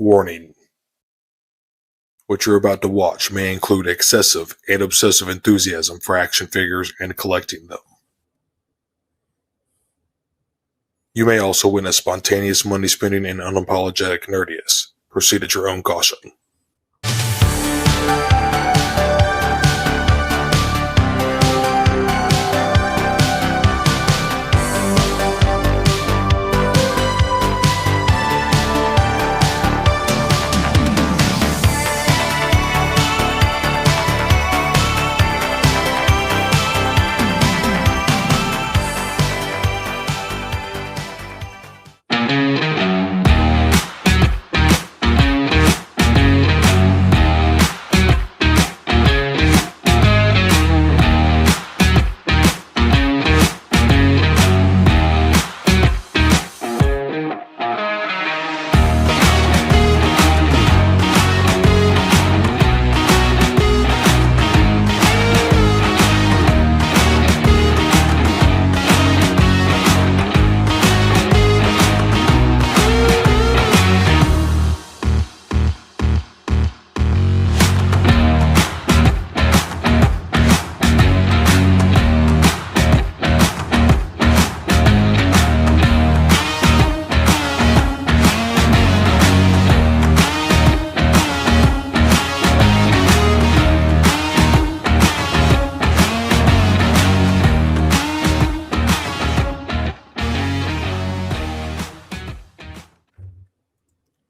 Warning. What you're about to watch may include excessive and obsessive enthusiasm for action figures and collecting them. You may also witness spontaneous money spending and unapologetic nerdiness. Proceed at your own caution.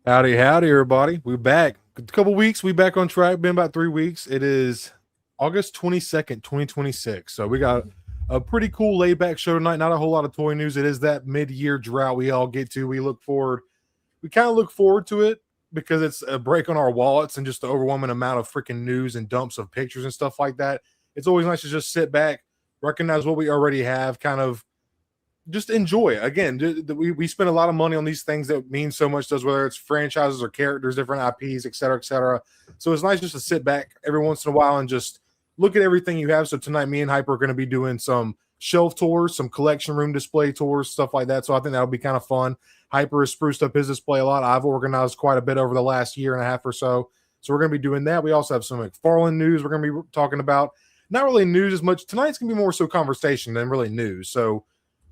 Howdy, everybody. We're back. A couple weeks. We back on track. Been about 3 weeks. It is August 22nd, 2026. So we got a pretty cool laid-back show tonight. Not a whole lot of toy news. It is that mid-year drought we all get to. We kind of look forward to it because it's a break on our wallets and just the overwhelming amount of freaking news and dumps of pictures and stuff like that. It's always nice to just sit back, recognize what we already have, kind of just enjoy it. Again, we spend a lot of money on these things that mean so much to us, whether it's franchises or characters, different IPs, et cetera, et cetera. So it's nice just to sit back every once in a while and just look at everything you have. So tonight, me and Hyper are going to be doing some shelf tours, some collection room display tours, stuff like that. So I think that'll be kind of fun. Hyper has spruced up his display a lot. I've organized quite a bit over the last year and a half or so. So we're going to be doing that. We also have some McFarlane news we're going to be talking about. Not really news as much. Tonight's going to be more so conversation than really news. So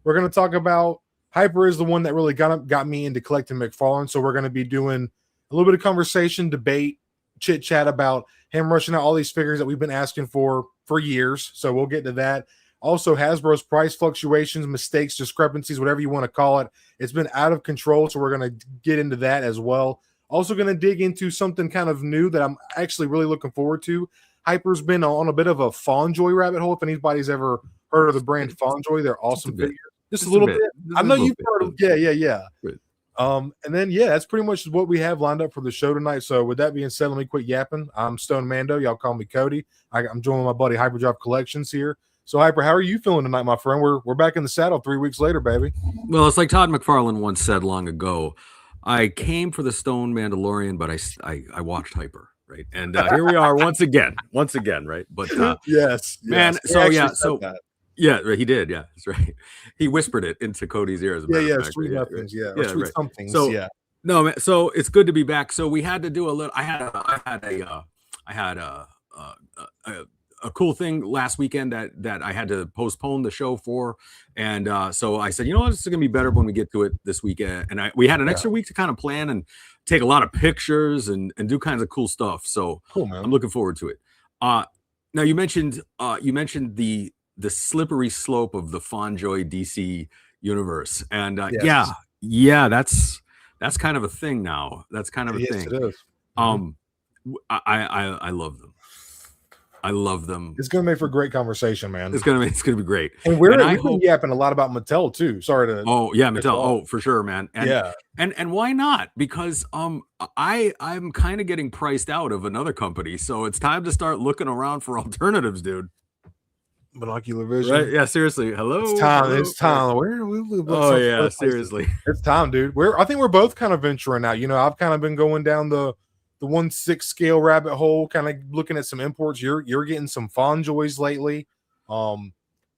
we're going to talk about Hyper is the one that really got me into collecting McFarlane. So we're going to be doing a little bit of conversation, debate, chit chat about him rushing out all these figures that we've been asking for years. So we'll get to that. Also, Hasbro's price fluctuations, mistakes, discrepancies, whatever you want to call it. It's been out of control. So we're going to get into that as well. Also going to dig into something kind of new that I'm actually really looking forward to. Hyper's been on a bit of a Fondjoy rabbit hole. If anybody's ever heard of the brand Fondjoy, they're awesome figures. Just a little bit. I know you've heard of. Yeah. And then that's pretty much what we have lined up for the show tonight. So with that being said, let me quit yapping. I'm Stone Mando. Y'all call me Cody. I'm joining my buddy Hyperdrive Collections here. So Hyper, how are you feeling tonight, my friend? We're back in the saddle 3 weeks later, baby. Well, it's like Todd McFarlane once said long ago. I came for the Stone Mandalorian, but I watched Hyper. Right. And here we are once again, right. But yes, man. So he did. Yeah, that's right. He whispered it into Cody's ears. Sweet nothings. Sweet somethings. So no, man. So it's good to be back. So we had to do a little. I had a cool thing last weekend that I had to postpone the show for, and so I said, you know what, this is gonna be better when we get to it this weekend. And we had an extra week to kind of plan and take a lot of pictures and do kinds of cool stuff. So cool, man. I'm looking forward to it. Now you mentioned the slippery slope of the Fondjoy DC universe, and that's kind of a thing now. That's kind of a thing. It is. I love them. I love them. It's going to make for a great conversation, man. It's going to be great. And we've been yapping a lot about Mattel too. Sorry to. Oh yeah, Mattel. Oh, for sure, man. And why not? Because I'm kind of getting priced out of another company, so it's time to start looking around for alternatives, dude. Binocular vision. Right? Yeah, seriously. Hello. It's time. Hello. It's time. Seriously. It's time, dude. I think we're both kind of venturing out. You know, I've kind of been going down the 1/6 scale rabbit hole, kind of looking at some imports. You're getting some Fondjoys lately.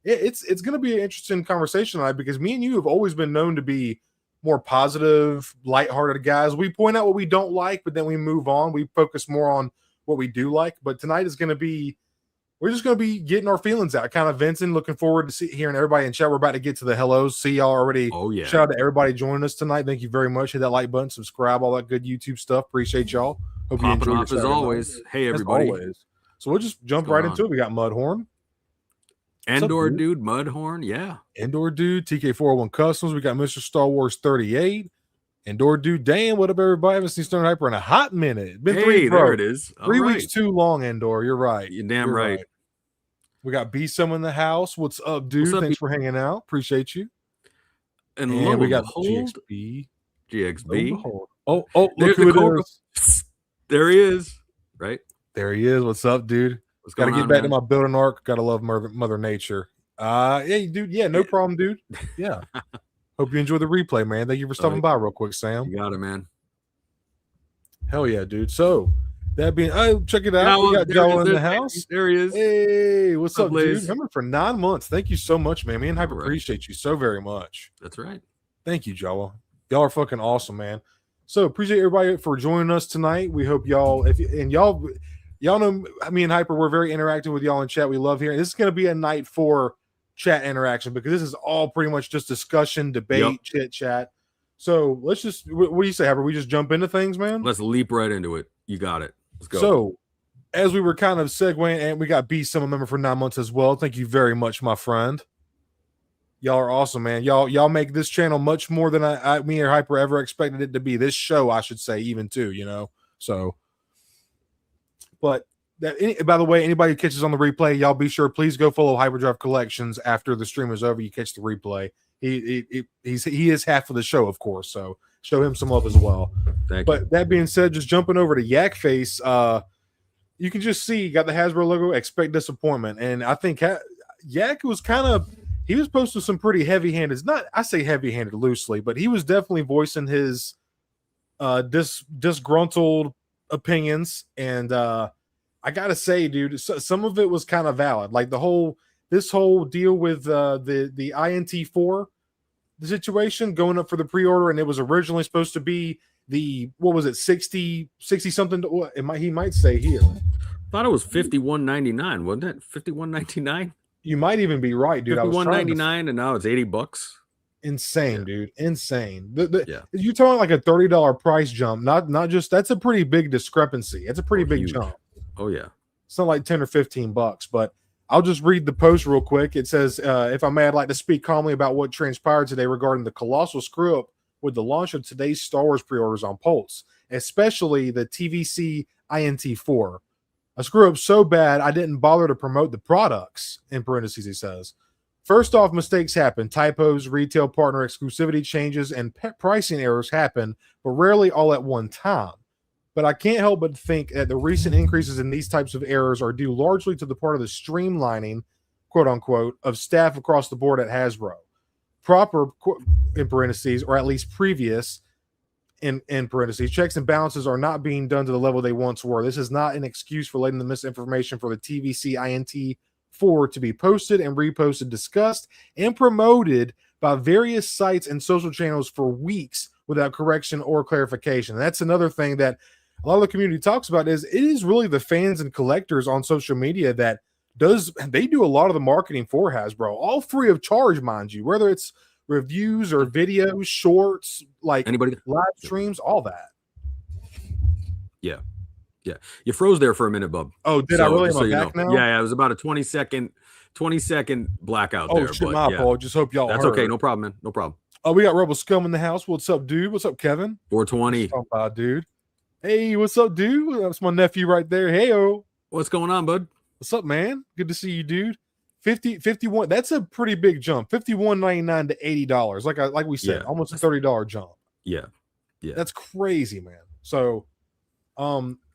It's going to be an interesting conversation tonight because me and you have always been known to be more positive, lighthearted guys. We point out what we don't like, but then we move on. We focus more on what we do like. But tonight is going to be, we're just going to be getting our feelings out, kind of venting. Looking forward to hearing everybody in chat. We're about to get to the hellos. See y'all already. Oh yeah! Shout out to everybody joining us tonight. Thank you very much. Hit that like button, subscribe, all that good YouTube stuff. Appreciate y'all. Hope you enjoy off as always. Night. Hey everybody! Always. So we'll just jump right into it. We got Mudhorn. Endor dude, Mudhorn, yeah. Endor dude, TK401 Customs. We got Mr. Star Wars 38. Endor dude, Dan. What up, everybody? I haven't seen Stone Hyper in a hot minute. Been 3 there it is. 3 weeks too long, Endor. You're right. You're damn right. We got Bsum in the house. What's up, dude? What's up, Thanks for hanging out. Appreciate you. And we got GXB. Oh, look who it is. There he is. Right there he is. What's up, dude? Got to get back to my building arc. Got to love Mother Nature. Hey, dude. Yeah, no problem, dude. Yeah. Hope you enjoy the replay, man. Thank you for stopping by real quick, Sam. You got it, man. Hell yeah, dude. So that being, check it out. We got Jawa in the house. There he is. Hey, what's up, dude? Remember for 9 months. Thank you so much, man. Me and Hyper appreciate you so very much. That's right. Thank you, Jawa. Y'all are fucking awesome, man. So appreciate everybody for joining us tonight. We hope y'all, y'all know me and Hyper, we're very interactive with y'all in chat. We love hearing. This is going to be a night for chat interaction because this is all pretty much just discussion, debate, chit chat. So let's just, what do you say, Hyper? We just jump into things, man? Let's leap right into it. You got it. Let's go. So as we were kind of segueing, and we got Bsum a member for 9 months as well. Thank you very much, my friend. Y'all are awesome, man. Y'all make this channel much more than me or Hyper ever expected it to be. This show, I should say, even too, So, but that, by the way, anybody who catches on the replay, y'all be sure, please go follow Hyperdrive Collections after the stream is over. You catch the replay. He is half of the show, of course. So show him some love as well. Thank you. That being said, just jumping over to Yak Face, you can just see got the Hasbro logo. Expect disappointment, and I think Yak was kind of. He was posting some pretty heavy-handed. I say heavy-handed loosely, but he was definitely voicing his disgruntled opinions. And I gotta say, dude, some of it was kind of valid. Like this whole deal with the INT4 situation going up for the pre-order, and it was originally supposed to be what was it, 60 something? He might say here. I thought it was $51.99, wasn't it? $51.99. You might even be right, dude. $51.99 and now it's $80. Insane, dude. Insane. You're talking like a $30 price jump. Not just that's a pretty big discrepancy. It's a pretty big jump. Oh yeah. It's not like 10 or $15, but I'll just read the post real quick. It says, if I may, I'd like to speak calmly about what transpired today regarding the colossal screw up with the launch of today's Star Wars pre-orders on Pulse, especially the TVC INT4. A screw up so bad I didn't bother to promote the products, in parentheses he says. First off, mistakes happen. Typos, retail partner exclusivity changes, and pricing errors happen, but rarely all at one time. But I can't help but think that the recent increases in these types of errors are due largely to the part of the streamlining, quote unquote, of staff across the board at Hasbro. Proper, in parentheses, or at least previous, in parentheses, checks and balances are not being done to the level they once were. This is not an excuse for letting the misinformation for the TVC INT4 to be posted and reposted, discussed, and promoted by various sites and social channels for weeks without correction or clarification. And that's another thing that a lot of the community talks about is it is really the fans and collectors on social media that they do a lot of the marketing for Hasbro, all free of charge, mind you, whether it's reviews or videos, shorts, like live streams, all that. Yeah. You froze there for a minute, bub. Oh, did I really? Am I back now? Yeah, it was about a 20-second blackout there. Oh, shit, my fault. Just hope y'all That's heard. Okay, no problem, man. No problem. Oh, we got Rebel Scum in the house. What's up, dude? What's up, Kevin? 420. Dude. Hey, what's up, dude? That's my nephew right there. Hey-o. What's going on, bud? What's up, man? Good to see you, dude. 51. That's a pretty big jump. $51.99 to $80. Like we said, almost a $30 jump. Yeah. That's crazy, man. So,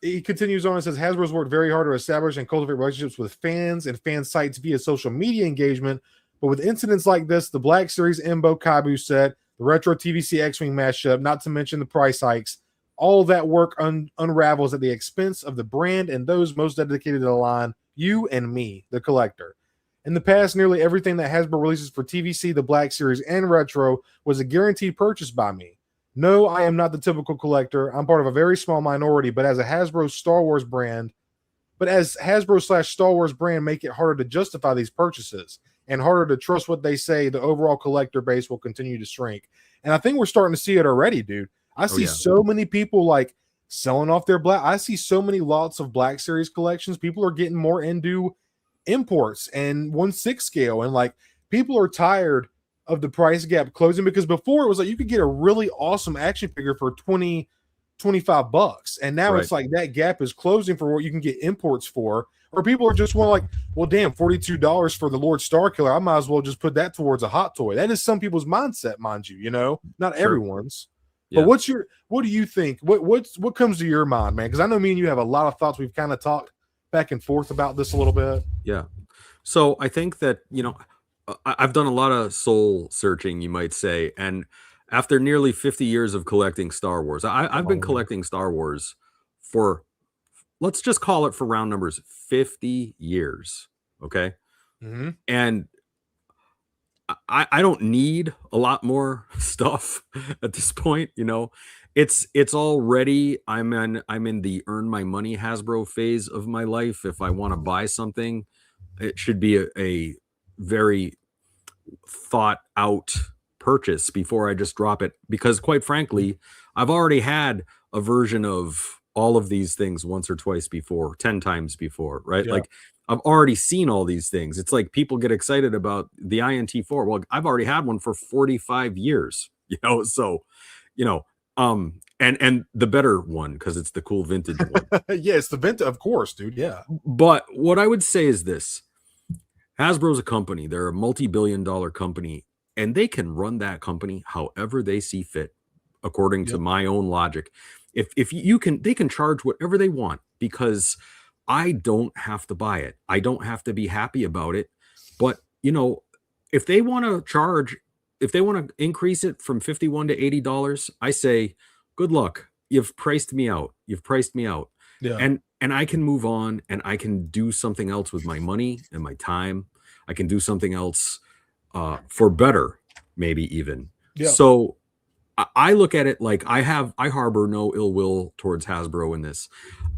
he continues on and says Hasbro's worked very hard to establish and cultivate relationships with fans and fan sites via social media engagement. But with incidents like this, the Black Series Embo Kabu set, the Retro TVC X-Wing mashup, not to mention the price hikes, all of that work unravels at the expense of the brand and those most dedicated to the line, you and me, the collector. In the past, nearly everything that Hasbro releases for TVC, the Black Series, and Retro was a guaranteed purchase by me. No, I am not the typical collector. I'm part of a very small minority, but as Hasbro Star Wars brand make it harder to justify these purchases and harder to trust what they say, the overall collector base will continue to shrink. And I think we're starting to see it already, dude. I see so many people like selling off their black. I see so many lots of Black Series collections. People are getting more into imports and 1/6 scale, and like people are tired of the price gap closing, because before it was like you could get a really awesome action figure for $20-25, and now it's like that gap is closing for what you can get imports for, or people are just like, well, damn, $42 for the Lord Star Killer, I might as well just put that towards a hot toy. That is some people's mindset, mind you, not everyone's. But what do you think? What comes to your mind, man? Because I know me and you have a lot of thoughts. We've kind of talked back and forth about this a little bit. Yeah. So I think that, I've done a lot of soul searching, you might say. And after nearly 50 years of collecting Star Wars, I've been collecting Star Wars for, let's just call it for round numbers, 50 years. Okay. Mm-hmm. And I don't need a lot more stuff at this point. It's already, I'm in the earn my money Hasbro phase of my life. If I want to buy something, it should be a very thought out purchase before I just drop it, because quite frankly, I've already had a version of all of these things once or twice before, 10 times before, right? Yeah. Like I've already seen all these things. It's like people get excited about the INT4. Well, I've already had one for 45 years, so, and the better one, because it's the cool vintage one. Yeah, it's the vintage, of course, dude. Yeah. But what I would say is this: Hasbro's a company. They're a multi-billion-dollar company, and they can run that company however they see fit, according to my own logic. If you can, they can charge whatever they want, because I don't have to buy it. I don't have to be happy about it. But, if they want to charge, if they want to increase it from $51 to $80, I say, good luck. You've priced me out. You've priced me out. Yeah. And I can move on, and I can do something else with my money and my time. I can do something else for better, maybe even. Yeah. So I look at it like I harbor no ill will towards Hasbro in this.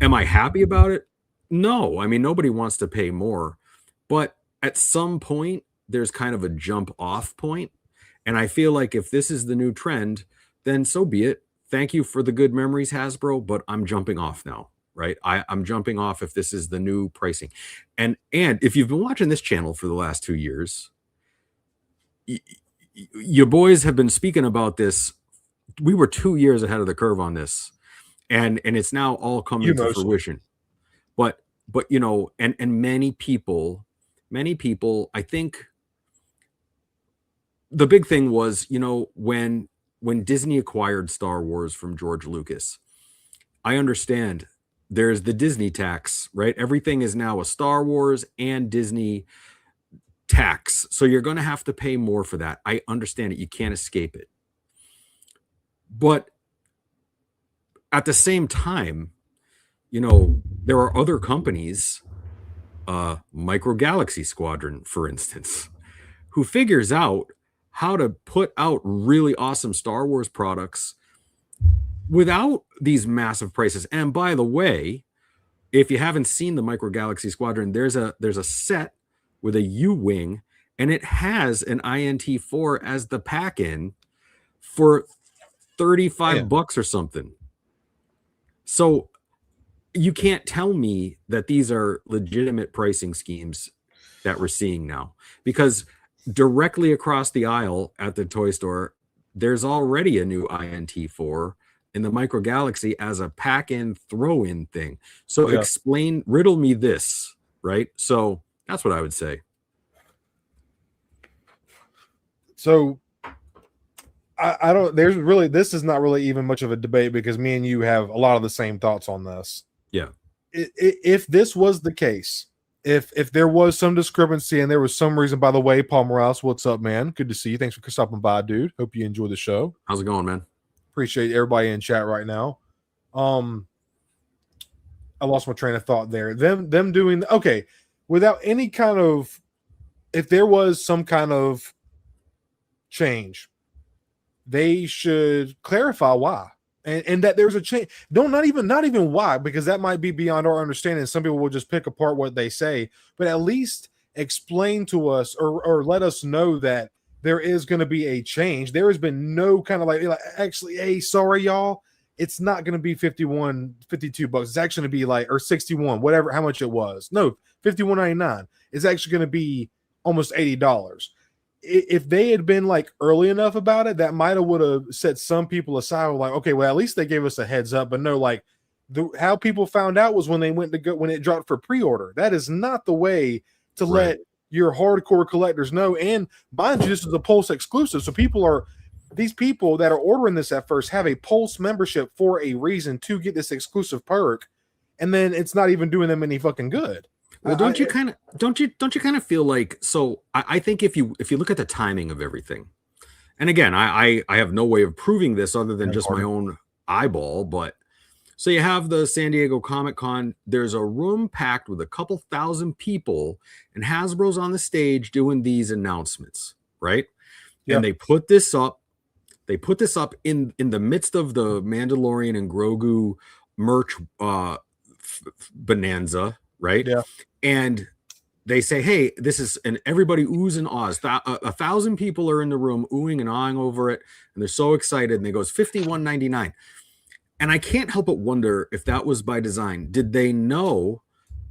Am I happy about it? No. I mean, nobody wants to pay more, but at some point there's kind of a jump off point. And I feel like if this is the new trend, then so be it. Thank you for the good memories, Hasbro, but I'm jumping off now, right? I'm jumping off if this is the new pricing. And if you've been watching this channel for the last 2 years, your boys have been speaking about this. We were 2 years ahead of the curve on this, and it's now all coming to fruition. But and many people, I think the big thing was, when Disney acquired Star Wars from George Lucas, I understand there's the Disney tax, right? Everything is now a Star Wars and Disney tax. So you're going to have to pay more for that. I understand it. You can't escape it. But at the same time, there are other companies, Micro Galaxy Squadron, for instance, who figures out how to put out really awesome Star Wars products without these massive prices. And by the way, if you haven't seen the Micro Galaxy Squadron, there's a set with a U-wing, and it has an INT4 as the pack-in for $35 or something. So you can't tell me that these are legitimate pricing schemes that we're seeing now, because directly across the aisle at the toy store, there's already a new INT4 in the Micro Galaxy as a pack-in throw-in thing. So riddle me this, right? So that's what I would say. So I don't, this is not really even much of a debate, because me and you have a lot of the same thoughts on this. Yeah. If this was the case, if there was some discrepancy and there was some reason, by the way, Paul Morales, what's up, man? Good to see you. Thanks for stopping by, dude. Hope you enjoy the show. How's it going, man? Appreciate everybody in chat right now. I lost my train of thought there. Them doing, okay, without any kind of if there was some kind of change, they should clarify why. And that there's a change. Not even why, because that might be beyond our understanding. Some people will just pick apart what they say, but at least explain to us or let us know that there is going to be a change. There has been no kind of like actually, hey, sorry, y'all. It's not going to be 51, 52 bucks. It's actually going to be like, or 61, whatever, how much it was. No, 51.99. It's actually going to be almost $80. If they had been like early enough about it, that might have would have set some people aside. Like, okay, well, at least they gave us a heads up. But no, like how people found out was when they went to go when it dropped for pre-order. That is not the way to let your hardcore collectors know. And mind you, this is a Pulse exclusive, so these people that are ordering this at first have a Pulse membership for a reason to get this exclusive perk, and then it's not even doing them any fucking good. Well, don't you kind of feel like, so I think if you look at the timing of everything, and again, I have no way of proving this other than just my own eyeball, but so you have the San Diego Comic-Con, there's a room packed with a couple thousand people, and Hasbro's on the stage doing these announcements, right? Yep. And they put this up in the midst of the Mandalorian and Grogu merch bonanza, right? Yeah. And they say, hey, this is, and everybody oohs and ahs. 1,000 people are in the room oohing and ahhing over it, and they're so excited, and they goes $51.99. And I can't help but wonder if that was by design. Did they know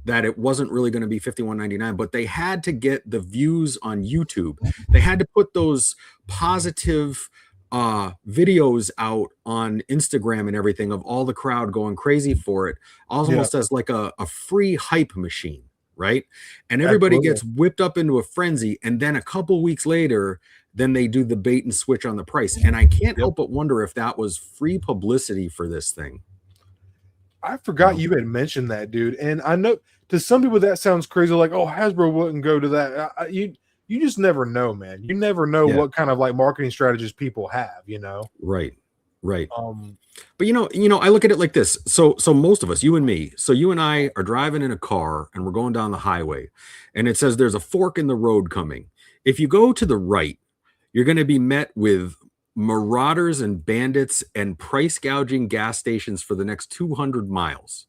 that it wasn't really going to be $51.99, but they had to get the views on YouTube? They had to put those positive videos out on Instagram and everything of all the crowd going crazy for it, almost as like a free hype machine, right? And everybody gets whipped up into a frenzy, and then a couple weeks later, then they do the bait and switch on the price. And I can't help but wonder if that was free publicity for this thing. I forgot you had mentioned that, dude. And I know to some people that sounds crazy, like, oh, Hasbro wouldn't go to that. You just never know, man. You never know what kind of like marketing strategies people have, you know? Right. But you know, I look at it like this. So most of us, you and me, so you and I are driving in a car and we're going down the highway, and it says there's a fork in the road coming. If you go to the right, you're going to be met with marauders and bandits and price gouging gas stations for the next 200 miles.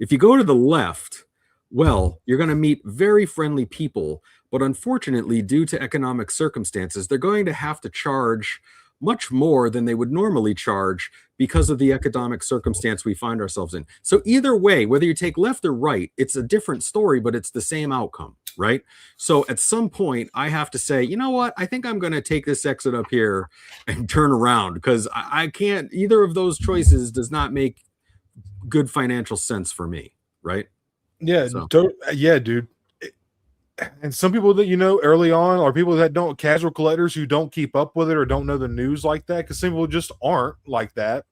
If you go to the left, well, you're going to meet very friendly people, but unfortunately, due to economic circumstances, they're going to have to charge much more than they would normally charge because of the economic circumstance we find ourselves in. So either way, whether you take left or right, it's a different story, but it's the same outcome, right? So at some point, I have to say, you know what? I think I'm going to take this exit up here and turn around, because I can't, either of those choices does not make good financial sense for me, right? Yeah, dude. And some people that, you know, early on, are people that don't, casual collectors who don't keep up with it or don't know the news like that, because some people just aren't like that.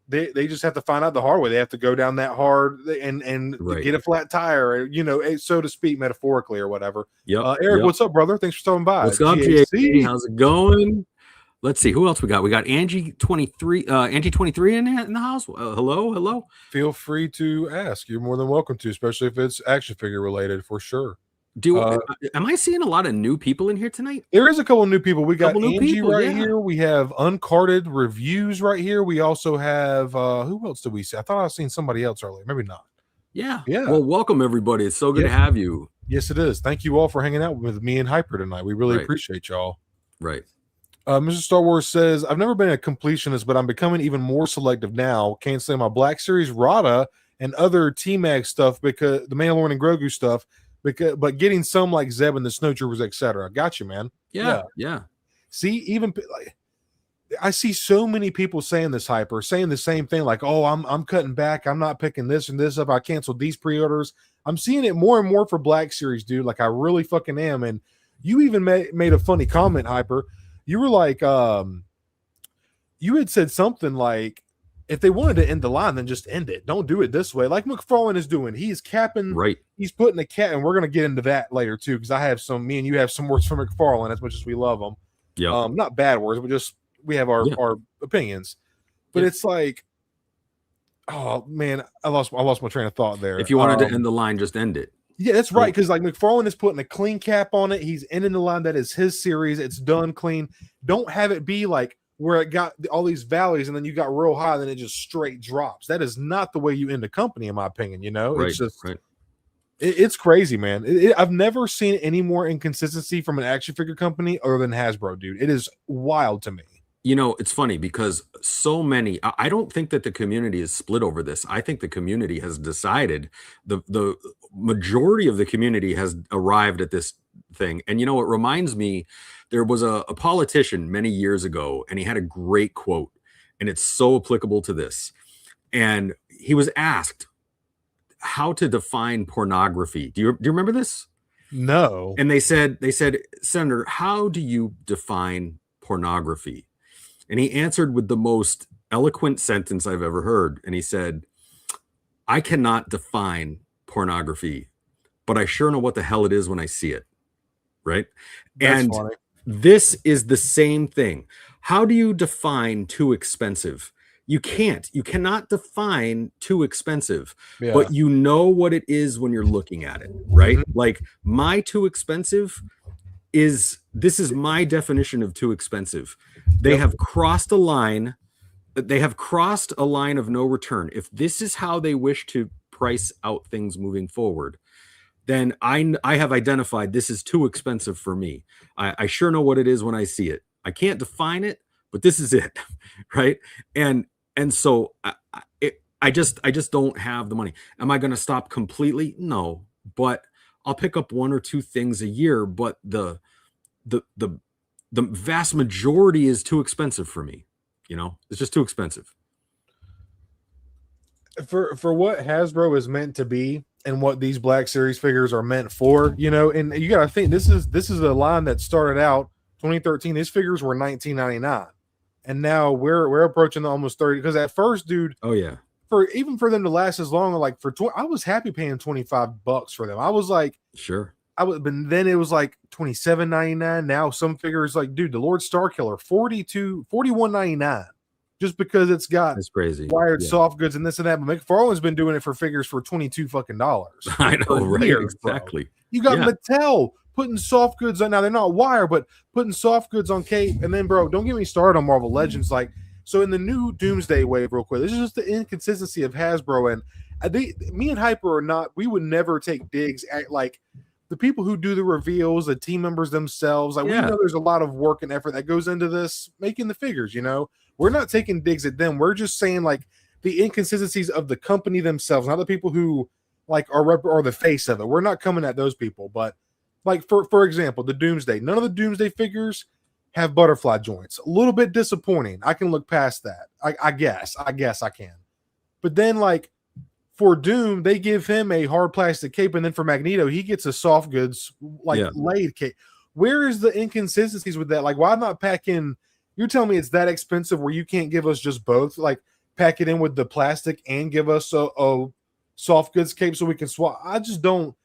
They just have to find out the hard way. They have to go down that hard and get a flat tire, you know, so to speak, metaphorically or whatever. Eric, what's up, brother? Thanks for stopping by. What's up, JC? How's it going? Let's see who else we got. We got Angie 23 in the house. Hello. Feel free to ask. You're more than welcome to, especially if it's action figure related, for sure. Am I seeing a lot of new people in here tonight? There is a couple new people. We got Angie here. We have Uncarded Reviews right here. We also have who else did we see? I thought I was seeing somebody else earlier. Maybe not. Yeah. Well, welcome everybody. It's so good to have you. Yes, it is. Thank you all for hanging out with me and Hyper tonight. We really appreciate y'all. Right. Mr. Star Wars says, I've never been a completionist, but I'm becoming even more selective now. Canceling my Black Series Rada and other T-Mag stuff, because the Mandalorian and Grogu stuff, but getting some like Zeb and the Snowtroopers, etc. Got you, man. Yeah. See, even like I see so many people saying this, Hyper, saying the same thing, like, oh, I'm cutting back. I'm not picking this and this up. I canceled these pre-orders. I'm seeing it more and more for Black Series, dude. Like, I really fucking am. And you even made a funny comment, Hyper. You were like, you had said something like, if they wanted to end the line, then just end it. Don't do it this way. Like McFarlane is doing. He's capping. Right. He's putting a cap, and we're going to get into that later too, because I have me and you have some words for McFarlane as much as we love him. Yeah. Not bad words, but just we have our opinions. But it's like, oh man, I lost my train of thought there. If you wanted to end the line, just end it. Yeah, that's right. Because like McFarlane is putting a clean cap on it. He's ending the line that is his series. It's done clean. Don't have it be like where it got all these valleys and then you got real high, then it just straight drops. That is not the way you end a company, in my opinion. You know, it's just it's crazy, man. I've never seen any more inconsistency from an action figure company other than Hasbro, dude. It is wild to me. You know, it's funny because so many, I don't think that the community is split over this. I think the community has decided, the majority of the community has arrived at this thing. And, you know, it reminds me, there was a politician many years ago, and he had a great quote, and it's so applicable to this. And he was asked how to define pornography. Do you remember this? No. And they said, Senator, how do you define pornography? And he answered with the most eloquent sentence I've ever heard. And he said, I cannot define pornography, but I sure know what the hell it is when I see it. Right? That's and funny. This is the same thing. How do you define too expensive? You can't. You cannot define too expensive, but you know what it is when you're looking at it, right? Like my too expensive this is my definition of too expensive. They have crossed a line. They have crossed a line of no return. If this is how they wish to price out things moving forward, then I have identified this is too expensive for me. I sure know what it is when I see it. I can't define it, but this is it, right? And so I just don't have the money. Am I going to stop completely? No, but I'll pick up one or two things a year, but the vast majority is too expensive for me. You know, it's just too expensive. For what Hasbro is meant to be and what these Black Series figures are meant for, you know, and you got to think this is a line that started out 2013. These figures were $19.99, and now we're approaching the almost 30. Because at first, dude, oh yeah, for them to last as long, like I was happy paying $25 for them. I was like, sure. but then it was like $27.99. Now some figures like, dude, the Lord Starkiller, $41.99, just because it's got crazy wired soft goods and this and that. But McFarlane's been doing it for figures for $22 fucking dollars. I know, right? Exactly. Bro. You got Mattel putting soft goods on. Now they're not wire, but putting soft goods on cape. And then, bro, don't get me started on Marvel Legends. Like, so in the new Doomsday wave, real quick, this is just the inconsistency of Hasbro. And me and Hyper are not. We would never take digs at like the people who do the reveals, the team members themselves. Like we know there's a lot of work and effort that goes into this making the figures. You know, we're not taking digs at them. We're just saying like the inconsistencies of the company themselves, not the people who like are the face of it. We're not coming at those people, but like for example, the Doomsday. None of the Doomsday figures have butterfly joints. A little bit disappointing. I can look past that. I guess I can. But then like for Doom, they give him a hard plastic cape, and then for Magneto, he gets a soft goods laid cape. Where is the inconsistencies with that? Like, why not pack in? You're telling me it's that expensive where you can't give us just both? Like, pack it in with the plastic and give us a soft goods cape so we can swap. I just don't.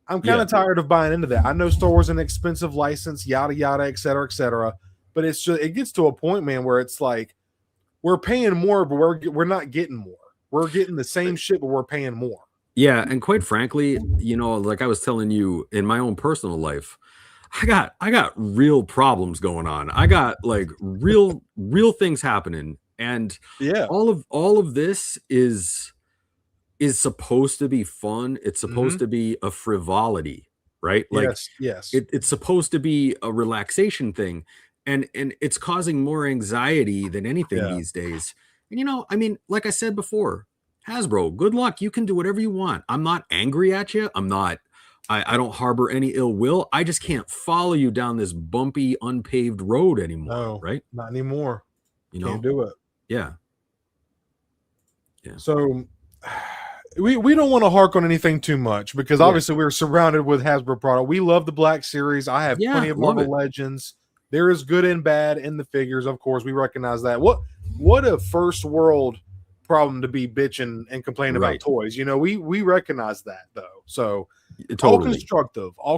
I'm kind of tired of buying into that. I know Star Wars is an expensive license, yada yada, et cetera, but it's just it gets to a point, man, where it's like we're paying more, but we're not getting more. We're getting the same shit, but we're paying more. Yeah, and quite frankly, you know, like I was telling you in my own personal life, I got real problems going on. I got like real things happening, and all of this is supposed to be fun. It's supposed to be a frivolity, right? Like yes. It's supposed to be a relaxation thing, and it's causing more anxiety than anything these days. And, you know, I mean, like I said before, Hasbro, good luck. You can do whatever you want. I'm not angry at you. I don't harbor any ill will. I just can't follow you down this bumpy, unpaved road anymore, right? Not anymore. You know, can't do it. Yeah. So we don't want to hark on anything too much because obviously we're surrounded with Hasbro product. We love the Black Series. I have plenty of Marvel Legends. There is good and bad in the figures, of course. We recognize that. What a first world problem to be bitching and complaining about toys. You know, we recognize that though. So all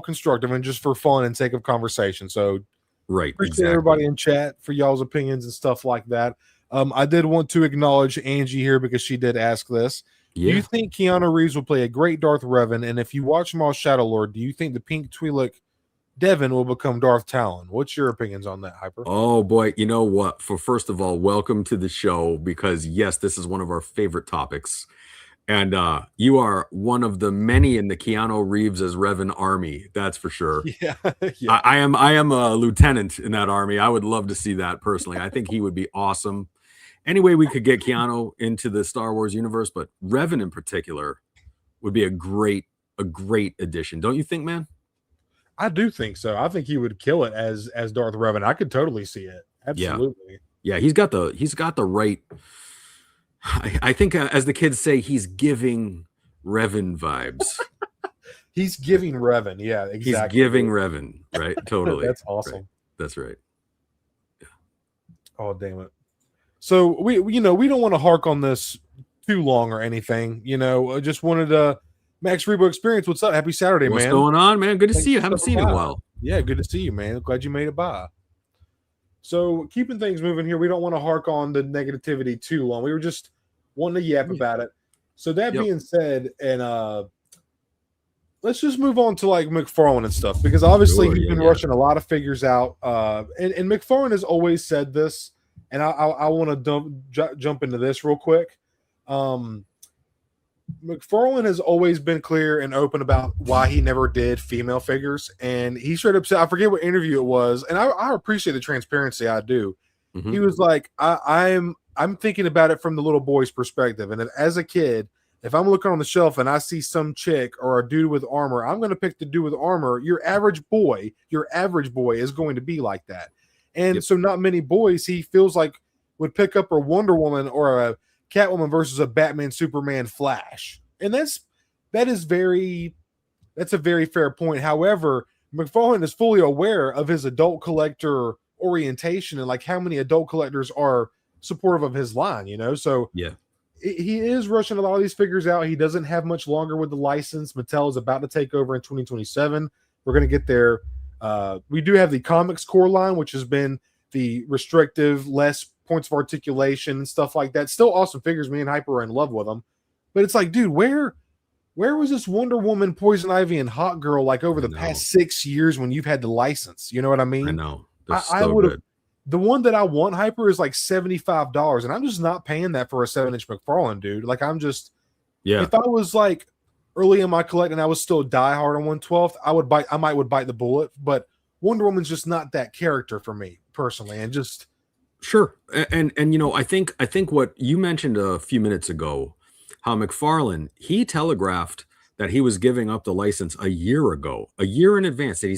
constructive and just for fun and sake of conversation. So appreciate everybody in chat for y'all's opinions and stuff like that. I did want to acknowledge Angie here because she did ask this. Do Yeah. you think Keanu Reeves will play a great Darth Revan? And if you watch Maul Shadow Lord, do you think the pink Twi'lek Devin will become Darth Talon? What's your opinions on that, Hyper? Oh boy, you know what? First of all, welcome to the show, because yes, this is one of our favorite topics. And you are one of the many in the Keanu Reeves as Revan army, that's for sure. Yeah, yeah. I am a lieutenant in that army. I would love to see that personally. I think he would be awesome. Anyway, we could get Keanu into the Star Wars universe, but Revan in particular would be a great addition, don't you think, man? I do think so. I think he would kill it as Darth Revan. I could totally see it. Absolutely. Yeah, he's got the right. I think, as the kids say, he's giving Revan vibes. He's giving Revan. Yeah, exactly. He's giving Revan, right? Totally. That's awesome. Right. That's right. Yeah. Oh, damn it. So we don't want to hark on this too long or anything. I just wanted to Max Rebo Experience. What's up? Happy Saturday, What's man. What's going on, man? Good to Thanks see you. for Haven't stopping seen you in a by. while. Yeah, good to see you, man. Glad you made it by. So keeping things moving here, we don't want to hark on the negativity too long. We were just wanting to yap about it. So that being said, and let's just move on to like McFarlane and stuff, because obviously he's been rushing a lot of figures out. And McFarlane has always said this, and I want to jump into this real quick. McFarlane has always been clear and open about why he never did female figures, and he straight up said, I forget what interview it was, and I appreciate the transparency. I do. Mm-hmm. He was like, I'm thinking about it from the little boy's perspective, and as a kid, if I'm looking on the shelf and I see some chick or a dude with armor, I'm going to pick the dude with armor. Your average boy is going to be like that. And so not many boys he feels like would pick up a Wonder Woman or a Catwoman versus a Batman, Superman, Flash. And that's a very fair point. However, McFarlane is fully aware of his adult collector orientation and like how many adult collectors are supportive of his line, So he is rushing a lot of these figures out. He doesn't have much longer with the license. Mattel is about to take over in 2027. We're going to get there. We do have the Comics Core line, which has been the restrictive, less points of articulation and stuff like that. Still awesome figures. Me and Hyper are in love with them. But it's like, dude, where was this Wonder Woman, Poison Ivy, and Hot Girl like over the past 6 years when you've had the license? You know what I mean? I know. I would have. The one that I want, Hyper, is like $75, and I'm just not paying that for a 7-inch McFarlane, dude. Like, I'm just, if I was like early in my collecting, I was still diehard on 1/12th, I might bite the bullet, but Wonder Woman's just not that character for me personally, and just sure. And I think what you mentioned a few minutes ago, how McFarlane, he telegraphed that he was giving up the license a year in advance. That he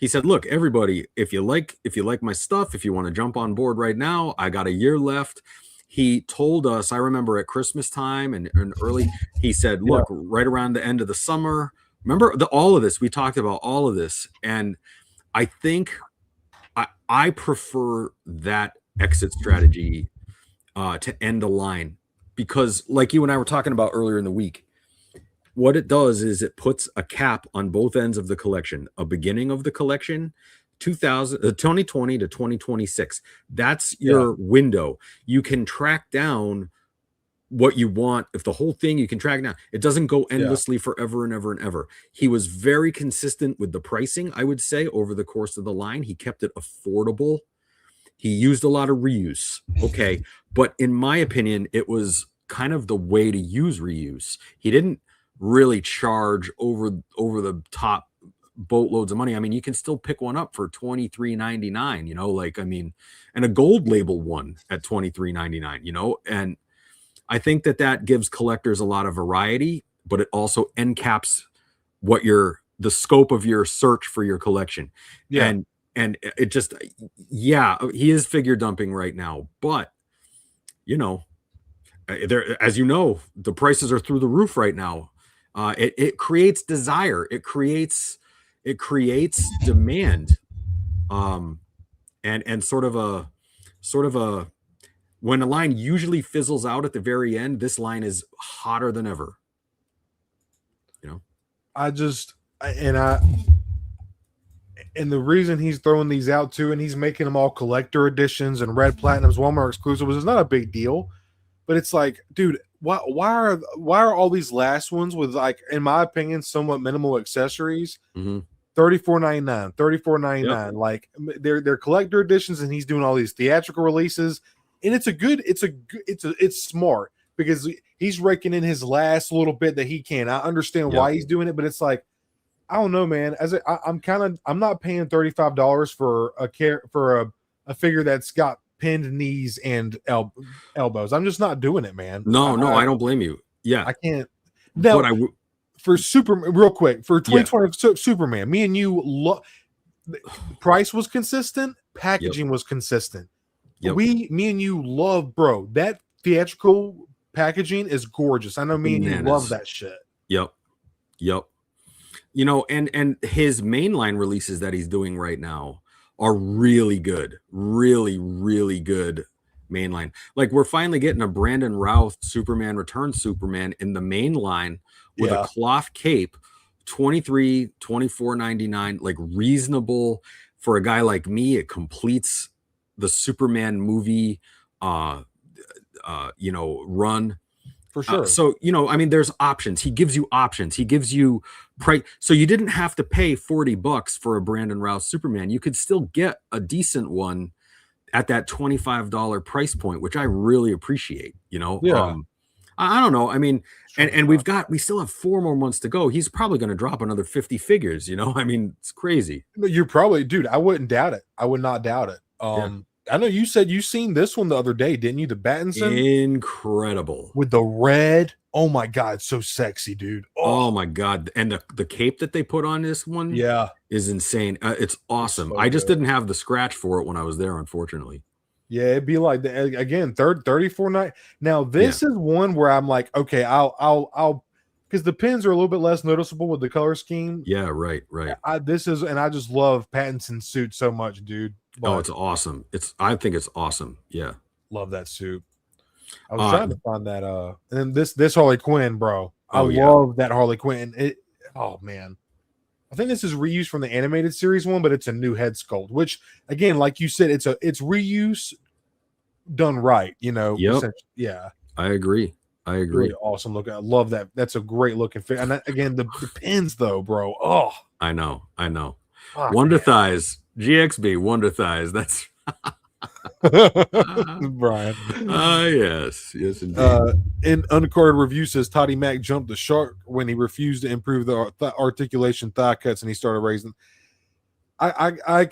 said, look, everybody, if you like my stuff, if you want to jump on board right now, I got a year left. He told us, I remember at Christmas time and early, he said, look, right around the end of the summer, remember all of this, we talked about all of this. And I think I prefer that exit strategy to end a line, because like you and I were talking about earlier in the week, what it does is it puts a cap on both ends of the collection, a beginning of the collection, 2020 to 2026. That's your window. You can track down what you want. If the whole thing you can track down, it doesn't go endlessly forever and ever and ever. He was very consistent with the pricing, I would say, over the course of the line. He kept it affordable. He used a lot of reuse. Okay. But in my opinion, it was kind of the way to use reuse. He didn't really charge over the top boatloads of money. I mean, you can still pick one up for $23.99, and a gold label one at $23.99, and I think that gives collectors a lot of variety, but it also encaps the scope of your search for your collection. And it just, he is figure dumping right now, but as the prices are through the roof right now. It creates desire. It creates demand, and sort of a when a line usually fizzles out at the very end, this line is hotter than ever. And the reason he's throwing these out too, and he's making them all collector editions and red platinums, Walmart exclusives, is not a big deal. But it's like, dude, why are all these last ones with, like, in my opinion, somewhat minimal accessories? Mm-hmm. $34.99, $34.99. Yep. Like, they're collector editions, and he's doing all these theatrical releases, and it's smart because he's raking in his last little bit that he can. I understand why he's doing it, but it's like, I don't know, man. I'm not paying $35 for a figure that's got pinned knees and elbows. I'm just not doing it, man. No, I don't blame you. Yeah, I can't. Now, for real quick, for 2020 Superman, me and you, price was consistent, packaging was consistent. Me and you love, bro. That theatrical packaging is gorgeous. I know me and you love that shit. Yep. You know, and his mainline releases that he's doing right now are really good, really good mainline. Like, we're finally getting a Brandon Routh Superman Returns Superman in the main line with a cloth cape, $24.99, like reasonable for a guy like me. It completes the Superman movie you know, run. For sure. So, you know, I mean, there's options. He gives you options. He gives you price. So you didn't have to pay $40 for a Brandon Routh Superman. You could still get a decent one at that $25 price point, which I really appreciate, you know? Yeah. I don't know. I mean, and we still have 4 more months to go. He's probably going to drop another 50 figures, you know? I mean, it's crazy. You're probably, dude, I wouldn't doubt it. I would not doubt it. I know you said you seen this one the other day, didn't you? The Battinson? Incredible. With the red. Oh my God, so sexy, dude. Oh my God. And the cape that they put on this one is insane. It's awesome. I just didn't have the scratch for it when I was there, unfortunately. Yeah, it'd be like, again, $34.99. Now, this is one where I'm like, okay, I'll because the pins are a little bit less noticeable with the color scheme. Yeah, right. I just love Pattinson's suit so much, dude. Oh, it's awesome. I think it's awesome. Yeah. Love that suit. I was trying to find that and this Harley Quinn, bro. I love that Harley Quinn. Oh man. I think this is reused from the animated series one, but it's a new head sculpt, which again, like you said, it's reuse done right, you know. Yep. Yeah. I agree. Really awesome look. I love that. That's a great looking fit. And again, the pins though, bro. Oh, I know. Oh, Wonder Thighs. GXB Wonder Thighs. That's Brian. Yes, indeed. In uncarded review says Toddy Mack jumped the shark when he refused to improve the articulation thigh cuts and he started raising. I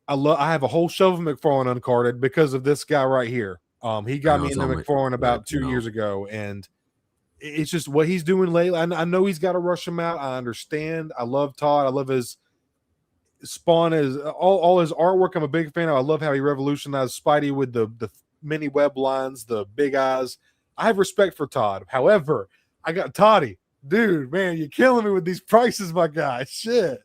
have a whole shelf of McFarlane uncarded because of this guy right here. He got me into McFarlane about 2 years ago, and it's just what he's doing lately. I know he's got to rush him out. I understand. I love Todd. I love his Spawn, is all his artwork. I'm a big fan of. I love how he revolutionized Spidey with the mini web lines, the big eyes. I have respect for Todd. However, I got Toddy, dude, man, you're killing me with these prices, my guy. Shit.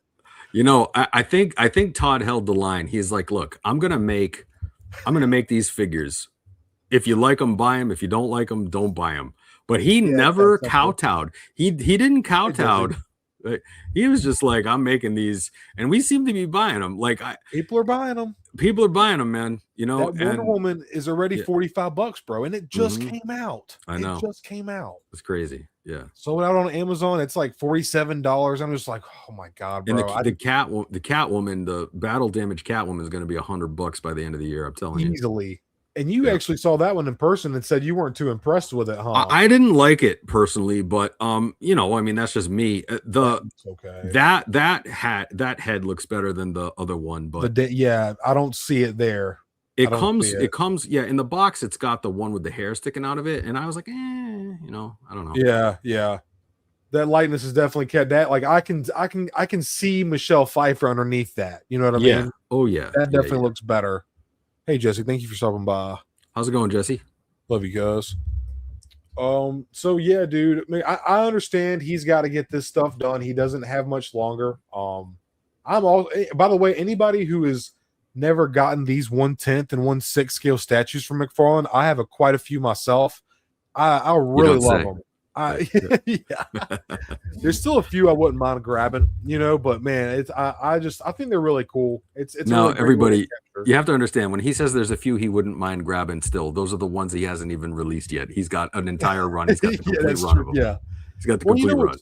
You know, I think Todd held the line. He's like, look, I'm gonna make these figures. If you like them, buy them. If you don't like them, don't buy them. But he never kowtowed. He didn't kowtow. He was just like, I'm making these, and we seem to be buying them. Like, people are buying them. People are buying them, man. You know, that Wonder Woman is already $45, bro, and it just came out. I know. It just came out. It's crazy. Yeah. Sold out on Amazon. It's like $47. I'm just like, oh my God, bro. And the Catwoman, the battle damage Catwoman is going to be $100 by the end of the year. I'm telling you. Easily. And you actually saw that one in person and said you weren't too impressed with it, huh? I didn't like it personally, but you know, I mean, that's just me. That head looks better than the other one, but I don't see it there. It comes in the box. It's got the one with the hair sticking out of it, and I was like, you know, I don't know. Yeah. That lightness is definitely kept. That like I can see Michelle Pfeiffer underneath that. You know what I mean? Oh yeah. That definitely looks better. Hey Jesse, thank you for stopping by. How's it going, Jesse? Love you guys. So yeah, dude. I mean, I understand he's got to get this stuff done. He doesn't have much longer. By the way, anybody who has never gotten these 1/10 and 1/6 scale statues from McFarlane, I have quite a few myself. I really love them. Yeah. There's still a few I wouldn't mind grabbing, but man, I think they're really cool. It's now, really everybody, you have to understand when he says there's a few he wouldn't mind grabbing still, those are the ones he hasn't even released yet. He's got an entire run. He's got the complete run of them. Yeah. He's got the complete run.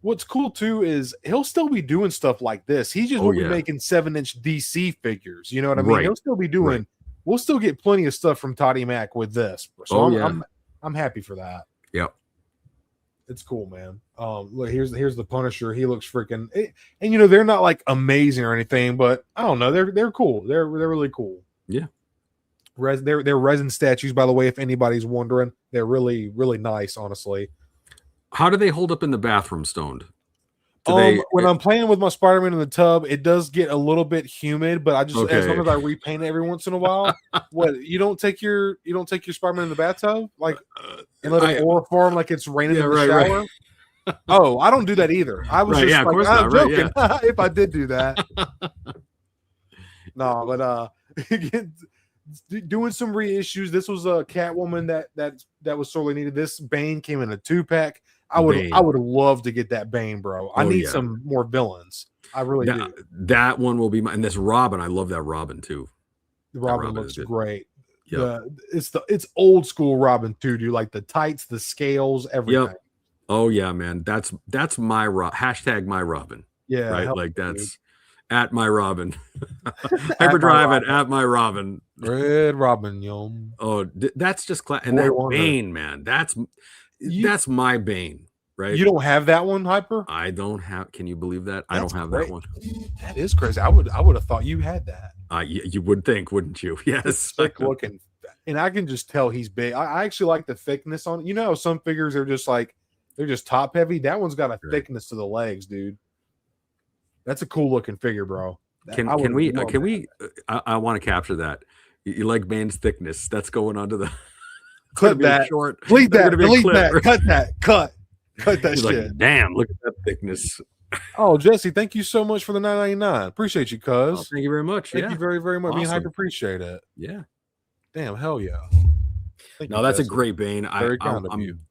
What's cool too is he'll still be doing stuff like this. He just won't be making 7-inch DC figures. You know what I mean? Right. He'll still be doing. We'll still get plenty of stuff from Toddy Mac with this. So I'm happy for that. Yep. It's cool, man. Look, here's the Punisher. He looks freaking, and they're not like amazing or anything, but I don't know. They're cool. They're really cool. Yeah. They're resin statues, by the way. If anybody's wondering, they're really nice, honestly. How do they hold up in the bathroom, Stoned? When I'm playing with my Spider-Man in the tub, it does get a little bit humid, but I just as long as I repaint it every once in a while. What, you don't take your Spider-Man in the bathtub and let it aura form like it's raining in the shower? Right. Oh, I don't do that either. I was just like, I'm joking. If I did do that. No, but doing some reissues. This was a Catwoman that was sorely needed. This Bane came in a 2-pack. I would love to get that Bane, bro. I need some more villains. I really do. That one will be and this Robin, I love that Robin too. The Robin looks great. Yeah, it's old school Robin too, dude. Like the tights, the scales, everything. Yep. Oh yeah, man. That's my hashtag my Robin. Yeah, right. Like that's at my Robin. Hyperdrive at my Robin. Red Robin, yum. Oh, that's just and that Bane, man. That's my Bane, right? You don't have that one, Hyper? I don't have. Can you believe that? I don't have that one. That is crazy. I would have thought you had that. You would think, wouldn't you? Yes. Thick looking, and I can just tell he's big. I actually like the thickness on it. How some figures are just like they're just top heavy. That one's got a thickness to the legs, dude. That's a cool looking figure, bro. Can we? I want to capture that. You like Bane's thickness? That's going onto the. Cut that. Short. Delete that. Delete that. Cut that. Cut that He's shit. Like, damn, look at that thickness. Oh, Jesse, thank you so much for the $9.99. Appreciate you, cuz. Oh, thank you very much. Thank you very, very much. Awesome. Me and Hype appreciate it. Yeah. Damn, hell yeah. No, that's Jesse. A great Bane. I'm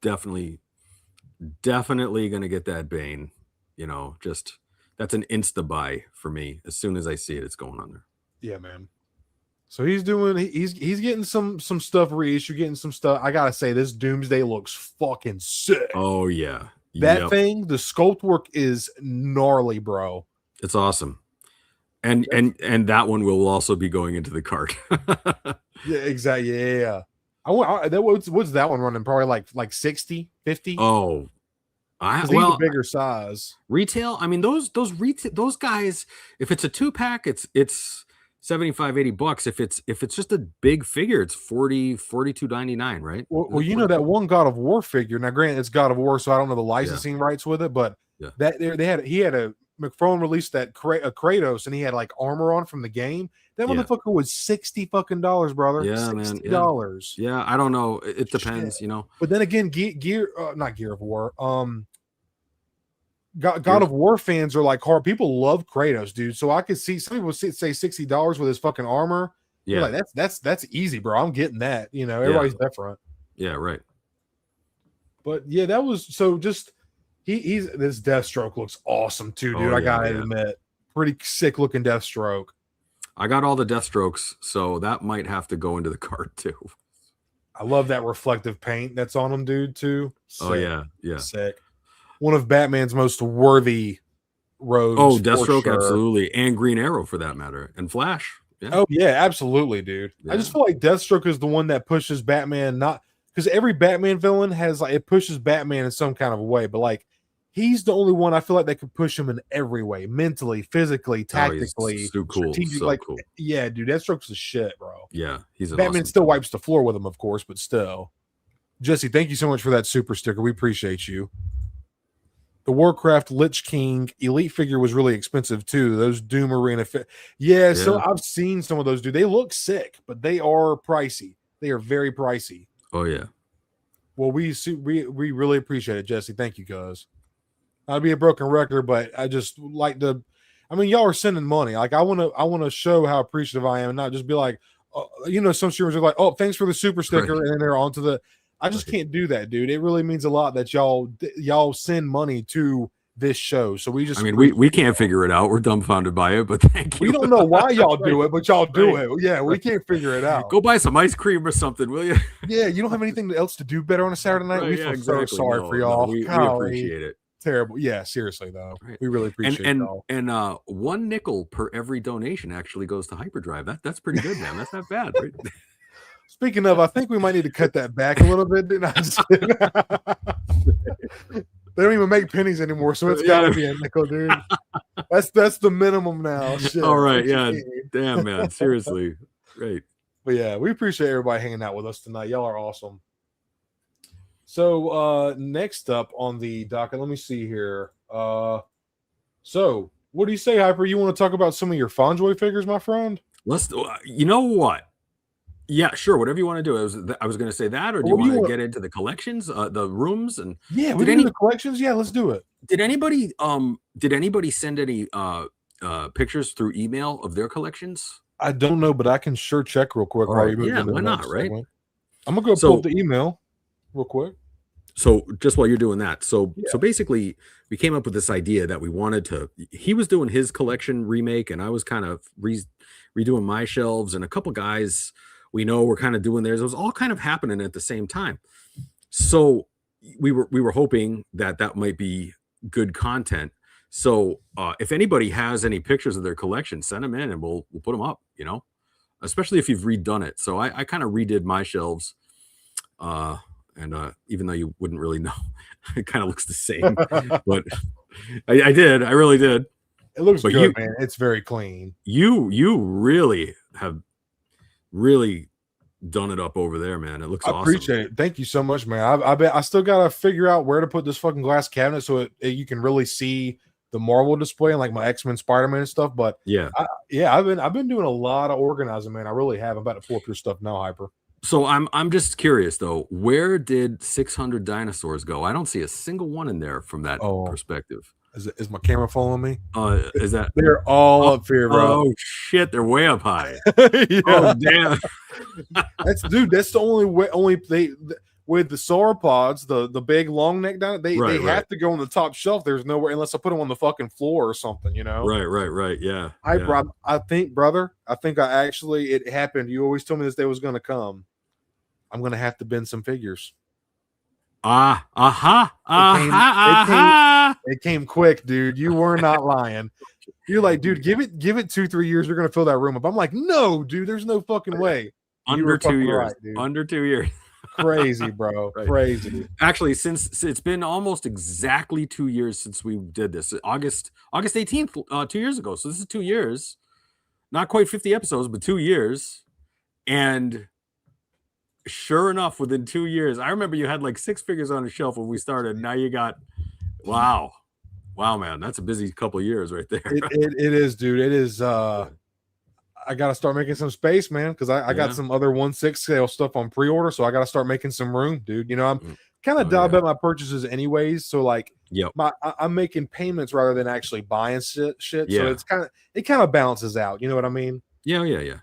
definitely gonna get that Bane. Just that's an insta buy for me. As soon as I see it, it's going on there. Yeah, man. So he's getting some stuff reissued, getting some stuff. I gotta say, this Doomsday looks fucking sick. Oh yeah, that thing, the sculpt work is gnarly, bro. It's awesome, and that one will also be going into the cart. Yeah, exactly. Yeah. What's that one running? Probably like 60, 50. Oh, the bigger size retail. I mean, those guys. If it's a 2-pack, it's $75-$80. If it's just a big figure, it's $42.99, right? Well, that one God of War figure. Now, granted, it's God of War, so I don't know the licensing rights with it, but he had a McFarlane released that a Kratos, and he had like armor on from the game. That motherfucker was $60 fucking dollars, brother. Yeah, $60. Man. Yeah, I don't know. It depends, But then again, not Gear of War. God of War fans are like hard. People love Kratos, dude. So I could see some people say $60 with his fucking armor. Yeah, like that's easy, bro. I'm getting that. Everybody's different. Yeah, right. But yeah, that was so. Just he's this Deathstroke looks awesome too, dude. I gotta admit, pretty sick looking Deathstroke. I got all the Deathstrokes, so that might have to go into the cart too. I love that reflective paint that's on him, dude. Too. Sick. Oh yeah, sick. One of Batman's most worthy rogues. Oh, Deathstroke, absolutely. And Green Arrow, for that matter. And Flash. Yeah. Oh, yeah, absolutely, dude. Yeah. I just feel like Deathstroke is the one that pushes Batman, not because every Batman villain has it pushes Batman in some kind of way, but like he's the only one I feel like that could push him in every way, mentally, physically, tactically. So cool. So cool. Yeah, dude, Deathstroke's the shit, bro. Yeah, he's Batman still wipes the floor with him, of course, but still. Jesse, thank you so much for that super sticker. We appreciate you. The Warcraft Lich King Elite figure was really expensive too. Those Doom Arena so I've seen some of those, dude. They look sick, but they are pricey. They are very pricey. Oh yeah. Well, we really appreciate it, Jesse. Thank you, guys. I'd be a broken record, but I just like to. I mean, y'all are sending money. Like I want to show how appreciative I am, and not just be like, some streamers are like, "Oh, thanks for the super sticker," and then they're onto the. I just can't do that, dude. It really means a lot that y'all send money to this show. So we just, I mean, we can't figure it out. We're dumbfounded by it, but thank you. We don't know why y'all do it, but y'all do it. Yeah, we can't figure it out. Go buy some ice cream or something, will you? Yeah, you don't have anything else to do better on a Saturday night. We feel so sorry for y'all. We appreciate it. Terrible. Yeah, seriously though, we really appreciate y'all. And $1 per every donation actually goes to Hyperdrive. That's pretty good, man. That's not bad. Right? Speaking of, I think we might need to cut that back a little bit. They don't even make pennies anymore, so it's got to be a nickel, dude. That's the minimum now. Shit. All right, yeah. Damn, man. Seriously. Great. But yeah, we appreciate everybody hanging out with us tonight. Y'all are awesome. So next up on the docket, let me see here. So what do you say, Hyper? You want to talk about some of your Fondjoy figures, my friend? You know what? Yeah, sure. Whatever you want to do. I was going to say that, or do you want to get into the collections, the rooms, and yeah, we do the collections. Yeah, let's do it. Did anybody send any pictures through email of their collections? I don't know, but I can sure check real quick. Right. Yeah, why not? Right. Segment. I'm gonna go pull up the email real quick. So just while you're doing that, so basically, we came up with this idea that we wanted to. He was doing his collection remake, and I was kind of redoing my shelves, and a couple guys we know we're kind of doing theirs. It was all kind of happening at the same time. So we were hoping that might be good content. So if anybody has any pictures of their collection, send them in and we'll put them up, you know, especially if you've redone it. So I kind of redid my shelves. And even though you wouldn't really know, it kind of looks the same, but I did. I really did. It looks good, man. It's very clean. You really have really done it up over there, man. It looks awesome. I appreciate it. Thank you so much, man. I still gotta figure out where to put this fucking glass cabinet so you can really see the Marvel display and like my X-Men, Spider-Man and stuff. But I've been doing a lot of organizing, man. I really have. I'm about to pull up your stuff now, Hyper. So I'm just curious though, where did 600 dinosaurs go? I don't see a single one in there from that perspective. Is my camera following me? Is that they're all up here, bro? Oh shit, they're way up high. Yeah. Oh damn. That's the only way. With the sauropods, the big long neck down, they have to go on the top shelf. There's nowhere unless I put them on the fucking floor or something, you know. Right. Yeah. I think, brother. It happened. You always told me this day was gonna come. I'm gonna have to bend some figures. It came quick, dude. You were not lying. You're like, dude, give it 2-3 years. You're gonna fill that room up. I'm like, no, dude. There's no fucking way. Under 2 years. Right, under 2 years. Crazy, bro. Right. Crazy. Actually, since it's been almost exactly 2 years since we did this, August 18th, 2 years ago. So this is 2 years. Not quite 50 episodes, but 2 years. And sure enough, within 2 years, I remember you had like 6 figures on the shelf when we started. Now you got, wow, man, that's a busy couple of years right there. It is, dude. It is. I got to start making some space, man, because I got some other 1/6 scale stuff on pre-order, so I got to start making some room, dude. You know, I'm kind of dialed back my purchases anyways, so like, I'm making payments rather than actually buying shit. So it's kind of balances out. You know what I mean? Yeah.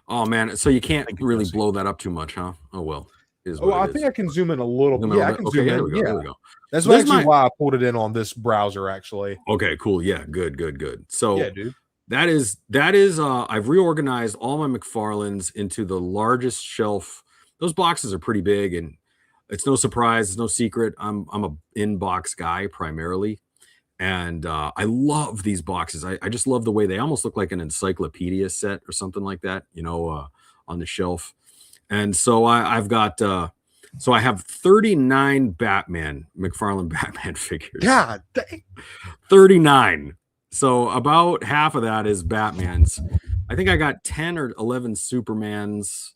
Oh man, so you can't really blow that up too much, huh? Oh well. I think I can zoom in a little bit. Yeah, I can zoom in. There we go. That's actually why I pulled it in on this browser, actually. Okay, cool. Yeah, good. So yeah, dude. That is I've reorganized all my McFarlanes into the largest shelf. Those boxes are pretty big, and it's no surprise, it's no secret. I'm a in-box guy primarily. And I love these boxes. I just love the way they almost look like an encyclopedia set or something like that, you know, on the shelf. And so I've got so I have 39 McFarlane Batman figures. God dang. 39. So about half of that is Batman's. I think I got 10 or 11 Supermans.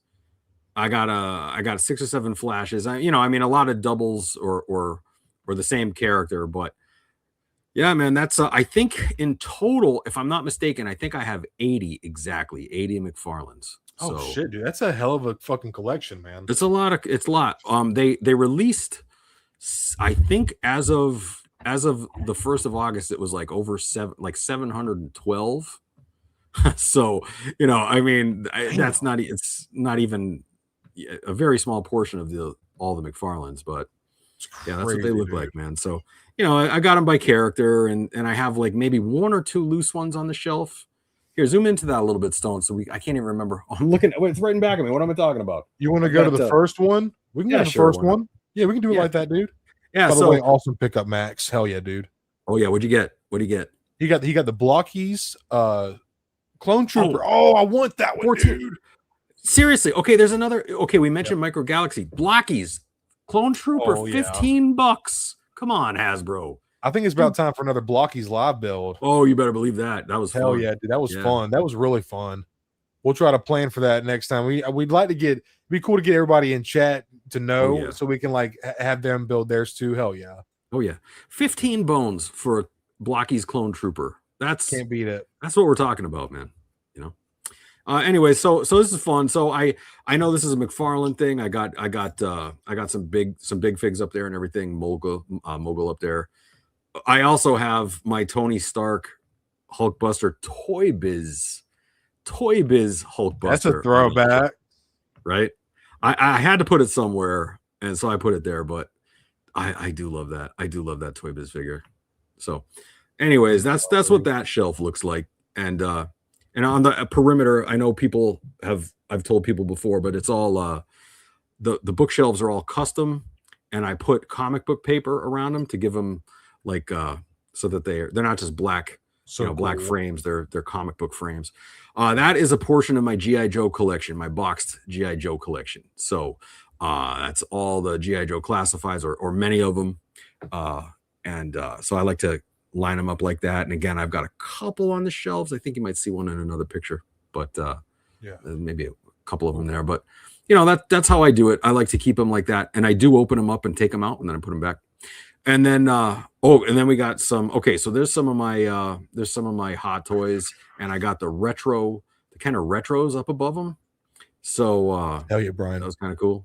I got 6 or 7 Flashes. A lot of doubles or the same character. But yeah, man, that's I think in total, if I'm not mistaken, I think I have 80 McFarlanes. Oh shit, dude, that's a hell of a fucking collection, man. It's a lot. They released, I think as of the 1st of August, it was like over 712. So, you know, I mean, it's not even a very small portion of all the McFarlanes, but It's yeah, that's what they crazy, look dude. like, man. So, you know, I got them by character, and I have like maybe 1 or 2 loose ones on the shelf. Here, zoom into that a little bit, Stone. So I can't even remember. Oh, I'm looking. Wait, it's right in back of me. What am I talking about? You want to go to the first one? We can go to the sure, first one. Yeah, we can do it like that, dude. Yeah. By the So, way, awesome pickup, Max. Hell yeah, dude. oh yeah, what'd you get? What do you get? He got the Blockies, Clone Trooper. Oh, I want that one, 14. dude. Seriously. Okay, there's another. Okay, we mentioned Micro Galaxy. Blockies, Clone Trooper, Oh, yeah. $15. Come on, Hasbro. I think it's about time for another Blockies live build. Oh, you better believe that. That was Hell fun. yeah, dude. That was fun. That was really fun. We'll try to plan for that next time. We'd like to it'd be cool to get everybody in chat to know so we can like have them build theirs too. Hell yeah. Oh yeah. 15 bones for a Blockies Clone Trooper. Can't beat it. That's what we're talking about, man. You know. Anyway, so this is fun. So I know this is a McFarlane thing. I got some big figs up there and everything. Mogul up there. I also have my Tony Stark Hulkbuster Toy Biz Hulkbuster. That's a throwback, right? I had to put it somewhere, and so I put it there. But I do love that. I do love that Toy Biz figure. So, anyways, that's what that shelf looks like. And on the perimeter, I know I've told people before, but it's all the bookshelves are all custom, and I put comic book paper around them to give them like so that they're not just black, black frames. They're comic book frames. That is a portion of my G.I. Joe collection, my boxed G.I. Joe collection. So that's all the G.I. Joe classifies, or many of them. So I like to line them up like that. And again, I've got a couple on the shelves. I think you might see one in another picture, but maybe a couple of them there. But that's how I do it. I like to keep them like that, and I do open them up and take them out, and then I put them back. And then and then we got some. Okay, so there's some of my Hot Toys, and I got the kind of retros up above them. So hell yeah, Brian, that was kind of cool.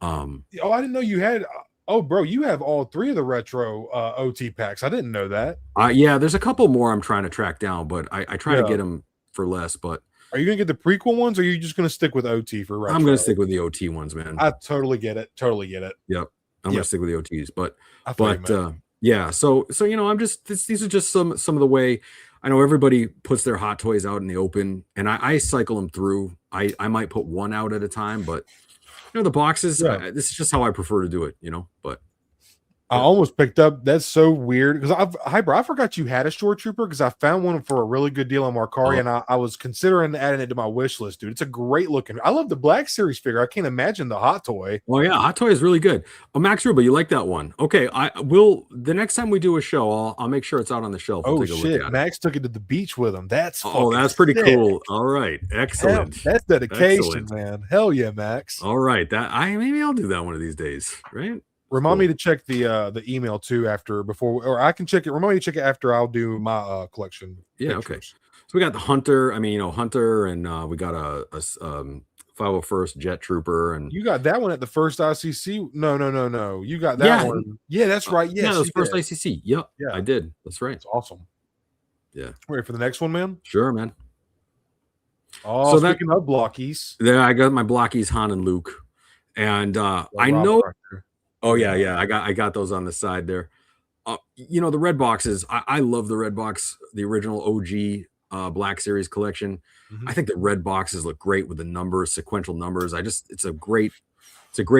I didn't know you had. Oh, bro, you have all 3 of the retro OT packs. I didn't know that. Yeah, there's a couple more I'm trying to track down, but I try to get them for less. But are you gonna get the prequel ones, or are you just gonna stick with OT for retro? I'm gonna stick with the OT ones, man. I totally get it. Yep. I'm gonna stick with the OTs, but yeah. So I'm just these are just some of the way I know everybody puts their Hot Toys out in the open, and I cycle them through. I might put one out at a time, but the boxes. This is just how I prefer to do it. But I almost picked up. That's so weird because I forgot you had a Shore Trooper because I found one for a really good deal on Markari, and I was considering adding it to my wish list, dude. It's a great looking. I love the Black Series figure. I can't imagine the Hot Toy. Well, yeah, Hot Toy is really good. Oh, Max Ruba, you like that one? Okay, I will. The next time we do a show, I'll make sure it's out on the shelf. Oh shit, Max took it to the beach with him. That's pretty cool. All right, excellent. That's dedication, man. Hell yeah, Max. All right, maybe I'll do that one of these days, right? Remind me to check the email too or I can check it. Remind me to check it after I'll do my collection. Yeah, pictures. Okay. So we got the Hunter. I mean, Hunter, and we got a 501st Jet Trooper, and you got that one at the first ICC. No. You got that one. Yeah, that's right. Yes, yeah, that was first ICC. Yep. Yeah, I did. That's right. It's awesome. Yeah. Ready for the next one, man? Sure, man. Oh, so speaking of Blockies, there I got my Blockies Han and Luke, and I know. Oh yeah, I got those on the side there. The red boxes. I love the red box, the original OG Black Series collection. I think the red boxes look great with the numbers, sequential numbers. It's a great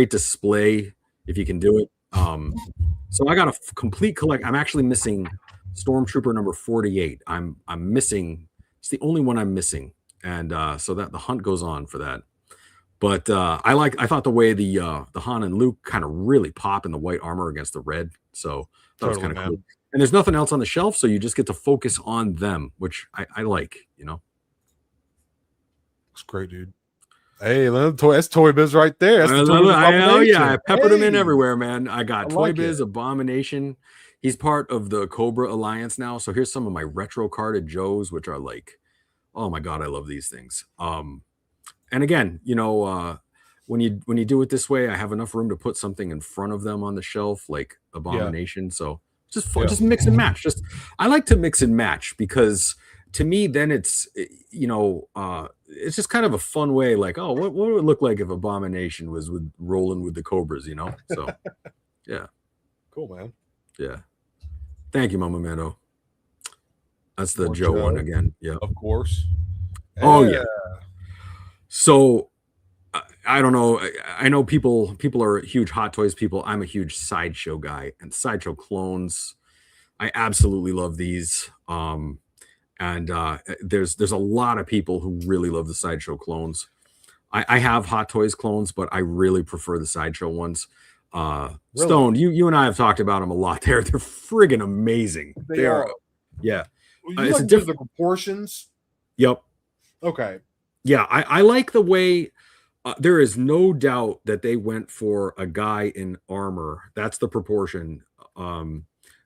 display if you can do it. So I got a complete collect. I'm actually missing Stormtrooper number 48. I'm missing. It's the only one I'm missing, and so that the hunt goes on for that. But I thought the way the Han and Luke kind of really pop in the white armor against the red. So that was kind of cool. And there's nothing else on the shelf, so you just get to focus on them, which I like, Looks great, dude. Hey, that's Toy Biz right there. That's I peppered them in everywhere, man. I got Toy Biz, Abomination. He's part of the Cobra Alliance now. So here's some of my retro carded Joes, which are like, oh my God, I love these things. And again, when you do it this way, I have enough room to put something in front of them on the shelf, like Abomination. So just mix and match. I like to mix and match because to me, then it's, it's just kind of a fun way. Like, oh, what would it look like if Abomination was rolling with the Cobras? So yeah, cool, man. Yeah, thank you, Mama Mando. That's the More Joe one again. Yeah, of course. Oh yeah. So I don't know. I know people are huge Hot Toys people. I'm a huge Sideshow guy, and Sideshow clones, I absolutely love these. And there's a lot of people who really love the Sideshow clones. I have Hot Toys clones, but I really prefer the Sideshow ones. Really? Stone, you and I have talked about them a lot. They're friggin' amazing. They are. Yeah. It's like the proportions. Yep. Okay. Yeah, I like the way. There is no doubt that they went for a guy in armor. That's the proportion.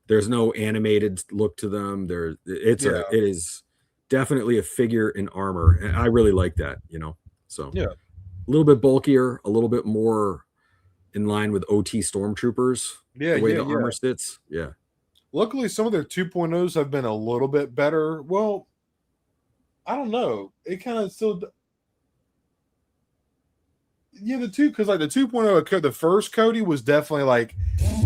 There's no animated look to them. It is definitely a figure in armor, and I really like that. So yeah, a little bit bulkier, a little bit more in line with OT Stormtroopers. Yeah, the way the armor sits. Yeah. Luckily, some of their 2.0s have been a little bit better. Well, I don't know. It kind of still. Yeah, the 2.0, the first Cody was definitely like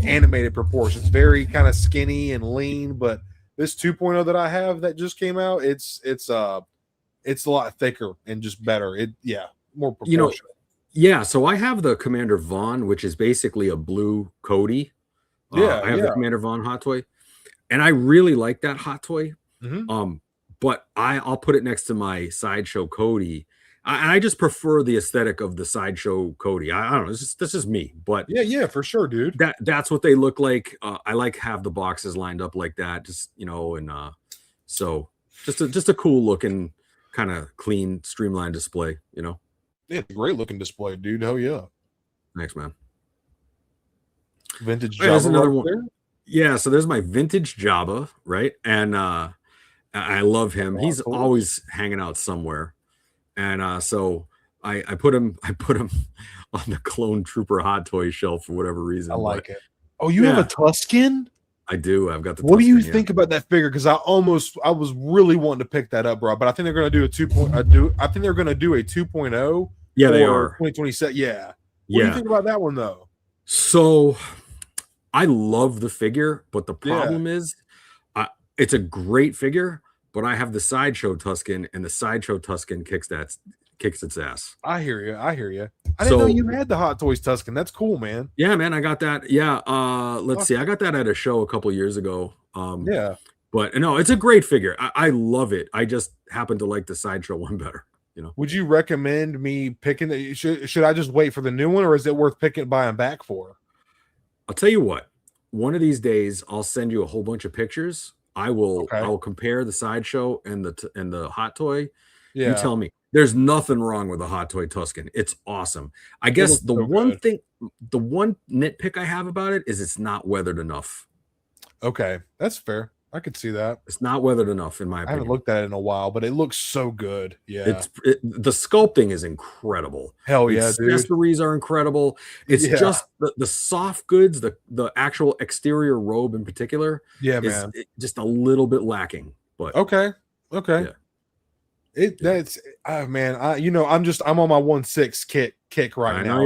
animated proportions, very kind of skinny and lean. But this 2.0 that I have that just came out, it's a lot thicker and just better. More proportional. Yeah. So I have the Commander Vaughn, which is basically a blue Cody. I have the Commander Vaughn Hot Toy, and I really like that Hot Toy. Mm-hmm. But I'll put it next to my Sideshow Cody. I just prefer the aesthetic of the Sideshow Cody. I don't know. This is me, but yeah, for sure, dude. That's what they look like. I have the boxes lined up like that, just and so just a cool looking, kind of clean, streamlined display. Yeah, it's a great looking display, dude. Hell yeah. Thanks, man. Vintage Jabba. There's another one. There? Yeah, so there's my vintage Jabba, right? And I love him. He's always hanging out somewhere. And so I put him on the Clone Trooper Hot Toy shelf for whatever reason. I like it. Oh, you have a Tusken? I do. I've got the. What do you think about that figure? Because I was really wanting to pick that up, bro. But I think they're going to do I think they're going to do a 2.0. Yeah, they are. 2027. Yeah. What do you think about that one though? So, I love the figure, but the problem is, it's a great figure. But I have the Sideshow Tusken, and the Sideshow Tusken kicks its ass. I hear you. I didn't know you had the Hot Toys Tusken. That's cool, man. Yeah, man, I got that. Yeah, let's see. I got that at a show a couple years ago. But no, it's a great figure. I love it. I just happen to like the Sideshow one better. Would you recommend me picking it? Should I just wait for the new one, or is it worth buying back for? I'll tell you what. One of these days, I'll send you a whole bunch of pictures. I will compare the Sideshow and the Hot Toy. Yeah. You tell me. There's nothing wrong with the Hot Toy Tusken. It's awesome. I guess the one nitpick I have about it is it's not weathered enough. Okay, that's fair. I could see that. It's not weathered enough, in my opinion. I haven't looked at it in a while, but it looks so good. Yeah. The sculpting is incredible. Hell yeah, dude. Accessories are incredible. It's just the soft goods, the actual exterior robe in particular. Yeah, man. Just a little bit lacking. But okay. Yeah. That's man. I'm on my 1/6 kick right now.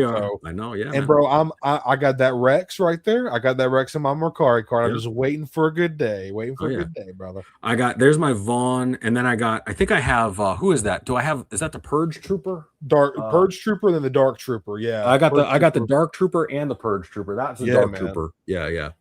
I know, yeah. And man. Bro, I got that Rex right there. I got that Rex in my Mercari card. I'm just waiting for a good day. Good day, brother. There's my Vaughn, and then I think I have who is that? Is that the Purge Trooper? Purge Trooper, and then the Dark Trooper. Yeah. I got the Dark Trooper and the Purge Trooper. That's the Dark Trooper. Yeah.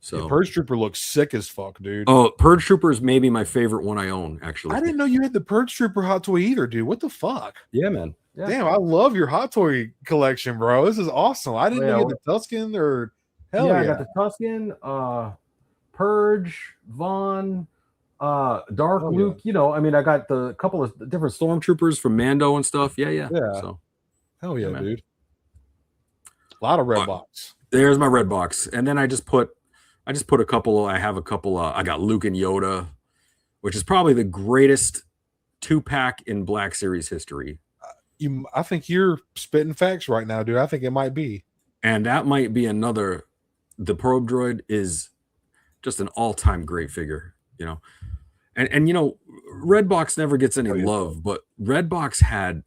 So Purge Trooper looks sick as fuck, dude. Oh, Purge Trooper is maybe my favorite one I own, actually. I didn't know you had the Purge Trooper Hot Toy either, dude. What the fuck? Yeah, man. Yeah. Damn, I love your Hot Toy collection, bro. This is awesome. I didn't know you had the Tusken or hell yeah. I got the Tusken, Purge, Vaughn, Dark Luke. I got the couple of different stormtroopers from Mando and stuff. Yeah. So hell yeah, dude. A lot of red box. There's my red box. And then I just put a couple. I have a couple. I got Luke and Yoda, which is probably the greatest 2-pack in Black Series history. I think you're spitting facts right now, dude. I think it might be. And that might be another. The Probe Droid is just an all-time great figure, And you know, Redbox never gets any Oh, yeah. love, but Redbox had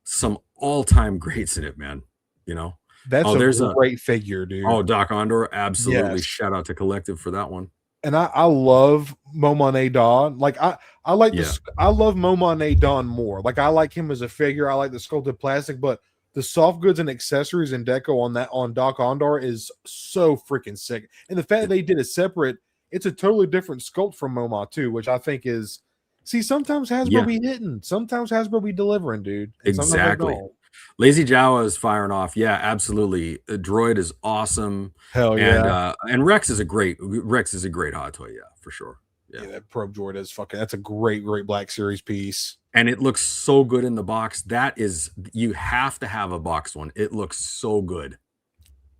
some all-time greats in it, man. You know, That's oh, a there's a great figure, dude. oh, Doc Ondor, absolutely. Yes. Shout out to Collective for that one. And I love Momane Dawn. Like I like Yeah. this. I love Momane Dawn more. Like I like him as a figure. I like the sculpted plastic, but the soft goods and accessories and deco on Doc Ondor is so freaking sick. And the fact that they did a separate, it's a totally different sculpt from MoMA too, which I think is. See, sometimes Hasbro Yeah. be hitting, sometimes Hasbro be delivering, dude. And sometimes they Exactly. don't. Lazy Jawa is firing off. Yeah, absolutely. Droid is awesome. Hell yeah. And Rex is a great hot toy. Yeah, for sure. Yeah, that Probe Droid is fucking. That's a great Black Series piece. And it looks so good in the box. That is, you have to have a boxed one. It looks so good.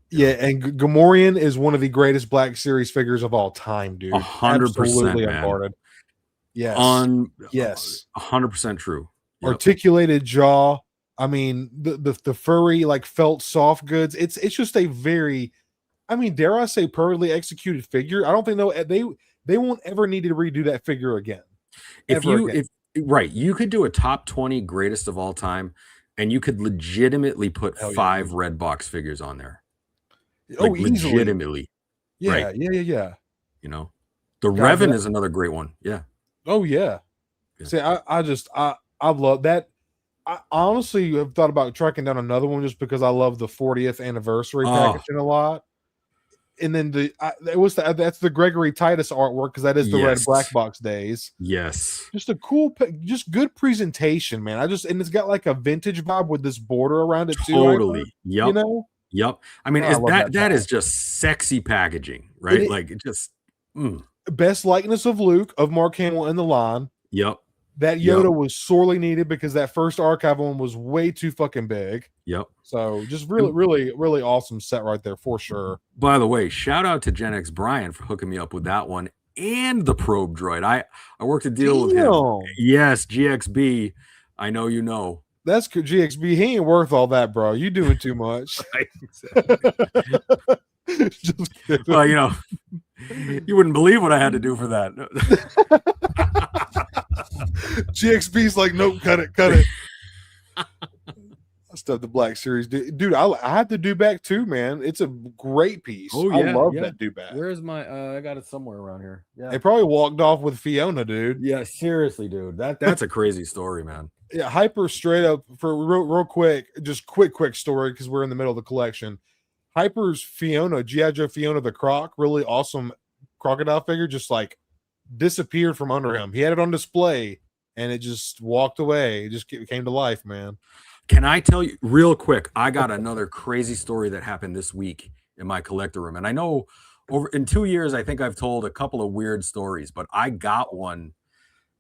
Yeah, and Gamorrean is one of the greatest Black Series figures of all time, dude. 100%, man. Unguarded. Yes. Yes. 100% true. Yep. Articulated jaw. I mean, the furry, like felt soft goods. It's just a very, I mean, dare I say, perfectly executed figure. I don't think they won't ever need to redo that figure again. If you could do a top 20 greatest of all time, and you could legitimately put 5 red box figures on there. Like, easily. Legitimately. Yeah, right. Yeah. You know, the Revan is another great one. Yeah. Oh yeah. See, I love that. I honestly have thought about tracking down another one just because I love the 40th anniversary packaging a lot. And then that's the Gregory Titus artwork, because that is the red black box days. Yes. Just a cool, just good presentation, man. And it's got like a vintage vibe with this border around it too. Totally. Yep. You know? Yep. I mean, that is just sexy packaging, right? It just best likeness of Luke, of Mark Hamill in the line. Yep. That Yoda was sorely needed because that first archive one was way too fucking big. Yep. So just really awesome set right there for sure. By the way, shout out to GenXBrian for hooking me up with that one and the probe droid. I worked a deal with him. Yes, GXB. I know you know. That's GXB. He ain't worth all that, bro. You doing too much. Well, you know, you wouldn't believe what I had to do for that. GXB's like, nope, cut it. Stuff the Black Series, dude. I had the Dewback too, man. It's a great piece. Oh yeah, I love that Dewback. Where's my? I got it somewhere around here. Yeah, they probably walked off with Fiona, dude. Yeah, seriously, dude. That's a crazy story, man. Yeah, Hyper straight up for real quick, just quick story because we're in the middle of the collection. Hyper's Fiona, G.I. Joe Fiona the Croc, really awesome crocodile figure, just like disappeared from under him. He had it on display and it just walked away. It just came to life, man. Can I tell you real quick? I got another crazy story that happened this week in my collector room. And I know in 2 years, I think I've told a couple of weird stories, but I got one.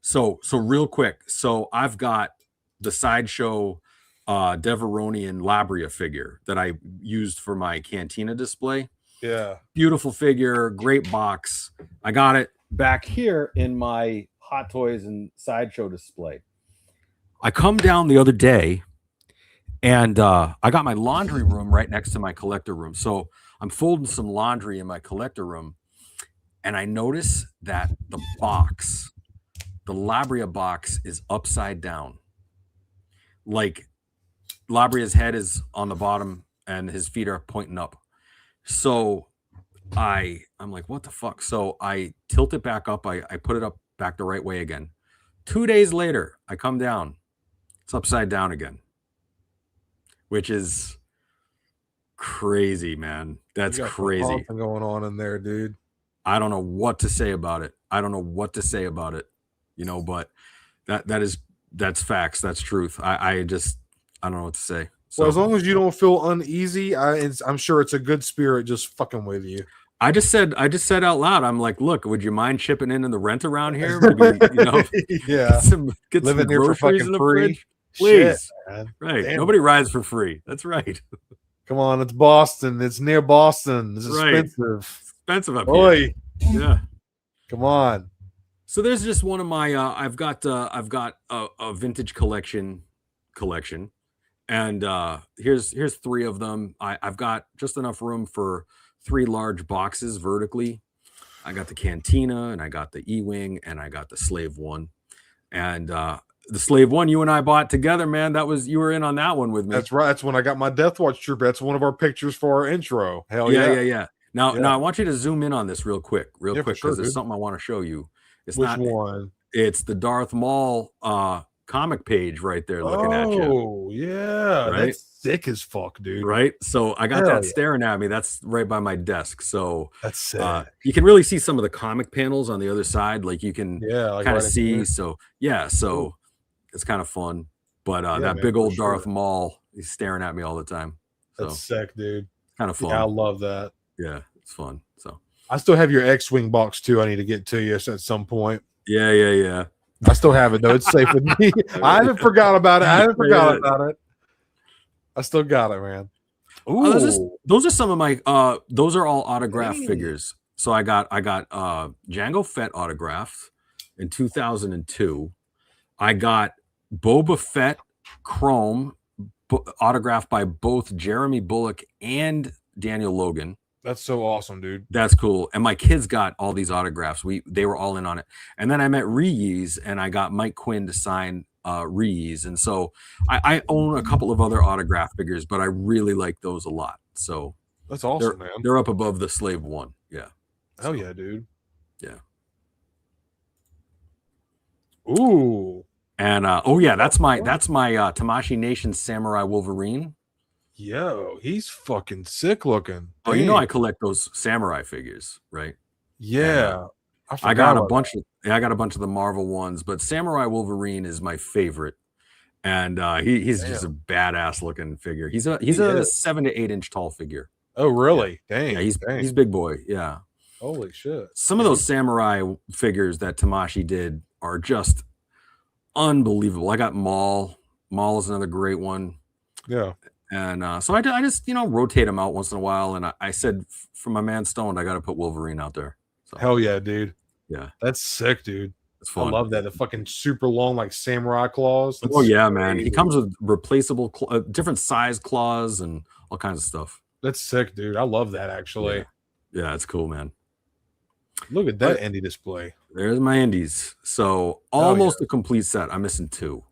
So real quick. So I've got the Sideshow Deveronian Labria figure that I used for my Cantina display. Yeah. Beautiful figure, great box. I got it back here in my Hot Toys and Sideshow display. I come down the other day and I got my laundry room right next to my collector room. So I'm folding some laundry in my collector room and I notice that the Labria box is upside down. Like Labria's head is on the bottom and his feet are pointing up. So I'm like, what the fuck? So I tilt it back up. I put it up back the right way again. 2 days later, I come down. It's upside down again. Which is crazy, man. That's crazy. Going on in there, dude. I don't know what to say about it. You know, but that's facts. That's truth. I don't know what to say. So, well, as long as you don't feel uneasy, I'm sure it's a good spirit just fucking with you. I just said out loud, I'm like, look, would you mind chipping in the rent around here? Maybe, you know, yeah, get living some here for fucking in the free. Fridge. Please. Shit, right. Damn. Nobody rides for free. That's right. Come on, it's Boston. It's near Boston. It's expensive. Expensive up here. Yeah. Come on. So there's just one of my I've got a vintage collection. And here's 3 of them. I've got just enough room for 3 large boxes vertically. I got the Cantina, and I got the E-Wing, and I got the Slave One. And the Slave One you and I bought together, man. You were in on that one with me. That's right. That's when I got my Death Watch trooper. That's one of our pictures for our intro. Hell yeah. Now I want you to zoom in on this real quick, because there's something I want to show you. Which one? It's the Darth Maul comic page right there looking at you. Oh, yeah. Right? That's sick as fuck, dude. Right? So I got that staring at me. That's right by my desk. So that's sick. You can really see some of the comic panels on the other side. Like you can kind of see. So it's kind of fun. But that big old Darth Maul, he's staring at me all the time. So that's sick, dude. Kind of fun. Yeah, I love that. Yeah, it's fun. So I still have your X-Wing box too. I need to get to you at some point. Yeah. I still have it though. It's safe with me. I haven't forgot about it. I still got it, man. Ooh. Those are some of my those are all autographed figures. So I got Jango Fett autographed in 2002. I got Boba Fett Chrome autographed by both Jeremy Bulloch and Daniel Logan. That's so awesome, dude. That's cool. And my kids got all these autographs. They were all in on it. And then I met Reese, and I got Mike Quinn to sign Reese. And so I own a couple of other autograph figures, but I really like those a lot. So that's awesome, man. They're up above the Slave One. Yeah. Hell yeah, dude. Yeah. Ooh. And that's my Tamashii Nation Samurai Wolverine. Yo, he's fucking sick looking. Oh, you know I collect those samurai figures, right? Yeah. And, I got a bunch of the Marvel ones, but Samurai Wolverine is my favorite. And he's just a badass looking figure. He's a 7 to 8 inch tall figure. Oh, really? Dang. Yeah, he's big boy. Yeah. Holy shit. Some of those samurai figures that Tamashii did are just unbelievable. I got Maul. Maul is another great one. Yeah. And so I just, rotate them out once in a while. And I said, for my man Stoned, I got to put Wolverine out there. So, hell yeah, dude. Yeah. That's sick, dude. It's fun. I love that. The fucking super long, like samurai claws. That's yeah, man. He comes with replaceable, different size claws and all kinds of stuff. That's sick, dude. I love that, actually. Yeah, it's cool, man. Look at that indie display. There's my indies. So almost a complete set. I'm missing 2.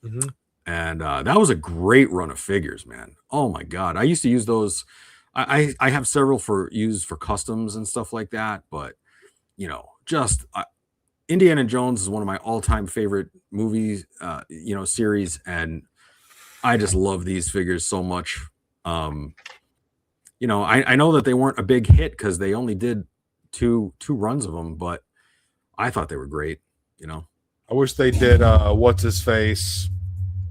Mm-hmm. And that was a great run of figures, man. Oh my God. I used to use those. I have several used for customs and stuff like that. But, Indiana Jones is one of my all-time favorite movies, series. And I just love these figures so much. I know that they weren't a big hit because they only did two runs of them, but I thought they were great, I wish they did what's his face?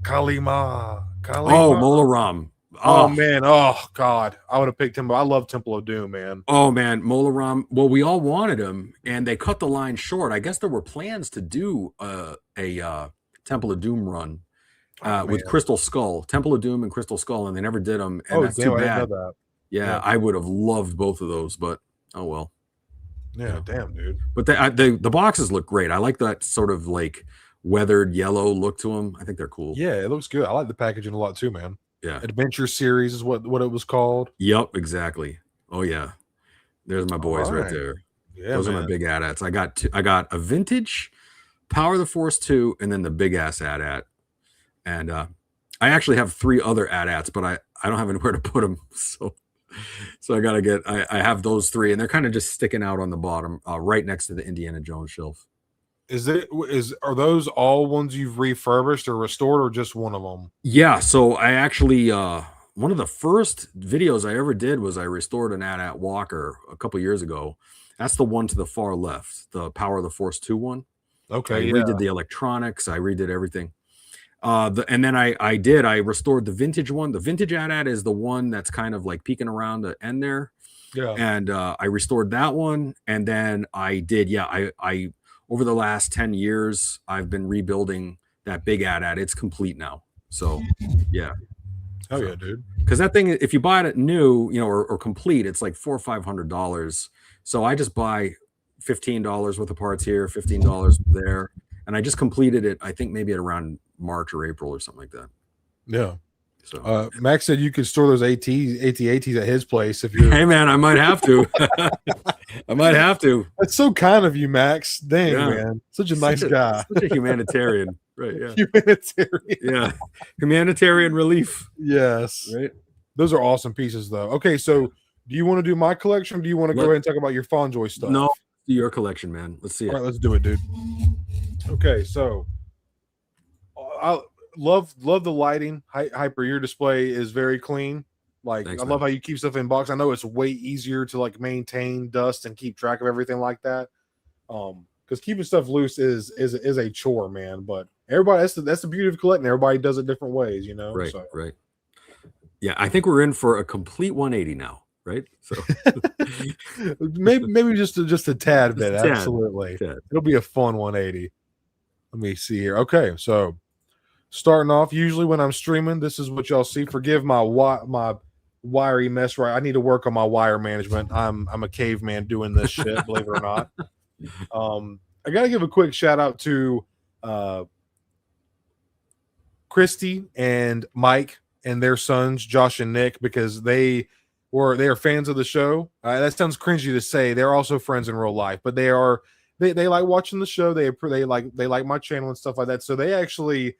Kalima. Oh, Mola Ram. Oh man. Oh God. I would have picked him. I love Temple of Doom, man. Oh man, Mola Ram. Well, we all wanted him, and they cut the line short. I guess there were plans to do a Temple of Doom run with Crystal Skull, Temple of Doom and Crystal Skull, and they never did them. And that's too bad. I didn't know that. Yeah, I would have loved both of those, but oh well. Yeah, damn, dude. But the boxes look great. I like that sort of like weathered yellow look to them. I think they're cool. Yeah, it looks good. I like the packaging a lot too, man. Yeah. Adventure Series is what it was called. Yep, exactly. Oh yeah. There's my boys right there. Yeah, those are my big AT-ATs. I got a vintage Power of the Force 2 and then the big ass AT-AT. And I actually have 3 other AT-ATs, but I don't have anywhere to put them. So I gotta I have those 3, and they're kind of just sticking out on the bottom, right next to the Indiana Jones shelf. Are those all ones you've refurbished or restored, or just one of them? Yeah, so I actually one of the first videos I ever did was I restored an AT-AT Walker a couple years ago. That's the one to the far left, the Power of the Force 2 one. Okay, I redid the electronics, I redid everything. And then I restored the vintage one. The vintage AT-AT is the one that's kind of like peeking around the end there. Yeah. And I restored that one. And then I did, I over the last 10 years, I've been rebuilding that big AT-AT. It's complete now. So yeah. Oh yeah, dude. Because that thing, if you buy it new, or complete, it's like $400 or $500. So I just buy $15 worth of parts here, $15 there. And I just completed it, I think maybe at around March or April or something like that. Yeah. So Max said you could store those AT-ATs at his place if you're. hey man, I might have to. I might have to. That's so kind of you, Max. Dang, Yeah. man, such a nice guy. Such a humanitarian, right? Yeah, Humanitarian. yeah, humanitarian relief. Yes, Right. those are awesome pieces, though. Okay, so do you want to do my collection? Or do you want to go ahead and talk about your Fondjoy stuff? No, your collection, man. Let's see it. All right, let's do it, dude. Okay, so I love the lighting. Hyper, your display is very clean. Like, Thanks, I love man. how you keep stuff in box. I know it's way easier to like maintain dust and keep track of everything like that. Because keeping stuff loose is a chore, man. But everybody, that's the beauty of collecting. Everybody does it different ways, you know. Right, So. right. Yeah, I think we're in for a complete 180 now, right? So maybe just a tad bit. a tad. Absolutely, Tad. it'll be a fun 180. Let me see here. Okay, so starting off, usually when I'm streaming, this is what y'all see. Forgive my wiry mess. Right, I need to work on my wire management. I'm a caveman doing this shit. Believe it or not. I gotta give a quick shout out to Christy and Mike and their sons, Josh and Nick, because they are fans of the show. That sounds cringy to say. They're also friends in real life, but they like watching the show. They like my channel and stuff like that. So they actually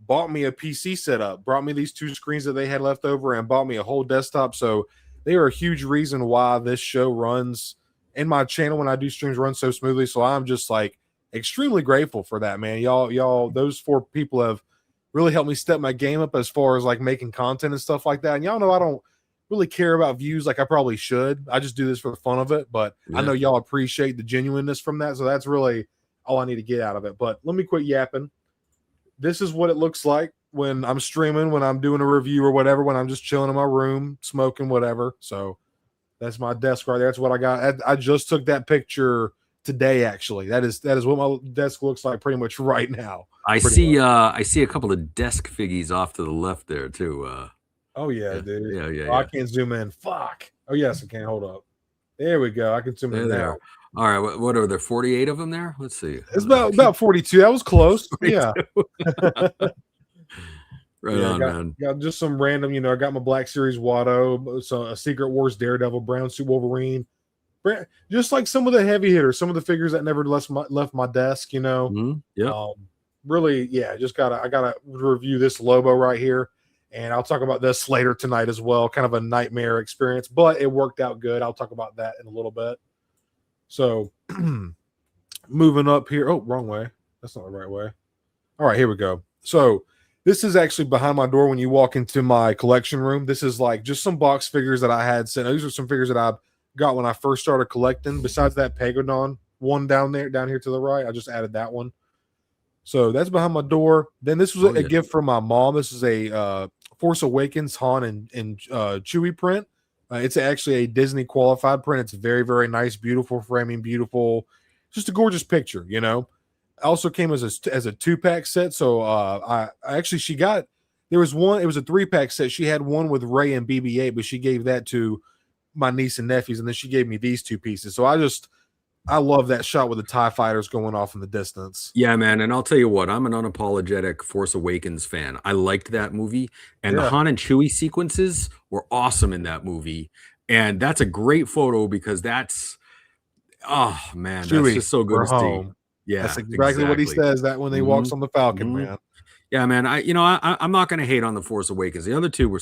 bought me a PC setup, brought me these 2 screens that they had left over, and bought me a whole desktop. So they are a huge reason why this show runs in my channel when I do streams run so smoothly. So I'm just like extremely grateful for that, man. Y'all, those 4 people have really helped me step my game up as far as like making content and stuff like that. And y'all know I don't really care about views like I probably should. I just do this for the fun of it, but Yeah. I know y'all appreciate the genuineness from that. So that's really all I need to get out of it. But let me quit yapping. This is what it looks like when I'm streaming, when I'm doing a review or whatever, when I'm just chilling in my room, smoking, whatever. So that's my desk right there. That's what I got. I just took that picture today, actually. That is what my desk looks like pretty much right now. I see a couple of desk figgies off to the left there too. Oh yeah, dude. Yeah. I can't zoom in. Fuck. Oh yes, I can. Hold up. There we go. I can zoom in now. All right, what are there? 48 of them there? Let's see. It's about 42. That was close. 42. Yeah. Right on, man. Got just some random, I got my Black Series Watto, so a Secret Wars Daredevil, Brown Suit Wolverine. Just like some of the heavy hitters, some of the figures that never left my desk, Mm-hmm. Yeah. Really, yeah, I gotta review this Lobo right here. And I'll talk about this later tonight as well. Kind of a nightmare experience, but it worked out good. I'll talk about that in a little bit. So moving up here. Oh, wrong way. That's not the right way. All right, here we go. So this is actually behind my door when you walk into my collection room. This is like just some box figures that I had sent. These are some figures that I got when I first started collecting. Besides that Pegadon one down here to the right, I just added that one. So that's behind my door. Then this was a gift from my mom. This is a Force Awakens Han and Chewie print. It's actually a Disney qualified print. It's very, very nice, beautiful framing, beautiful, just a gorgeous picture. Also came as a 2-pack set. So there was one. It was a 3-pack set. She had one with Rey and BB-8, but she gave that to my niece and nephews, and then she gave me these 2 pieces. So I love that shot with the TIE fighters going off in the distance. Yeah, man. And I'll tell you what, I'm an unapologetic Force Awakens fan. I liked that movie. And the Han and Chewie sequences were awesome in that movie. And that's a great photo because that's, oh, man, Chewie, that's just so good to see. Yeah, that's exactly what he says that when he walks on the Falcon, man. Yeah, man. I'm not going to hate on the Force Awakens. The other 2 were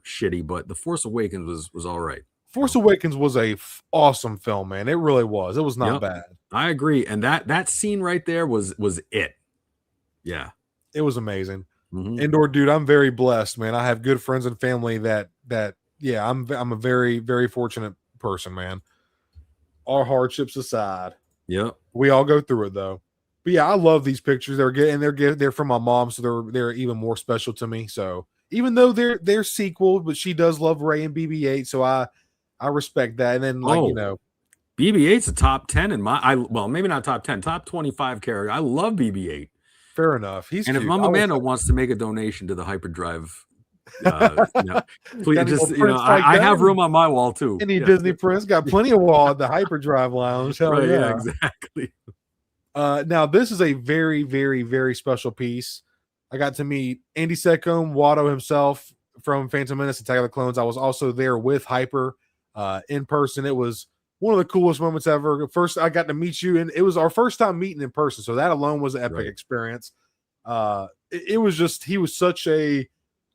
shitty, but the Force Awakens was all right. Force Awakens was a awesome film, man. It really was. It was not bad. I agree. And that scene right there was it. Yeah. It was amazing. Indoor dude, I'm very blessed, man. I have good friends and family that I'm a very, very fortunate person, man. All hardships aside. Yeah. We all go through it though. But yeah, I love these pictures. They're from my mom, so they're even more special to me. So even though they're sequel, but she does love Rey and BB-8, so I respect that. And then, BB-8's a top 10 in maybe not top 10, top 25 character. I love BB-8. Fair enough. He's and cute. If Mama Mando wants to make a donation to the Hyperdrive, please just I have room on my wall too. Any Disney prints got plenty of wall at the Hyperdrive Lounge. Hell right, yeah, exactly. Now this is a very, very, very special piece. I got to meet Andy Secombe, Watto himself, from Phantom Menace, Attack of the Clones. I was also there with Hyper in person. It was one of the coolest moments ever. First, I got to meet you, and it was our first time meeting in person. So that alone was an epic experience. It was just, he was such a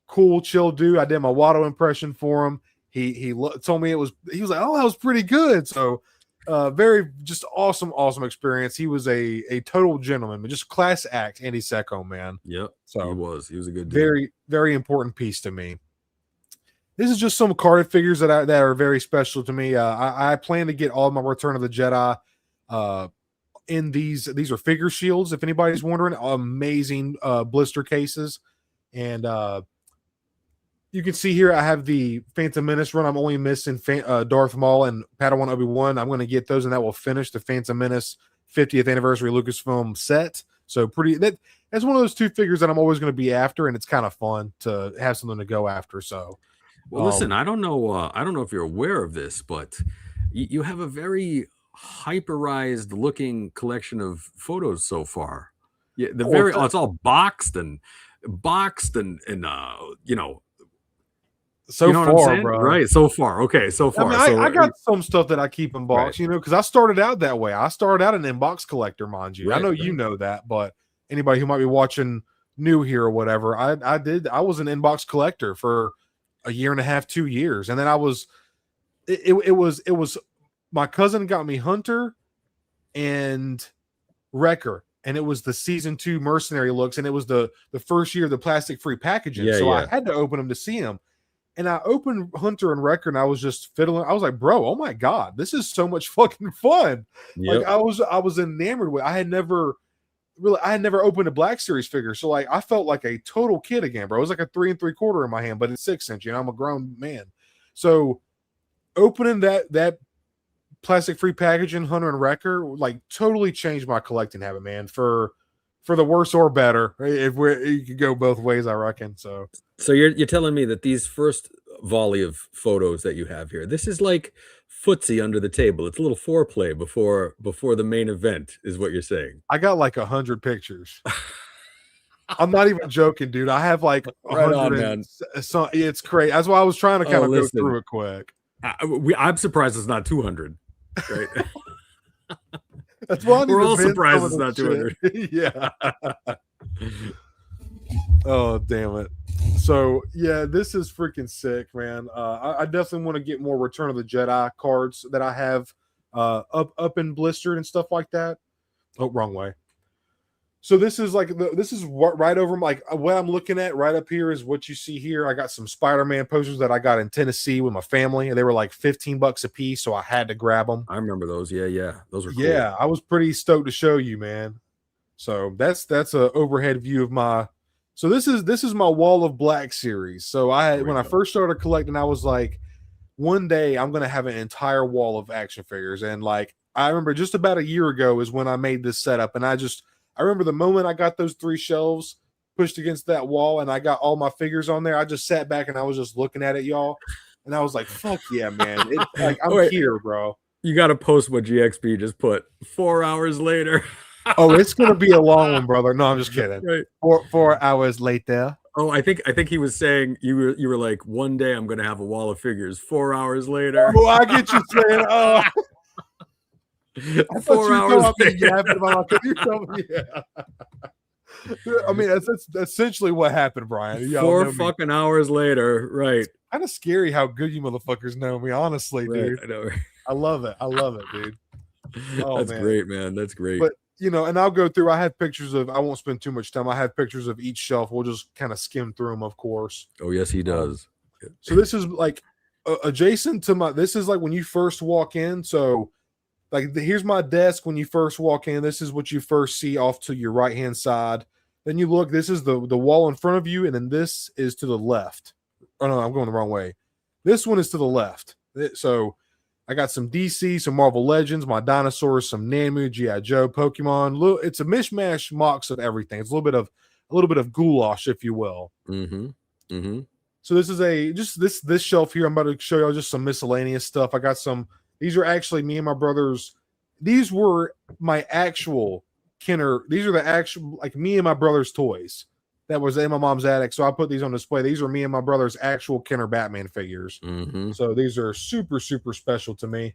cool, chill dude. I did my Watto impression for him. He told me he was like, oh, that was pretty good. So very just awesome experience. He was a total gentleman, but just class act, Andy Secco, man. Yep. So he was a good dude. Very, very important piece to me. This is just some carded figures that are very special to me. I plan to get all my Return of the Jedi in these are figure shields, if anybody's wondering. Amazing blister cases. And you can see here I have the Phantom Menace run. I'm only missing Darth Maul and Padawan Obi-Wan. I'm going to get those, and that will finish the Phantom Menace 50th anniversary Lucasfilm set. So that's one of those two figures that I'm always going to be after, and it's kind of fun to have something to go after. So, well, listen, I don't know if you're aware of this, but you have a very hyperized looking collection of photos so far. Yeah, it's all boxed and you know. So far, bro. Right, so far. Okay, so far. I mean, I got some stuff that I keep in box, you know, because I started out that way. I started out an inbox collector, mind you. I know you know that, but anybody who might be watching new here or whatever, I was an inbox collector for a year and a half, 2 years, and then it was my cousin got me Hunter and Wrecker, and it was the season 2 mercenary looks, and it was the first year of the plastic free packaging, I had to open them to see them. And I opened Hunter and Wrecker, and I was just fiddling. I was like, bro, oh my God, this is so much fucking fun. Yep. Like I was enamored with it. I had never opened a Black Series figure. So like I felt like a total kid again, bro. It was like a 3 3/4 in my hand, but it's 6-inch, you know, I'm a grown man. So opening that plastic free packaging, Hunter and Wrecker, like totally changed my collecting habit, man, for the worse or better. If you could go both ways, I reckon. So you're telling me that these first volley of photos that you have here, this is like footsie under the table. It's a little foreplay before the main event, is what you're saying. I got like 100 pictures. I'm not even joking, dude. I have like 100. Man. It's crazy. That's why I was trying to kind of go through it quick. I'm surprised it's not 200. Right. That's why we're all surprised it's not 200. Yeah. Oh, damn it. So yeah, this is freaking sick, man. I definitely want to get more Return of the Jedi cards that I have up and blistered and stuff like that. Oh, wrong way. So this is like this is what right over like what I'm looking at right up here is what you see here. I got some Spider-Man posters that I got in Tennessee with my family, and they were like $15 a piece, so I had to grab them. I remember those. Yeah, those were cool. Yeah, I was pretty stoked to show you, man. So that's a overhead view of my. So this is my Wall of Black series. So when I first started collecting, I was like, one day I'm gonna have an entire wall of action figures, and like I remember just about a year ago is when I made this setup, and I remember the moment I got those 3 shelves pushed against that wall and I got all my figures on there, I just sat back and I was just looking at it, y'all. And I was like, fuck yeah, man. Like, I'm here, bro. You got to post what GXB just put 4 hours later. Oh, it's going to be a long one, brother. No, I'm just kidding. Right. 4 hours later. Oh, I think he was saying you were like, one day I'm going to have a wall of figures. 4 hours later. Oh, I get you saying, oh. 4 hours later. I mean, that's essentially what happened, Brian. 4 fucking hours later, right? Kind of scary how good you motherfuckers know me, honestly, dude. I know. I love it, dude. Oh, that's great, man. That's great. But you know, and I'll go through. I have pictures of. I won't spend too much time. I have pictures of each shelf. We'll just kind of skim through them, of course. Oh yes, he does. So this is like adjacent to my. This is like when you first walk in. So. Like here's my desk when you first walk in. This is what you first see off to your right hand side. Then you look. This is the wall in front of you, and then this is to the left. Oh no, I'm going the wrong way. This one is to the left. So I got some DC, some Marvel Legends, my dinosaurs, some Namu, G.I. Joe, Pokemon. It's a mishmash mix of everything. It's a little bit of goulash, if you will. Mm-hmm. Mm-hmm. So this is this shelf here. I'm about to show y'all just some miscellaneous stuff. I got some. These are actually me and my brothers. These were my actual Kenner. These are the actual, like me and my brother's toys. that was in my mom's attic. So I put these on display. These are me and my brother's actual Kenner Batman figures. So these are super, super special to me.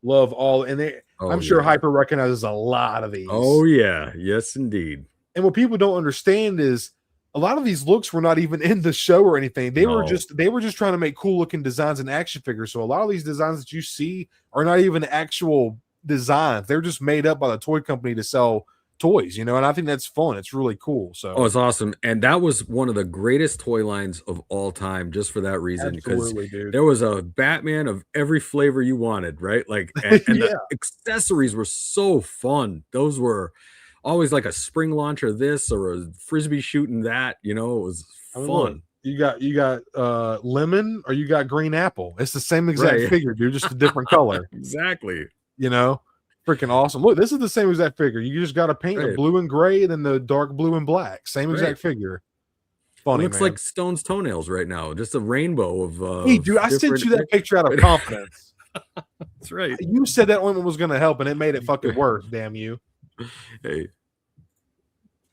Love all, and I'm sure Hyper recognizes a lot of these. Oh yeah, yes indeed. And what people don't understand is a lot of these looks were not even in the show or anything. They were just trying to make cool looking designs and action figures. So a lot of these designs that you see are not even actual designs. They're just made up by the toy company to sell toys, you know, and I think that's fun. It's really cool. So it's awesome. And that was one of the greatest toy lines of all time, just for that reason, because there was a Batman of every flavor you wanted, right? Like, and the accessories were so fun. Those were always like a spring launcher this or a frisbee shooting that, you know. It was fun. Look, you got lemon or you got green apple. It's the same exact figure, dude, just a different color. Exactly. You know, freaking awesome. Look, this is the same exact figure. You just got to paint the blue and gray and then the dark blue and black. Same exact figure. Funny, it looks like Stone's toenails right now. Just a rainbow of hey, dude, I sent you that picture out of confidence. That's right. You said that ointment was going to help and it made it fucking worse. Damn you. Hey.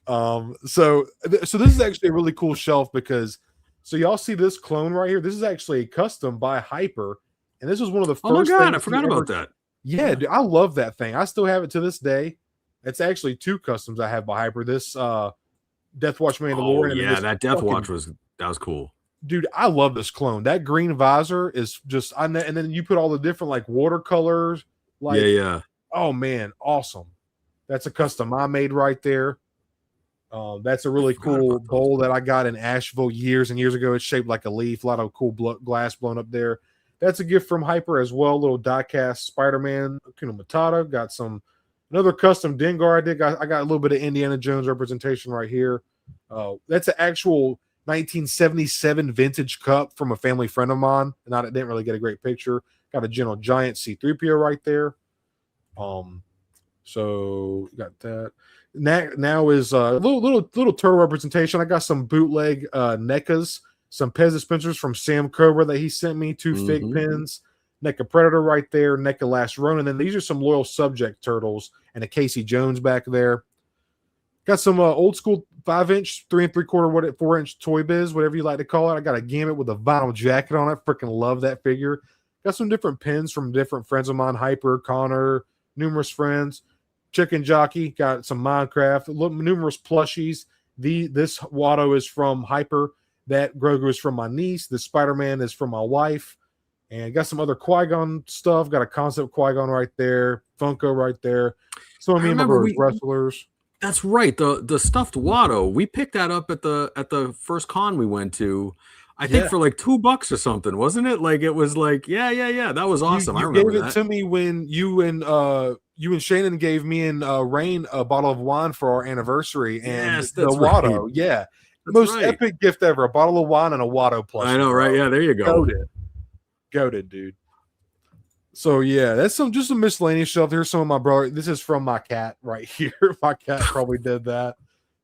So this is actually a really cool shelf because so y'all see this clone right here. This is actually custom by Hyper, and this was one of the first. Oh my god, I forgot about that. Yeah, dude, I love that thing. I still have it to this day. It's actually 2 customs I have by Hyper. This Death Watch Mandalorian. Oh, yeah, that Death Watch was cool. Dude, I love this clone. That green visor is just and then you put all the different like watercolors. Like oh man, awesome. That's a custom I made right there. That's a really cool bowl that I got in Asheville years and years ago. It's shaped like a leaf. A lot of cool glass blown up there. That's a gift from Hyper as well. Little die-cast Spider-Man, Hakuna Matata. Got another custom Dengar I did. I got a little bit of Indiana Jones representation right here. That's an actual 1977 vintage cup from a family friend of mine, and I didn't really get a great picture. Got a General Giant C-3PO right there. So got that. Now is a little turtle representation. I got some bootleg NECAs, some Pez dispensers from Sam Cobra that he sent me, 2 fig pins, NECA Predator right there, NECA Last Ronin, and then these are some Loyal Subject turtles and a Casey Jones back there. Got some old school 5-inch, 3 3/4, 4-inch Toy Biz, whatever you like to call it. I got a Gambit with a vinyl jacket on it. Freaking love that figure. Got some different pins from different friends of mine, Hyper, Connor, numerous friends. Chicken Jockey, got some Minecraft, numerous plushies. This Watto is from Hyper. That Grogu is from my niece. The Spider-Man is from my wife. And got some other Qui-Gon stuff. Got a concept Qui-Gon right there. Funko right there. Some of me and my brother's wrestlers. That's right. The stuffed Watto. We picked that up at the first con we went to. I think for like $2 or something, wasn't it? Like it was like, yeah. That was awesome. I remember gave it to me when you and Shannon gave me and Rain a bottle of wine for our anniversary, and the Watto. Right. Yeah. The most epic gift ever. A bottle of wine and a Watto plushie. I know, right? Yeah, there you go. Goated, dude. So yeah, that's just some miscellaneous stuff. Here's some of my brother. This is from my cat right here. My cat probably did that.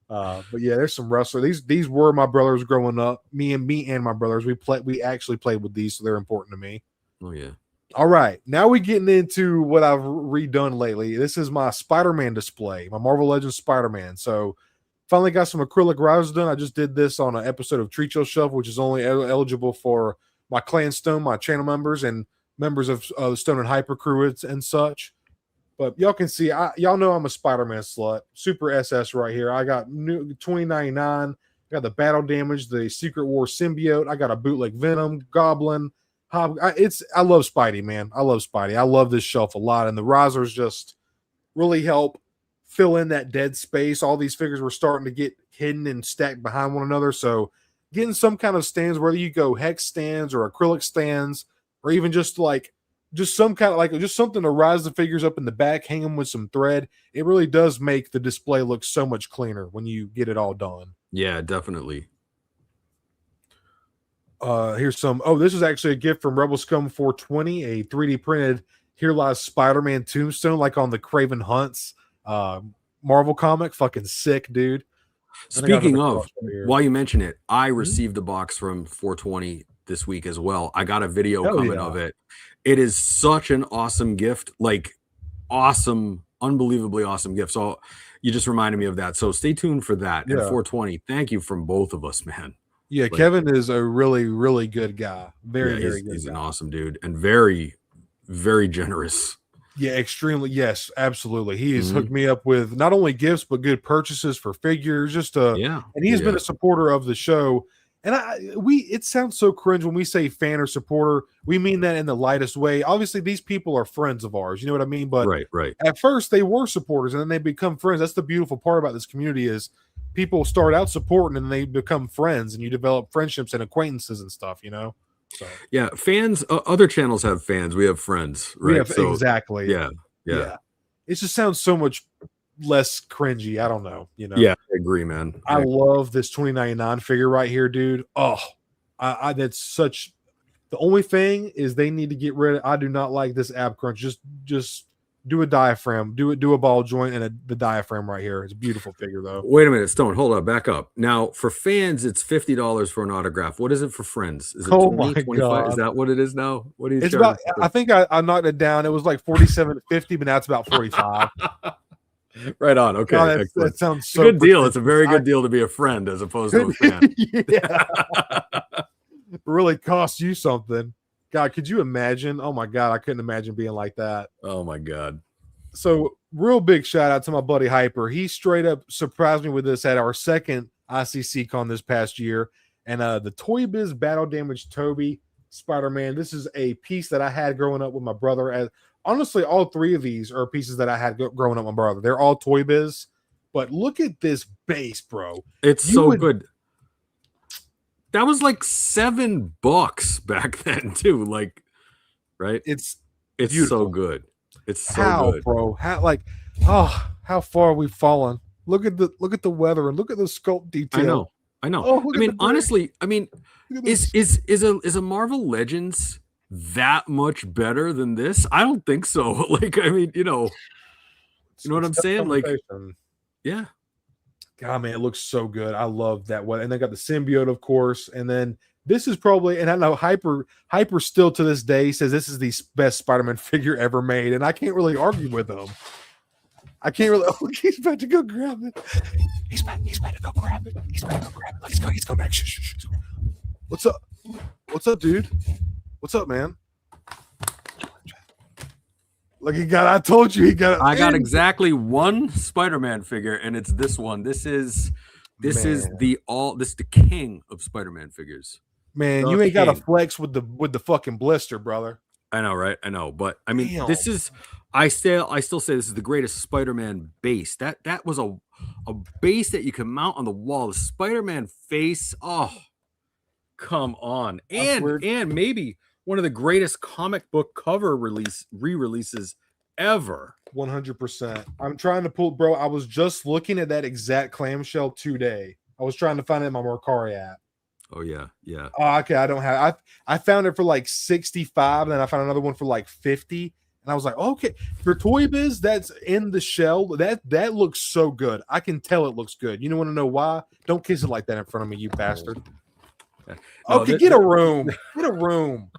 But yeah, there's some wrestlers. These were my brothers growing up. Me and my brothers. We actually played with these, so they're important to me. Oh yeah. All right, now we're getting into what I've redone lately. This is my Spider-Man display, my Marvel Legends Spider-Man. So finally got some acrylic rides done. I just did this on an episode of Treat Your Shelf, which is only eligible for my Clan Stone, my channel members, and members of the Stone and Hyper crew and such. But y'all can see, y'all know I'm a Spider-Man slut. Super SS right here. I got new 2099. I got the Battle Damage, the Secret War Symbiote. I got a bootleg Venom, Goblin. I love Spidey, man. I love Spidey. I love this shelf a lot. And the risers just really help fill in that dead space. All these figures were starting to get hidden and stacked behind one another. So getting some kind of stands, whether you go hex stands or acrylic stands, or even just some kind of just something to rise the figures up in the back, hang them with some thread. It really does make the display look so much cleaner when you get it all done. Yeah, definitely. Here's some. Oh, this is actually a gift from RebelScum420, a 3D printed Here Lies Spider-Man tombstone, like on the Craven Hunts Marvel comic. Fucking sick, dude. Speaking of, while you mention it, I received the box from 420 this week as well. I got a video coming of it. It is such an awesome gift, like awesome, unbelievably awesome gift. So You just reminded me of that. So stay tuned for that. And Yeah. 420, thank you from both of us, man. Yeah, Kevin is a really, really good guy. Very good. He's an awesome dude and very, very generous. Yeah, extremely. Yes, absolutely. He has hooked me up with not only gifts but good purchases for figures. And he has been a supporter of the show. And it sounds so cringe when we say fan or supporter. We mean that in the lightest way. Obviously, these people are friends of ours. You know what I mean? But right. At first, they were supporters, and then they become friends. That's the beautiful part about this community is people start out supporting, and they become friends, and you develop friendships and acquaintances and stuff. You know? So. Yeah, fans. Other channels have fans. We have friends, right? Exactly. Yeah. It just sounds so much less cringy. I don't know. You know. Yeah, I agree, man. I love this 2099 figure right here, dude. Oh, that's such. The only thing is they need to get rid of. I do not like this ab crunch. Just do a diaphragm. Do a ball joint and the diaphragm right here. It's a beautiful figure though. Wait a minute, Stone. Hold up. Back up. Now for fans, it's $50 for an autograph. What is it for friends? Is it 25? God. Is that what it is now? What are you? It's about. I think I knocked it down. It was like 47.50, but now it's about 45. Right on. Okay. Oh, that sounds so good deal. It's a very good deal to be a friend as opposed to a fan. Yeah. Really costs you something. God, could you imagine? Oh my God, I couldn't imagine being like that. Oh my God. So real big shout out to my buddy Hyper. He straight up surprised me with this at our second ICC con this past year. And the Toy Biz Battle Damage Toby Spider-Man. This is a piece that I had growing up with my brother. Honestly, all three of these are pieces that I had growing up with my brother. They're all Toy Biz. But look at this base, bro. It's so good. That was like $7 back then, too. Like, right? It's beautiful. So good. It's so good, bro. How far we've fallen. Look at the weather and look at the sculpt detail. I know. Oh, I mean, honestly, is a Marvel Legends that much better than this? I don't think so. Like, I mean, you know what I'm saying? Like, yeah. God, man, it looks so good. I love that one. And they got the symbiote, of course. And then this is probably, and I know Hyper still to this day says this is the best Spider-Man figure ever made. And I can't really argue with him. I can't really. Oh, he's about to go grab it. He's about to go grab it. He's going back. Shh. What's up? What's up, dude? What's up, man? Look, I told you he got. I got exactly one Spider-Man figure, and it's this one. This is the king of Spider-Man figures. Man, you ain't got to flex with the fucking blister, brother. I know, right? I know, but I mean, this is. I still say this is the greatest Spider-Man base. That was a base that you can mount on the wall. The Spider-Man face. Oh, come on, and maybe one of the greatest comic book cover re-releases ever. 100%. I'm trying to pull, bro. I was just looking at that exact clamshell today. I was trying to find it in my Mercari app. Oh yeah. Oh, okay. I don't have. I found it for like 65, and then I found another one for like 50, and I was like, okay, for Toy Biz, that's in the shell. That looks so good. I can tell it looks good. You want to know why? Don't kiss it like that in front of me, you bastard. Okay, get a room. Get a room.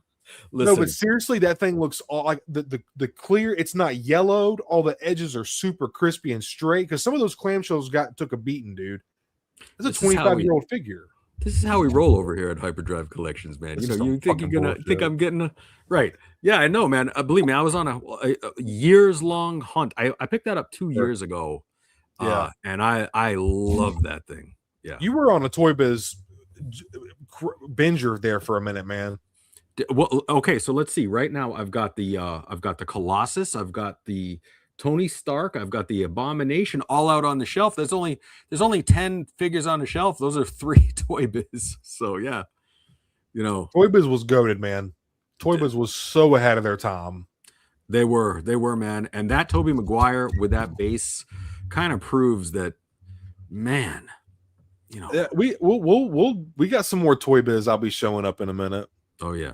Listen. No, but seriously, that thing looks all like the clear. It's not yellowed. All the edges are super crispy and straight. Because some of those clamshells took a beating, dude. It's a 25-year-old figure. This is how we roll over here at Hyperdrive Collections, man. You think you're gonna think I'm getting a right? Yeah, I know, man. Believe me, I was on a years-long hunt. I picked that up 2 years ago. Yeah, and I love that thing. Yeah, you were on a Toy Biz binger there for a minute, man. Well, okay, so let's see. Right now, I've got the Colossus, I've got the Tony Stark, I've got the Abomination all out on the shelf. There's only 10 figures on the shelf. Those are 3 Toy Biz. So yeah, Toy Biz was goated, man. Toy Biz was so ahead of their time. They were, man. And that Tobey Maguire with that base kind of proves that, man. Yeah, we got some more Toy Biz. I'll be showing up in a minute. Oh yeah.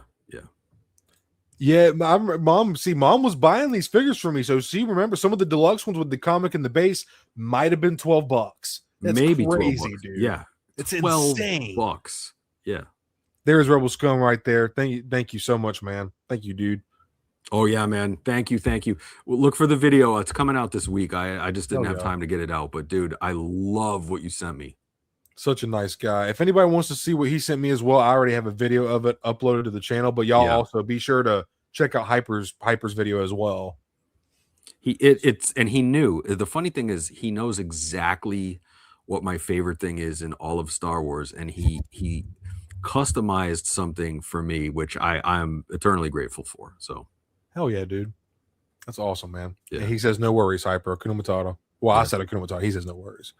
Yeah, mom was buying these figures for me. So remember some of the deluxe ones with the comic and the base might have been $12. That's maybe crazy, $12, dude. Yeah, it's insane. $12. Yeah, there's Rebel Scum right there. Thank you so much, man. Thank you, dude. Oh yeah, man. Thank you. Thank you. Well, look for the video. It's coming out this week. I just didn't Oh, have yeah. time to get it out, but dude, I love what you sent me. Such a nice guy. If anybody wants to see what he sent me as well, I already have a video of it uploaded to the channel, but y'all Yeah. also be sure to check out Hyper's video as well. And he knew. The funny thing is he knows exactly what my favorite thing is in all of Star Wars, and he customized something for me, which I'm eternally grateful for. So Hell yeah, dude. That's awesome, man. Yeah. And he says no worries, Hyper. Hakuna Matata. Well, Yeah. I said Hakuna Matata. He says no worries.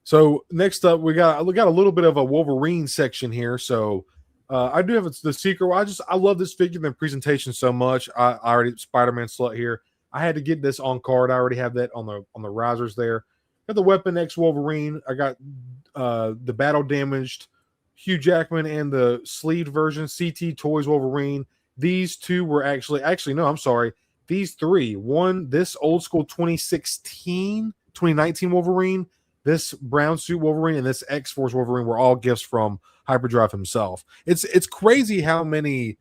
So next up, we got a little bit of a Wolverine section here. So I do have the Secret. I love this figure and presentation so much. I already Spider-Man slut here. I had to get this on card. I already have that on the risers there. Got the Weapon X Wolverine. I got the battle damaged Hugh Jackman and the sleeved version CT Toys Wolverine. These two were actually no, I'm sorry. These three, this old school 2019 Wolverine, this brown suit Wolverine, and this X-Force Wolverine were all gifts from Hyperdrive himself. It's crazy how many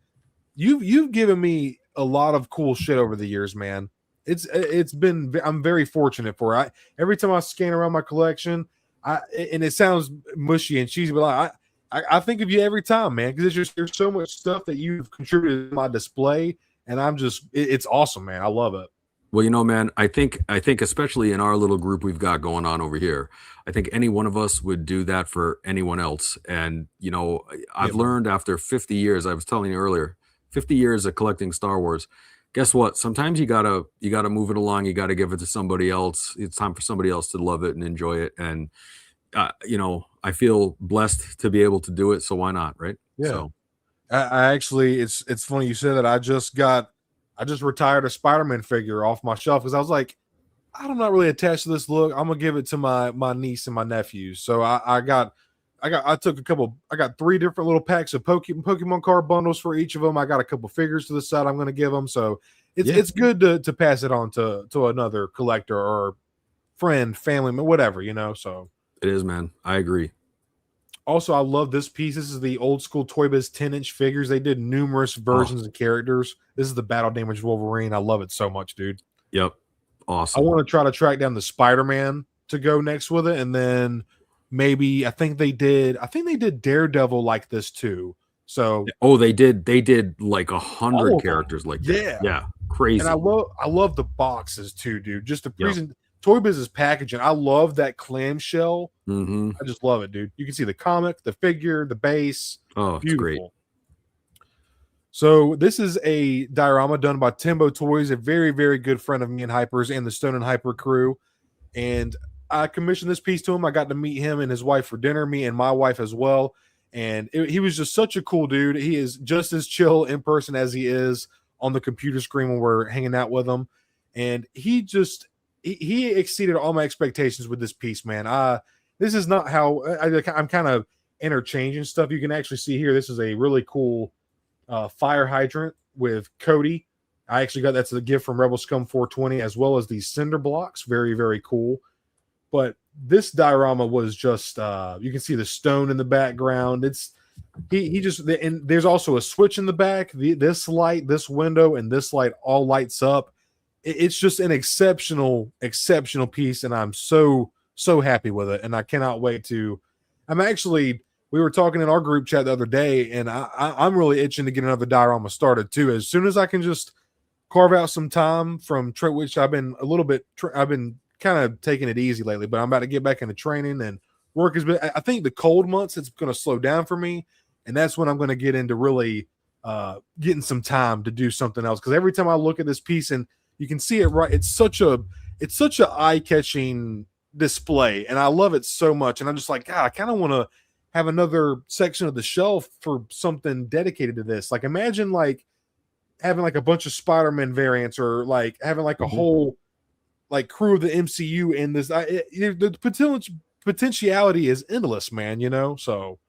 you've given me a lot of cool shit over the years, man. I'm very fortunate for it. Every time I scan around my collection, and it sounds mushy and cheesy, but I think of you every time, man, because there's so much stuff that you've contributed to my display, and it's awesome, man. I love it. Well, you know, man, I think especially in our little group we've got going on over here, I think any one of us would do that for anyone else. And, you know, I've learned after 50 years, I was telling you earlier, 50 years of collecting Star Wars, guess what? Sometimes you gotta move it along. You gotta give it to somebody else. It's time for somebody else to love it and enjoy it. And, you know, I feel blessed to be able to do it. So why not? Right. Yeah. So I actually, it's funny you said that. I just retired a Spider-Man figure off my shelf because I was like, I'm not really attached to this look. I'm gonna give it to my niece and my nephews. So I got 3 different little packs of Pokemon card bundles for each of them. I got a couple figures to the side I'm gonna give them. So it's good to pass it on to another collector or friend, family, whatever, you know. So it is, man. I agree. Also, I love this piece. This is the old school Toy Biz 10-inch figures. They did numerous versions of characters. This is the battle damaged Wolverine. I love it so much, dude. Yep. Awesome. I want to try to track down the Spider-Man to go next with it. And then maybe I think they did Daredevil like this too. So they did like 100 characters like that. Yeah. Crazy. And I love the boxes too, dude. Just the present Toy Biz's packaging. I love that clamshell. Mm-hmm. I just love it, dude. You can see the comic, the figure, the base. Oh, it's great. So this is a diorama done by Timbo Toys, a very, very good friend of me and Hyper's and the Stone and Hyper crew. And I commissioned this piece to him. I got to meet him and his wife for dinner, me and my wife as well. And he was just such a cool dude. He is just as chill in person as he is on the computer screen when we're hanging out with him. And he exceeded all my expectations with this piece, man. This is not how I'm kind of interchanging stuff. You can actually see here, this is a really cool fire hydrant with Cody. I actually got that's a gift from RebelScum420, as well as these cinder blocks. Very, very cool. But this diorama was just you can see the stone in the background. It's and there's also a switch in the back. This light, this window, and this light all lights up. It's just an exceptional piece, and I'm so happy with it. And I cannot wait to. We were talking in our group chat the other day, and I'm really itching to get another diorama started too. As soon as I can just carve out some time from which I've been kind of taking it easy lately, but I'm about to get back into training and work has been. I think the cold months it's going to slow down for me, and that's when I'm going to get into really getting some time to do something else. Because every time I look at this piece and you can see it right, it's such a eye-catching display, and I love it so much. And I'm just like, God, I kind of want to have another section of the shelf for something dedicated to this. Like, imagine like having like a bunch of Spider-Man variants, or like having like a whole like crew of the MCU in this. The potentiality is endless, man. You know. So,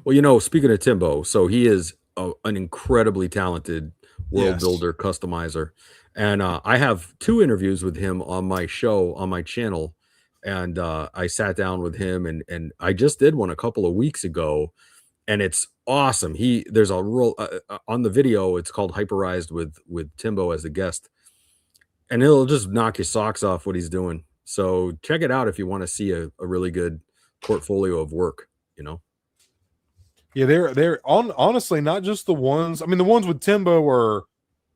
well, you know, speaking of Timbo, so he is an incredibly talented world builder, customizer. And I have 2 interviews with him on my show, on my channel. And I sat down with him, and I just did one a couple of weeks ago. and it's awesome. There's a real on the video. It's called Hyperized with Timbo as a guest, and it'll just knock your socks off what he's doing. So check it out if you want to see a really good portfolio of work. You know. Yeah, they're honestly not just the ones. I mean, the ones with Timbo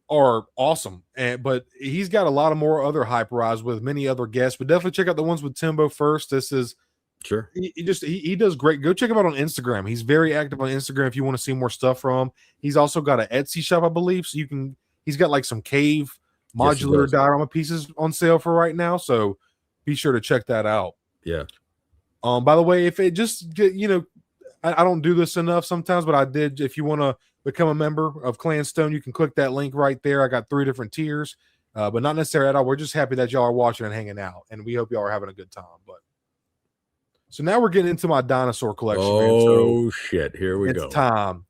are awesome, but he's got a lot of more other Hyperized with many other guests. But definitely check out the ones with Timbo first. This is Sure. He does great. Go check him out on Instagram. He's very active on Instagram if you want to see more stuff from him. He's also got an Etsy shop, I believe. So he's got like some cave modular diorama pieces on sale for right now. So be sure to check that out. Yeah. By the way, if it just get, I don't do this enough sometimes, but I did. If you want to become a member of Clan Stone, you can click that link right there. I got 3 different tiers, but not necessarily at all. We're just happy that y'all are watching and hanging out, and we hope y'all are having a good time. But so now we're getting into my dinosaur collection. Oh, man. So shit. Here we go.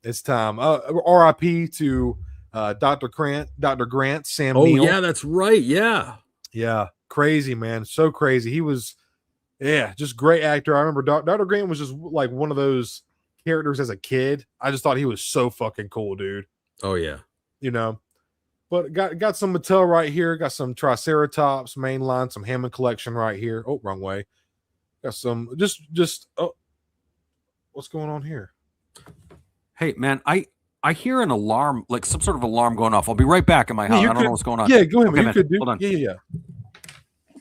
It's time. RIP to Dr. Grant, Sam Neill. Yeah, that's right. Yeah. Yeah. Crazy, man. So crazy. He was, just great actor. I remember Dr. Grant was just like one of those characters as a kid. I just thought he was so fucking cool, dude. Oh, yeah. But got some Mattel right here. Got some Triceratops mainline, some Hammond collection right here. Oh, wrong way. Got some what's going on here? Hey man, I hear an alarm, like some sort of alarm going off. I'll be right back in my house. I don't know what's going on. Yeah, go ahead. Okay, you could do. Hold on. Yeah.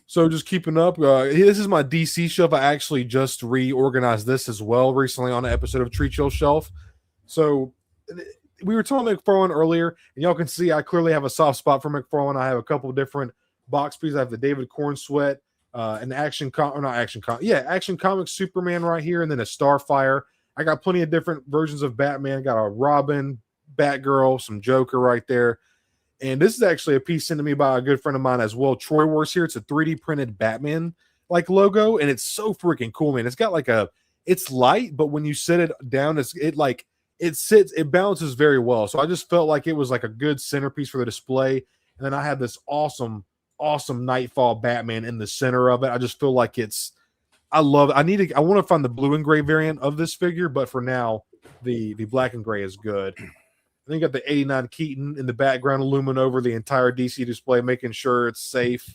So just keeping up. This is my DC shelf. I actually just reorganized this as well recently on an episode of Tree Chill Shelf. So we were talking McFarlane earlier, and y'all can see I clearly have a soft spot for McFarlane. I have a couple of different box pieces. I have the David Corn Sweat. An Action Comics Superman right here, and then a Starfire. I got plenty of different versions of Batman. Got a Robin, Batgirl, some Joker right there. And this is actually a piece sent to me by a good friend of mine as well, Troy Wars here. It's a 3D printed Batman like logo, and it's so freaking cool, man. It's got like it's light, but when you sit it down, it balances very well. So I just felt like it was like a good centerpiece for the display. And then I had this awesome Nightfall Batman in the center of it. I just feel like I want to find the blue and gray variant of this figure, but for now the black and gray is good. And then you got the 89 Keaton in the background looming over the entire DC display, making sure it's safe.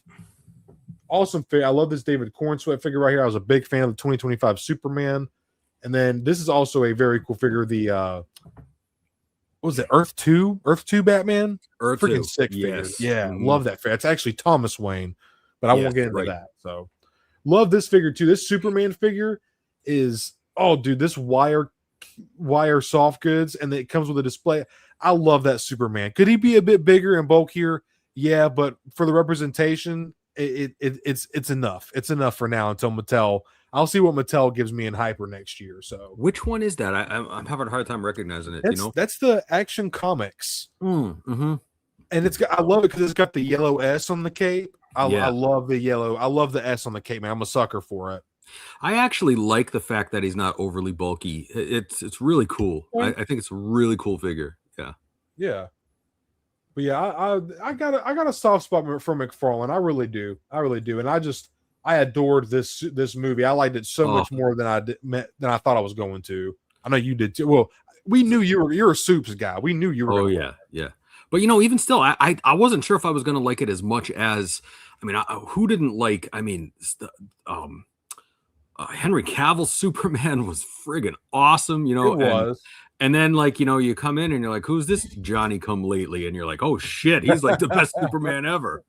Awesome figure. I love this David Corn Sweat figure right here. I was a big fan of the 2025 Superman. And then this is also a very cool figure, the what was it, Earth 2 Batman? Earth freaking 2. sick figure. Yes. Yeah, Mhm. Love that figure. It's actually Thomas Wayne, but I won't get into right. that. So love this figure too. This Superman figure is, oh dude, this wire soft goods, and it comes with a display. I love that Superman. Could he be a bit bigger and bulkier? Yeah, but for the representation, it's enough. It's enough for now until Mattel. I'll see what Mattel gives me in Hyper next year. So which one is that? I'm having a hard time recognizing it. That's the Action Comics. Mm-hmm. And I love it because it's got the yellow S on the cape. I love the yellow. I love the S on the cape, man. I'm a sucker for it. I actually like the fact that he's not overly bulky. It's really cool. I think it's a really cool figure. Yeah. But yeah, I got a soft spot for McFarlane. I really do. And I adored this movie. I liked it so much more than I thought I was going to. I know you did too. Well, we knew you're a Soups guy. We knew you were. Oh yeah. But even still, I wasn't sure if I was going to like it as much as. I mean, who didn't like? I mean, Henry Cavill's Superman was friggin' awesome. It was. And then, you come in and you're like, who's this Johnny come lately? And you're like, oh shit, he's like the best Superman ever.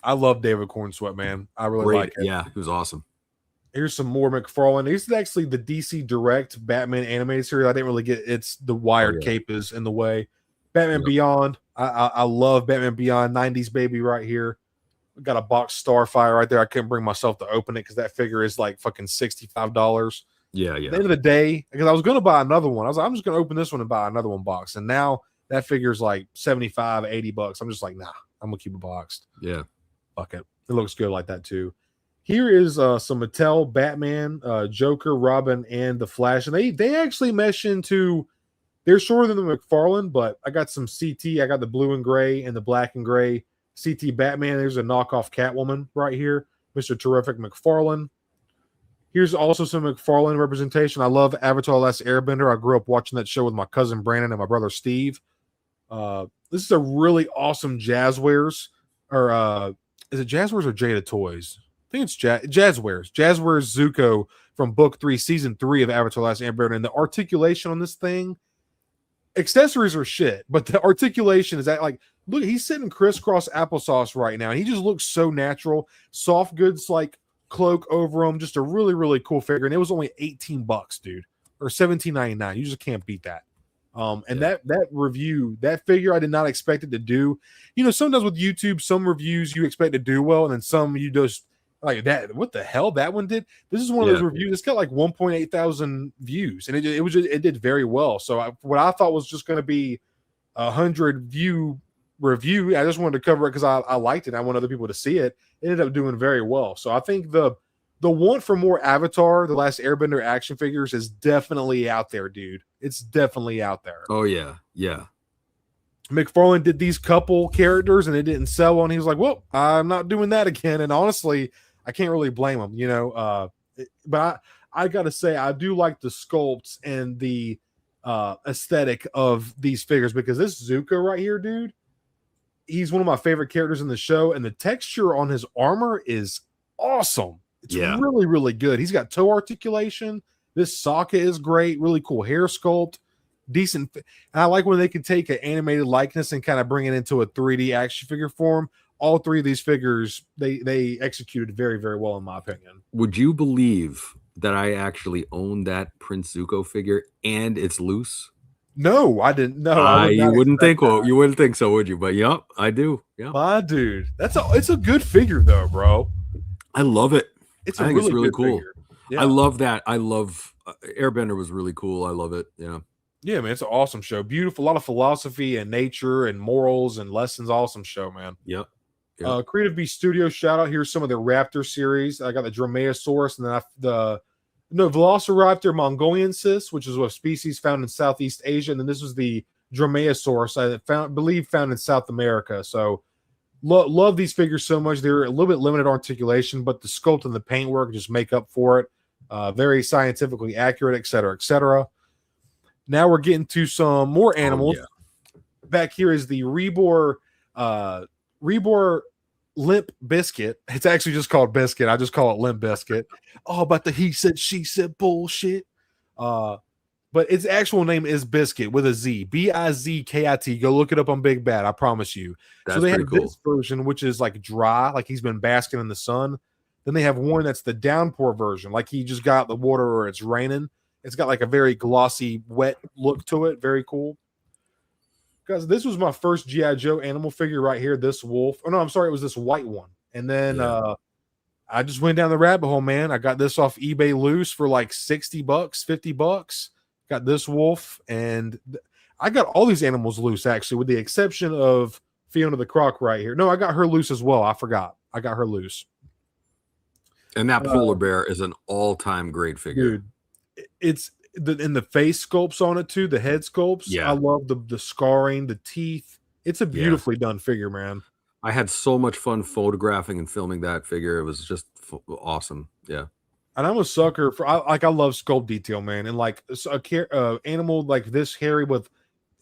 I love David Corn Sweat, man. I really like it. Yeah, he was awesome. Here's some more McFarlane. This is actually the DC Direct Batman animated series. I didn't really get it's the wired cape is in the way. Batman Beyond. I love Batman Beyond. 90s baby right here. Got a box Starfire right there. I couldn't bring myself to open it because that figure is like fucking $65. Yeah. At the end of the day, because I was going to buy another one. I was like, I'm just going to open this one and buy another one box. And now that figure's like $75, $80. I'm just like, nah, I'm going to keep it boxed. Yeah. Fuck it. It looks good like that too. Here is some Mattel Batman, Joker, Robin, and the Flash. And they actually mesh into, they're shorter than the McFarlane, but I got some CT. I got the blue and gray and the black and gray CT Batman. There's a knockoff Catwoman right here. Mr. Terrific McFarlane. Here's also some McFarlane representation. I love Avatar: The Last Airbender. I grew up watching that show with my cousin Brandon and my brother Steve. This is a really awesome Jazzwares, or is it Jazzwares or Jada Toys? I think it's Jazzwares. Jazzwares Zuko from Book 3, Season 3 of Avatar: The Last Airbender. And the articulation on this thing, accessories are shit, but the articulation is that, like, look, he's sitting crisscross applesauce right now. And he just looks so natural. Soft goods, like, cloak over him, just a really, really cool figure. And it was only $18, dude, or $17.99. You just can't beat that. And that review, that figure, I did not expect it to do. You know, sometimes with YouTube, some reviews you expect to do well, and then some you just like that. What the hell that one did? This is one of those reviews. It's got like 1.8 thousand views, and it did very well. So what I thought was just going to be 100 view review, I just wanted to cover it because I liked it. I want other people to see it. It ended up doing very well. So I think the want for more Avatar: The Last Airbender action figures is definitely out there, dude. It's definitely out there. Oh yeah, yeah. McFarlane did these couple characters and it didn't sell on. He was like, "Well, I'm not doing that again." And honestly, I can't really blame him, you know. But I gotta say, I do like the sculpts and the aesthetic of these figures, because this Zuko right here, dude, he's one of my favorite characters in the show, and the texture on his armor is awesome. It's really, really good. He's got toe articulation. This Sokka is great. Really cool hair sculpt. Decent. And I like when they can take an animated likeness and kind of bring it into a 3D action figure form. All three of these figures, they executed very, very well, in my opinion. Would you believe that I actually own that Prince Zuko figure and it's loose? No, I didn't. No, you wouldn't think. Well, you wouldn't think so, would you? But yep, I do. Yeah, my dude, it's a good figure though, bro. I love it. I think it's really cool. Yeah. I love that. I love Airbender was really cool. I love it. Yeah. Yeah, man, it's an awesome show. Beautiful, a lot of philosophy and nature and morals and lessons. Awesome show, man. Yep. Creative Beast Studio shout out. Here's some of the Raptor series. I got the Dromaeosaurus, and then the Velociraptor mongoliensis, which is a species found in Southeast Asia, and then this was the Dromaeosaurus I believe found in South America. So love these figures so much. They're a little bit limited articulation, but the sculpt and the paintwork just make up for it. Very scientifically accurate, etc., etc. Now we're getting to some more animals. Oh, yeah. Back here is the Rebor Limp Biscuit. It's actually just called Biscuit. I just call it Limp Biscuit. Oh, about the he said, she said bullshit. But its actual name is Biscuit with a Z. Bizkit. Go look it up on Big Bad. I promise you. That's so they have cool. this version, which is like dry, like he's been basking in the sun. Then they have one that's the downpour version, like he just got the water or it's raining. It's got like a very glossy, wet look to it. Very cool. Guys, this was my first G.I. Joe animal figure right here. This wolf. Oh, no, I'm sorry. It was this white one. And then I just went down the rabbit hole, man. I got this off eBay loose for like $60, $50. Got this wolf. And I got all these animals loose, actually, with the exception of Fiona the Croc right here. No, I got her loose as well. I forgot. I got her loose. And that polar bear is an all-time great figure. Dude, it's the face sculpts on it too, the head sculpts. Yeah, I love the scarring, the teeth. It's a beautifully done figure, man. I had so much fun photographing and filming that figure. It was just awesome. Yeah. And I'm a sucker for I love sculpt detail, man. And like a animal like this hairy with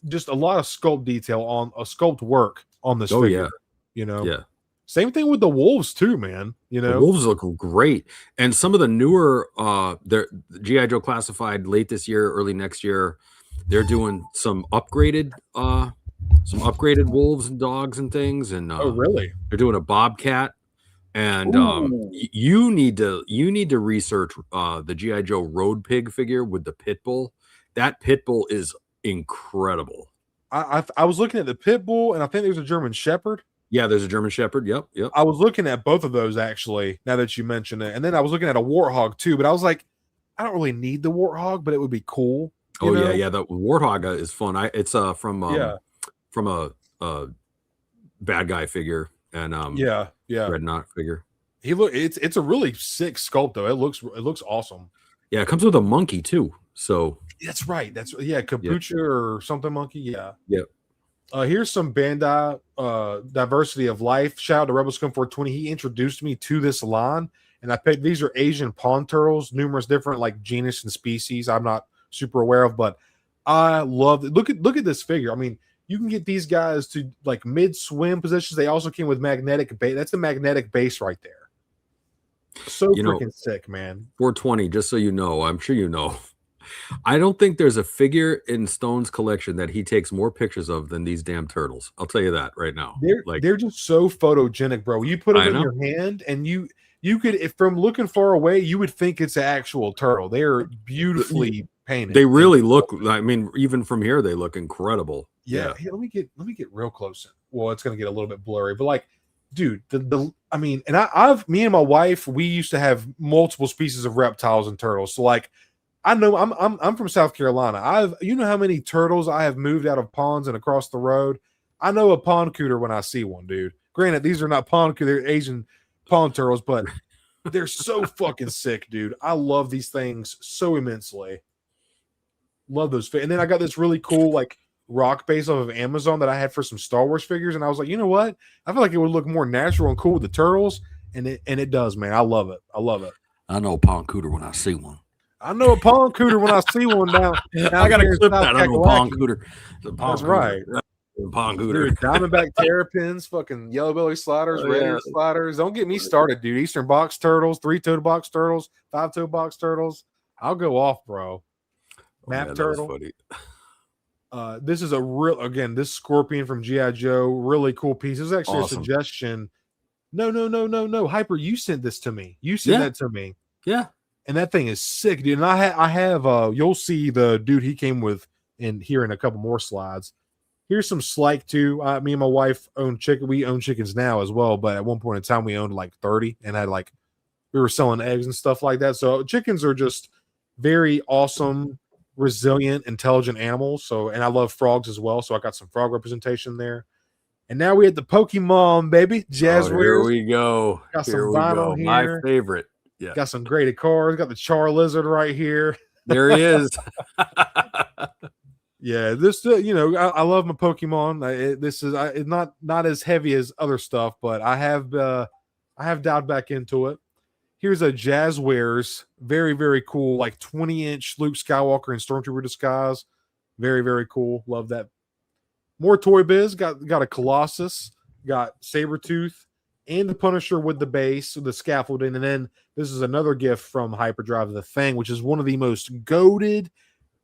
just a lot of sculpt detail on a sculpt work on this figure. Yeah. You know. Yeah. Same thing with the wolves too, man. You know, the wolves look great, and some of the newer, the GI Joe Classified late this year, early next year, they're doing some upgraded wolves and dogs and things. And oh, really? They're doing a bobcat, and you need to research the GI Joe Road Pig figure with the pit bull. That pit bull is incredible. I was looking at the pit bull, and I think there's a German Shepherd. Yeah, there's a German Shepherd. Yep. I was looking at both of those, actually, now that you mention it. And then I was looking at a Warthog, too. But I was like, I don't really need the Warthog, but it would be cool. Oh, know? Yeah. The Warthog is fun. It's from a bad guy figure and Dreadnought figure. It's a really sick sculpt, though. It looks awesome. Yeah, it comes with a monkey, too. So that's right. Capucha or something monkey. Yeah. Yep. Here's some Bandai Diversity of Life. Shout out to RebelScum420. He introduced me to this line, and I picked these are Asian pond turtles, numerous different like genus and species. I'm not super aware of, but I love it. Look at this figure. I mean, you can get these guys to like mid swim positions. They also came with magnetic base. That's the magnetic base right there. So freaking sick, man. 420. Just so you know, I'm sure you know. I don't think there's a figure in Stone's collection that he takes more pictures of than these damn turtles. I'll tell you that right now. They're just so photogenic, bro. You put them in your hand, and you could, if from looking far away, you would think it's an actual turtle. They are beautifully painted. They really look. I mean, even from here, they look incredible. Yeah. Hey, let me get real close. Well, it's gonna get a little bit blurry, but like, dude, I mean, and me and my wife, we used to have multiple species of reptiles and turtles. So like, I know I'm from South Carolina. You know how many turtles I have moved out of ponds and across the road. I know a pond cooter when I see one, dude. Granted, these are not pond cooter, they're Asian pond turtles, but they're so fucking sick, dude. I love these things so immensely. Love those. And then I got this really cool like rock base off of Amazon that I had for some Star Wars figures, and I was like, you know what? I feel like it would look more natural and cool with the turtles, and it does, man. I love it. I love it. I know a pond cooter when I see one. I know a pond cooter when I see one now. I gotta clip that. I know a pond cooter. That's right. Pond cooter. Dude, Diamondback terrapins, fucking yellow belly sliders, red ear sliders. Don't get me started, dude. Eastern box turtles, 3-toed box turtles, 5-toed box turtles. I'll go off, bro. Map turtle. This is this scorpion from G.I. Joe, really cool piece. This is actually a suggestion. No. Hyper, you sent this to me. You sent that to me. Yeah. And that thing is sick, dude. And I have you'll see the dude he came with in here in a couple more slides. Here's some Slike too. Me and my wife own chicken. We own chickens now as well, but at one point in time we owned like 30 and had like we were selling eggs and stuff like that. So chickens are just very awesome, resilient, intelligent animals. So, and I love frogs as well. So I got some frog representation there. And now we had the Pokemon, baby. Here we go. Got some vinyl here. My favorite. Yeah. Got some graded cards. Got the Char Lizard right here. There he is. Yeah, this I love my Pokemon. This is it's not as heavy as other stuff, but I have dialed back into it. Here's a Jazzwares, very very cool, like 20-inch Luke Skywalker and Stormtrooper disguise. Very very cool. Love that. More Toy Biz. Got a Colossus. Got Sabretooth. And the Punisher with the base, the scaffolding. And then this is another gift from Hyperdrive, the Thing, which is one of the most goated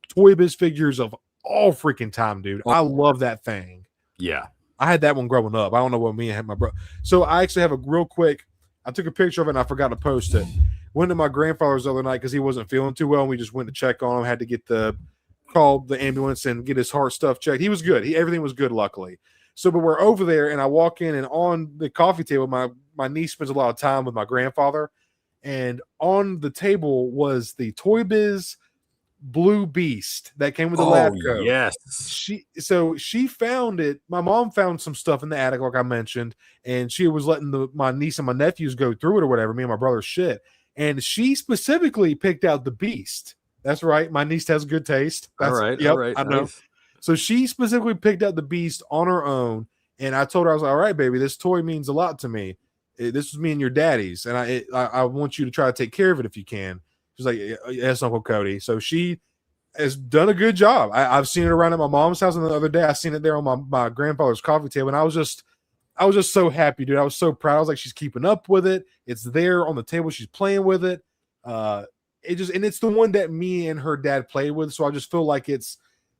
Toy Biz figures of all freaking time, dude. I love that thing. Yeah. I had that one growing up. I don't know what me and my bro. So I actually have a real quick, I took a picture of it and I forgot to post it. Went to my grandfather's the other night because he wasn't feeling too well. And we just went to check on him. Had to call the ambulance and get his heart stuff checked. He was good. Everything was good, luckily. So, but we're over there, and I walk in, and on the coffee table, my niece spends a lot of time with my grandfather, and on the table was the Toy Biz Blue Beast that came with the lab coat. Yes. She found it. My mom found some stuff in the attic, like I mentioned, and she was letting my niece and my nephews go through it or whatever, me and my brother's shit. And she specifically picked out the Beast. That's right. My niece has good taste. All right. I know. Nice. So she specifically picked out the Beast on her own, and I told her, I was like, all right, baby, this toy means a lot to me. This was me and your daddy's, and I want you to try to take care of it if you can. She's like, yes, Uncle Cody. So she has done a good job. I've seen it around at my mom's house, and the other day I seen it there on my grandfather's coffee table, and I was just so happy, dude. I was so proud. I was like, she's keeping up with it. It's there on the table. She's playing with it. And it's the one that me and her dad played with, so I just feel like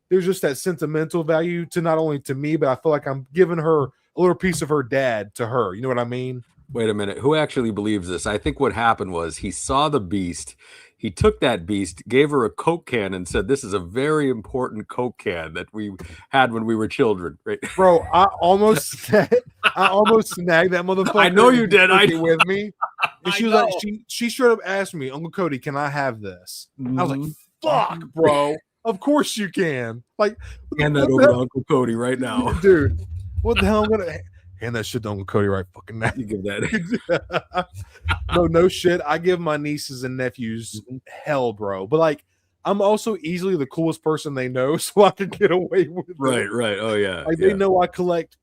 there's just that sentimental value to not only to me, but I feel like I'm giving her a little piece of her dad to her. You know what I mean? Wait a minute. Who actually believes this? I think what happened was he saw the Beast. He took that Beast, gave her a Coke can, and said, this is a very important Coke can that we had when we were children. Right? Bro, I almost snagged that motherfucker. I know you did. I with me. And she was like, she straight up asked me, Uncle Cody, can I have this? I was like, fuck, bro. Of course you can. Like, hand that over to Uncle Cody right now, dude. What the hell? I'm gonna hand that shit to Uncle Cody right fucking now. You give that. No shit. I give my nieces and nephews hell, bro. But like, I'm also easily the coolest person they know, so I can get away with it. Right. Oh yeah. Like they know I collect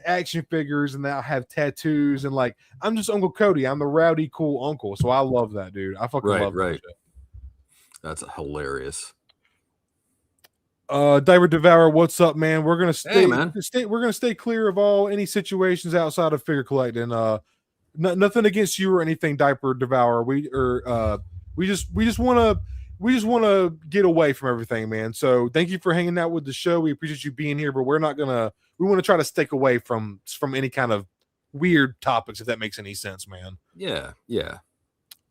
action figures and I have tattoos and like I'm just Uncle Cody. I'm the rowdy cool uncle. So I love that, dude. I fucking love that shit. That's hilarious. Diver Devourer, what's up, man? We're gonna stay, Hey, man. we're gonna stay clear of all any situations outside of figure collecting. Nothing against you or anything, Diaper Devourer. We just want to get away from everything, man. So thank you for hanging out with the show. We appreciate you being here, but we want to try to stick away from any kind of weird topics, if that makes any sense, man. Yeah.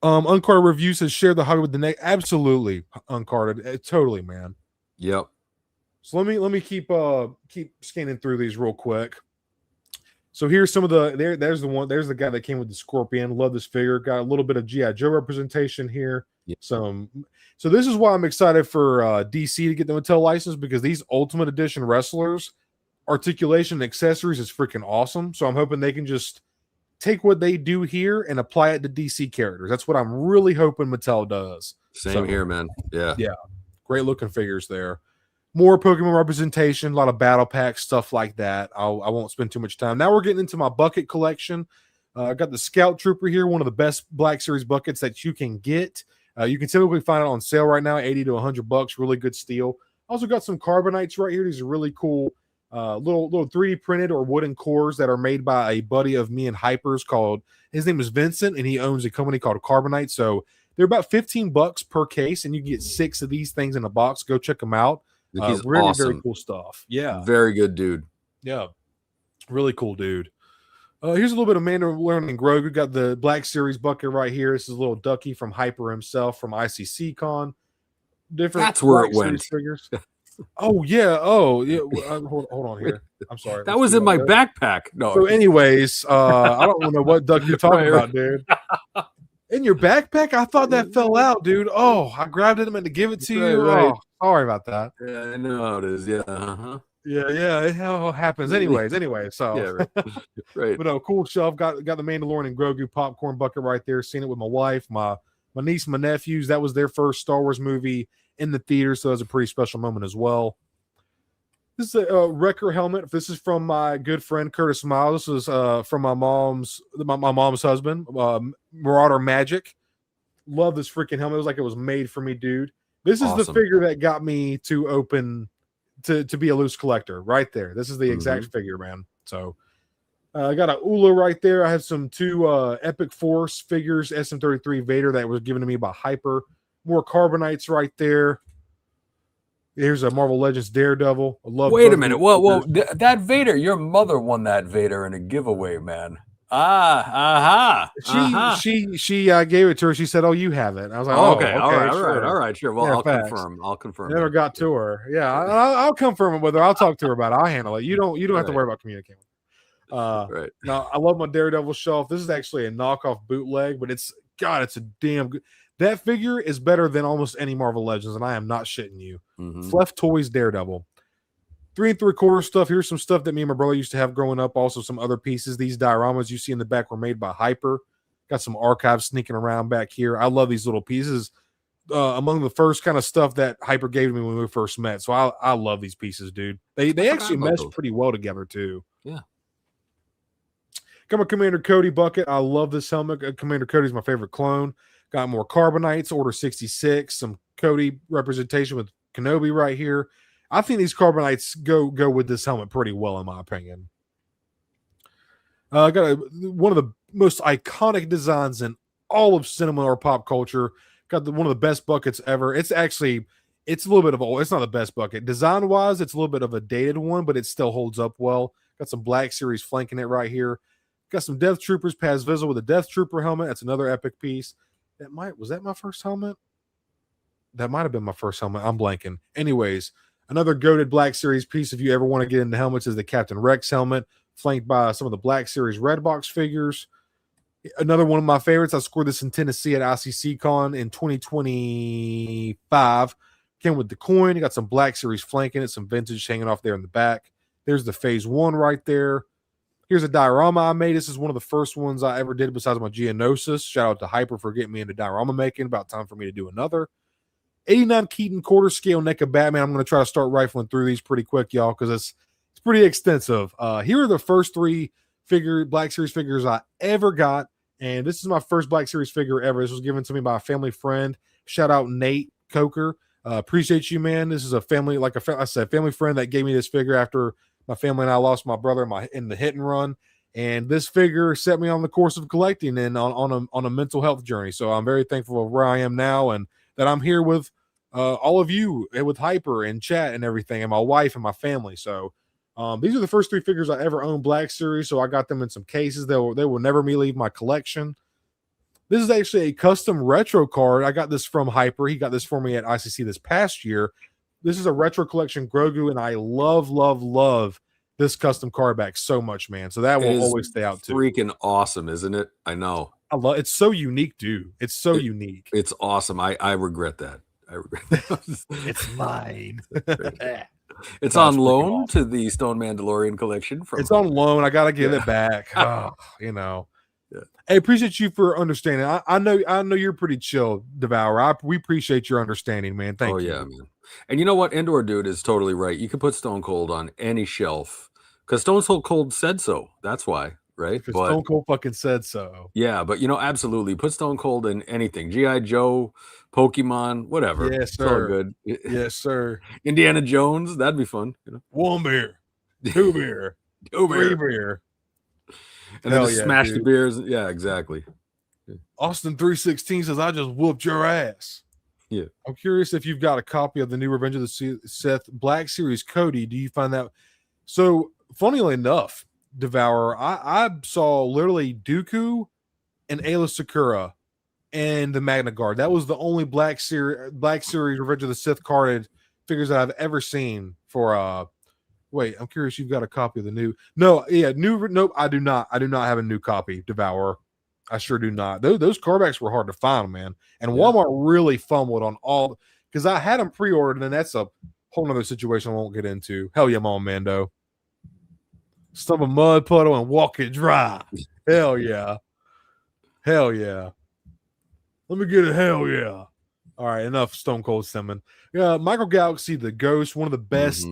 Uncarded Review says share the hobby with the next. Absolutely, Uncarded. Totally, man. Yep. So let me keep scanning through these real quick. So here's some of there's the guy that came with the Scorpion. Love this figure. Got a little bit of G.I. Joe representation here. Yep. So this is why I'm excited for DC to get the Mattel license, because these Ultimate Edition wrestlers, articulation and accessories is freaking awesome. So I'm hoping they can just take what they do here and apply it to DC characters. That's what I'm really hoping Mattel does. Same here, man. Yeah. Great looking figures there. More Pokemon representation, a lot of battle packs, stuff like that. I won't spend too much time. Now we're getting into my bucket collection. I got the Scout Trooper here, one of the best Black Series buckets that you can get. You can typically find it on sale right now, $80 to $100. Really good steal. Also got some Carbonites right here. These are really cool little 3D printed or wooden cores that are made by a buddy of me and Hyper's called, his name is Vincent, and he owns a company called Carbonite. So they're about $15 per case, and you can get 6 of these things in a box. Go check them out. He's really awesome. very cool stuff. Yeah, very good dude. Yeah, really cool dude. Here's a little bit of Mandalorian and Grogu. Got the Black Series bucket right here. This is a little Ducky from Hyper himself from ICC Con. Different. That's where Black it went. Figures. Oh yeah. Hold on here. I'm sorry. That was in my backpack. No. So, anyways, I don't know what duck you're talking about, dude. In your backpack? I thought that fell out, dude. Oh, I grabbed it and meant to give it to you. Right. Oh, sorry about that. Yeah, I know how it is. Yeah. Uh-huh. Yeah. It all happens. Anyway. So Yeah, right. But no, cool shelf. Got the Mandalorian and Grogu popcorn bucket right there. Seen it with my wife, my niece, my nephews. That was their first Star Wars movie in the theater, so it was a pretty special moment as well. This is a Wrecker helmet. This is from my good friend Curtis Miles. This is from my mom's husband, Marauder Magic. Love this freaking helmet. It was like it was made for me, dude. This is the figure that got me to open to be a loose collector right there. This is the exact figure, man. So I got a Ula right there. I have some 2 Epic Force figures, SM33 Vader that was given to me by Hyper. More Carbonites right there. Here's a Marvel Legends Daredevil. I love. Wait a minute. Whoa. That Vader, your mother won that Vader in a giveaway, man. She gave it to her. She said, "Oh, you have it." I was like, okay. All right. Sure. Well, yeah, I'll confirm. Never got to her. Yeah, I'll confirm it with her. I'll talk to her about it. I'll handle it. You don't have to worry about communicating. Right. Now, I love my Daredevil shelf. This is actually a knockoff bootleg, but it's a damn good. That figure is better than almost any Marvel Legends, and I am not shitting you. Fleff Toys Daredevil. 3 3/4 stuff. Here's some stuff that me and my brother used to have growing up. Also, some other pieces. These dioramas you see in the back were made by Hyper. Got some archives sneaking around back here. I love these little pieces. Among the first kind of stuff that Hyper gave me when we first met. So I love these pieces, dude. They actually mesh pretty well together, too. Yeah. Got my Commander Cody bucket. I love this helmet. Commander Cody's my favorite clone. Got more Carbonites, Order 66, some Cody representation with Kenobi right here. I think these Carbonites go with this helmet pretty well, in my opinion. Got one of the most iconic designs in all of cinema or pop culture. Got one of the best buckets ever. It's a little bit of it's not the best bucket. Design-wise, it's a little bit of a dated one, but it still holds up well. Got some Black Series flanking it right here. Got some Death Troopers, Paz Vizsla with a Death Trooper helmet. That's another epic piece. Was that my first helmet? That might have been my first helmet. I'm blanking. Anyways, another goated Black Series piece, if you ever want to get into helmets, is the Captain Rex helmet, flanked by some of the Black Series Red Box figures. Another one of my favorites, I scored this in Tennessee at ICC Con in 2025. Came with the coin. You got some Black Series flanking it, some vintage hanging off there in the back. There's the Phase 1 right there. Here's a diorama I made. This is one of the first ones I ever did besides my Geonosis. Shout out to Hyper for getting me into diorama making. About time for me to do another. 89 Keaton quarter scale NECA Batman. I'm going to try to start rifling through these pretty quick, y'all, because it's It's pretty extensive. Here are the first 3 Black Series figures I ever got, and this is my first Black Series figure ever. This was given to me by a family friend. Shout out Nate Coker. Appreciate you, man. This is a family, like I said, family friend that gave me this figure after my family and I lost my brother in the hit and run. And this figure set me on the course of collecting and on a mental health journey. So I'm very thankful of where I am now and that I'm here with all of you and with Hyper and chat and everything, and my wife and my family. So these are the first 3 figures I ever owned Black Series. So I got them in some cases. They will never leave my collection. This is actually a custom retro card. I got this from Hyper. He got this for me at ICC this past year. This is a retro collection Grogu, and I love this custom card back so much, man. So that will always stay out too. Freaking awesome, isn't it? I know. I love it's so unique, dude. It's so unique. It's awesome. I regret that. It's mine. It's on loan awesome. To the Stone Mandalorian collection. It's on loan. I gotta give it back. You know. Yeah. Hey, appreciate you for understanding. I know you're pretty chill, Devourer. We appreciate your understanding, man. Thank you. Oh yeah, man. And you know what? Endor Dude is totally right. You can put Stone Cold on any shelf because Stone Cold said so. That's why, right? But Stone Cold fucking said so. Yeah, but you know, absolutely. Put Stone Cold in anything. G.I. Joe, Pokemon, whatever. Yes, sir. It's all good. Yes, sir. Indiana Jones, that'd be fun. You know? 1 beer, 2 beer, 3 beer. And then just smash the beers. Yeah, exactly. Austin 316 says, I just whooped your ass. Yeah. I'm curious if you've got a copy of the new Revenge of the Sith Black Series Cody. Do you find that? So, funnily enough, Devourer, I saw literally Dooku and Ayla Secura and the Magna Guard. That was the only Black Series Revenge of the Sith carded figures that I've ever seen for wait, I'm curious. You've got a copy of the new? No, yeah, nope. I do not. I do not have a new copy. Devourer, I sure do not. Those carbacks were hard to find, man. And Walmart really fumbled on all because I had them pre-ordered, and that's a whole other situation I won't get into. Hell yeah, Mom Mando. Stuff a mud puddle and walk it dry. Hell yeah. Hell yeah. Let me get it. Hell yeah. All right, enough Stone Cold Simmon. Micro Galaxy, the Ghost, one of the best.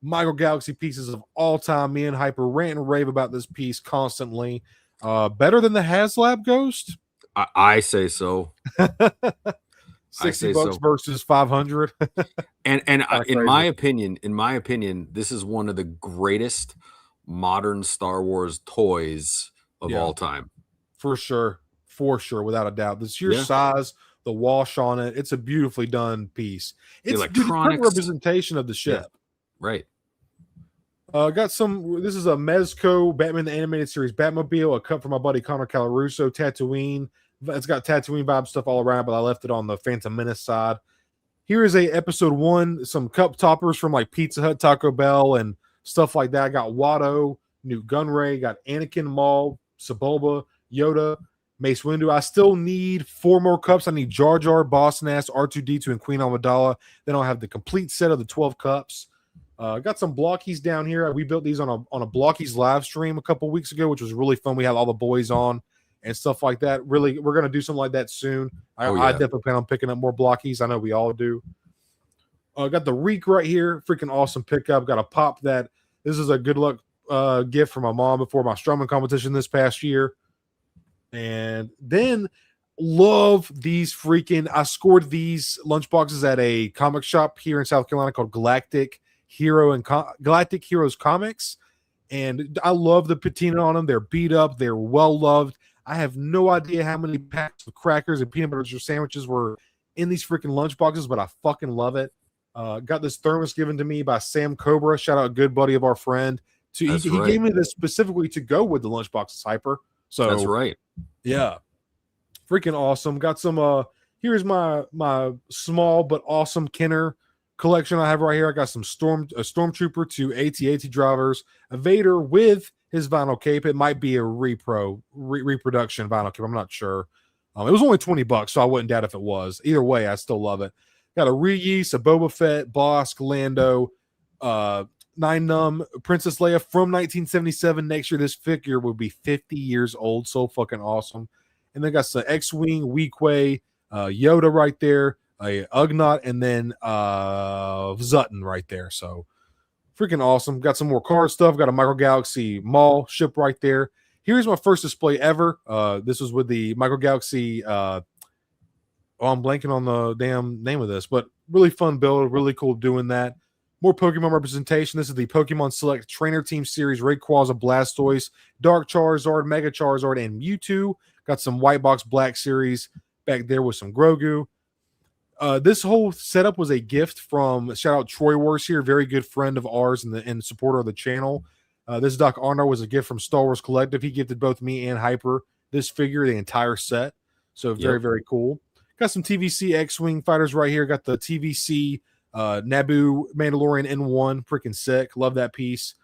Micro Galaxy pieces of all time. Me and Hyper rant and rave about this piece constantly. Better than the HasLab Ghost? I say so. $60 versus 500. and in my opinion, this is one of the greatest modern Star Wars toys of all time. For sure, without a doubt. The sheer size, the wash on it, it's a beautifully done piece. It's a perfect representation of the ship. Yeah. Right. Got some. This is a Mezco Batman the Animated Series Batmobile, a cut from my buddy Connor Calaruso. Tatooine. It's got Tatooine vibe stuff all around, but I left it on the Phantom Menace side. Here is a episode 1, some cup toppers from like Pizza Hut, Taco Bell, and stuff like that. I got Watto, Newt Gunray, got Anakin, Maul, Sebulba, Yoda, Mace Windu. I still need 4 more cups. I need Jar Jar, Boss Nass, R2-D2, and Queen Amidala. Then I'll have the complete set of the 12 cups. Got some blockies down here. We built these on a blockies live stream a couple weeks ago, which was really fun. We had all the boys on and stuff like that. Really, we're going to do something like that soon. I definitely plan on picking up more blockies. I know we all do. Got the Reek right here. Freaking awesome pickup. Got a pop that. This is a good luck gift from my mom before my Strowman competition this past year. And then love these freaking. I scored these lunchboxes at a comic shop here in South Carolina called Galactic Galactic Heroes Comics, and I love the patina on them. They're beat up, they're well loved. I have no idea how many packs of crackers and peanut butter sandwiches were in these freaking lunch boxes, but I fucking love it. Got this thermos given to me by Sam Cobra. Shout out, a good buddy of our friend. He gave me this specifically to go with the lunch boxes, Hyper. So that's right. Yeah, freaking awesome. Got some. Here's my small but awesome Kenner collection I have right here. I got some Stormtrooper to AT-AT drivers, a Vader with his vinyl cape. It might be a reproduction vinyl cape. I'm not sure. It was only $20, so I wouldn't doubt if it was. Either way, I still love it. Got a Reese, a Boba Fett, Bosk, Lando, Nine Numb, Princess Leia from 1977. Next year, this figure will be 50 years old. So fucking awesome. And then got some X-Wing, Weequay, Yoda right there, a Ugnaught, and then Zutton right there. So Freaking awesome. Got some more card stuff. Got a Micro Galaxy Mall ship right there. Here's my first display ever. This was with the Micro Galaxy. I'm blanking on the damn name of this, but really fun build. Really cool doing that. More Pokemon representation. This is the Pokemon Select Trainer Team Series. Rayquaza, Blastoise, Dark Charizard, Mega Charizard, and Mewtwo. Got some White Box Black Series back there with some Grogu. This whole setup was a gift from, shout out Troy Wars here, very good friend of ours and supporter of the channel. This Doc Arnar was a gift from Star Wars Collective. He gifted both me and Hyper this figure, the entire set. So very, very cool. Got some TVC X-Wing fighters right here. Got the TVC Naboo Mandalorian N1, freaking sick. Love that piece.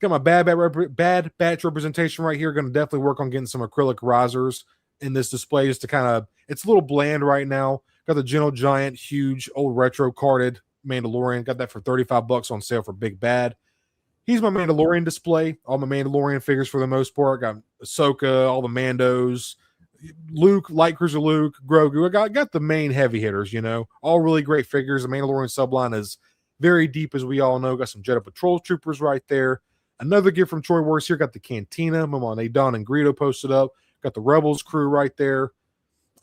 Got my Bad Batch representation right here. Going to definitely work on getting some acrylic risers in this display just to kind of, it's a little bland right now. Got the Gentle Giant, huge, old retro carded Mandalorian. Got that for $35 on sale for Big Bad. He's my Mandalorian display. All my Mandalorian figures for the most part. Got Ahsoka, all the Mandos, Luke, Light Cruiser Luke, Grogu. I got the main heavy hitters, you know. All really great figures. The Mandalorian subline is very deep, as we all know. Got some Jedi Patrol Troopers right there. Another gift from Troy Wars here. Got the Cantina. My mom, Adon and Greedo posted up. Got the Rebels crew right there.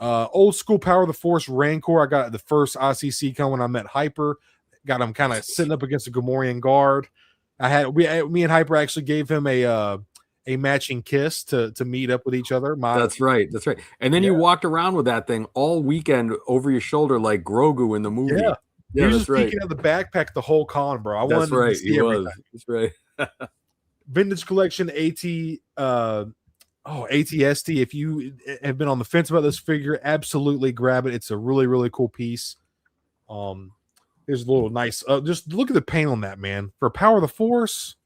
Old school Power of the Force Rancor. I got the first ICC con when I met Hyper. Got him kind of sitting up against a Gamorrean guard. Me and Hyper actually gave him a matching kiss to meet up with each other. That's right. And then you walked around with that thing all weekend over your shoulder like Grogu in the movie. Yeah, he was just peeking at the backpack the whole con, bro. I wanted to see everything. That's right. Vintage Collection ATST. If you have been on the fence about this figure, absolutely grab it. It's a really, really cool piece. There's a little nice. Just look at the paint on that, man. For Power of the Force.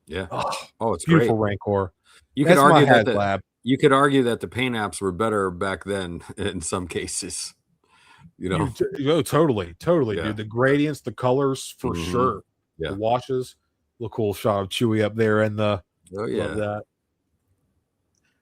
Yeah. It's beautiful great. Rancor. You could argue that the paint apps were better back then in some cases. You know. Totally, dude. The gradients, the colors, for sure. Yeah. The washes. Look cool shot of Chewie up there, and love that.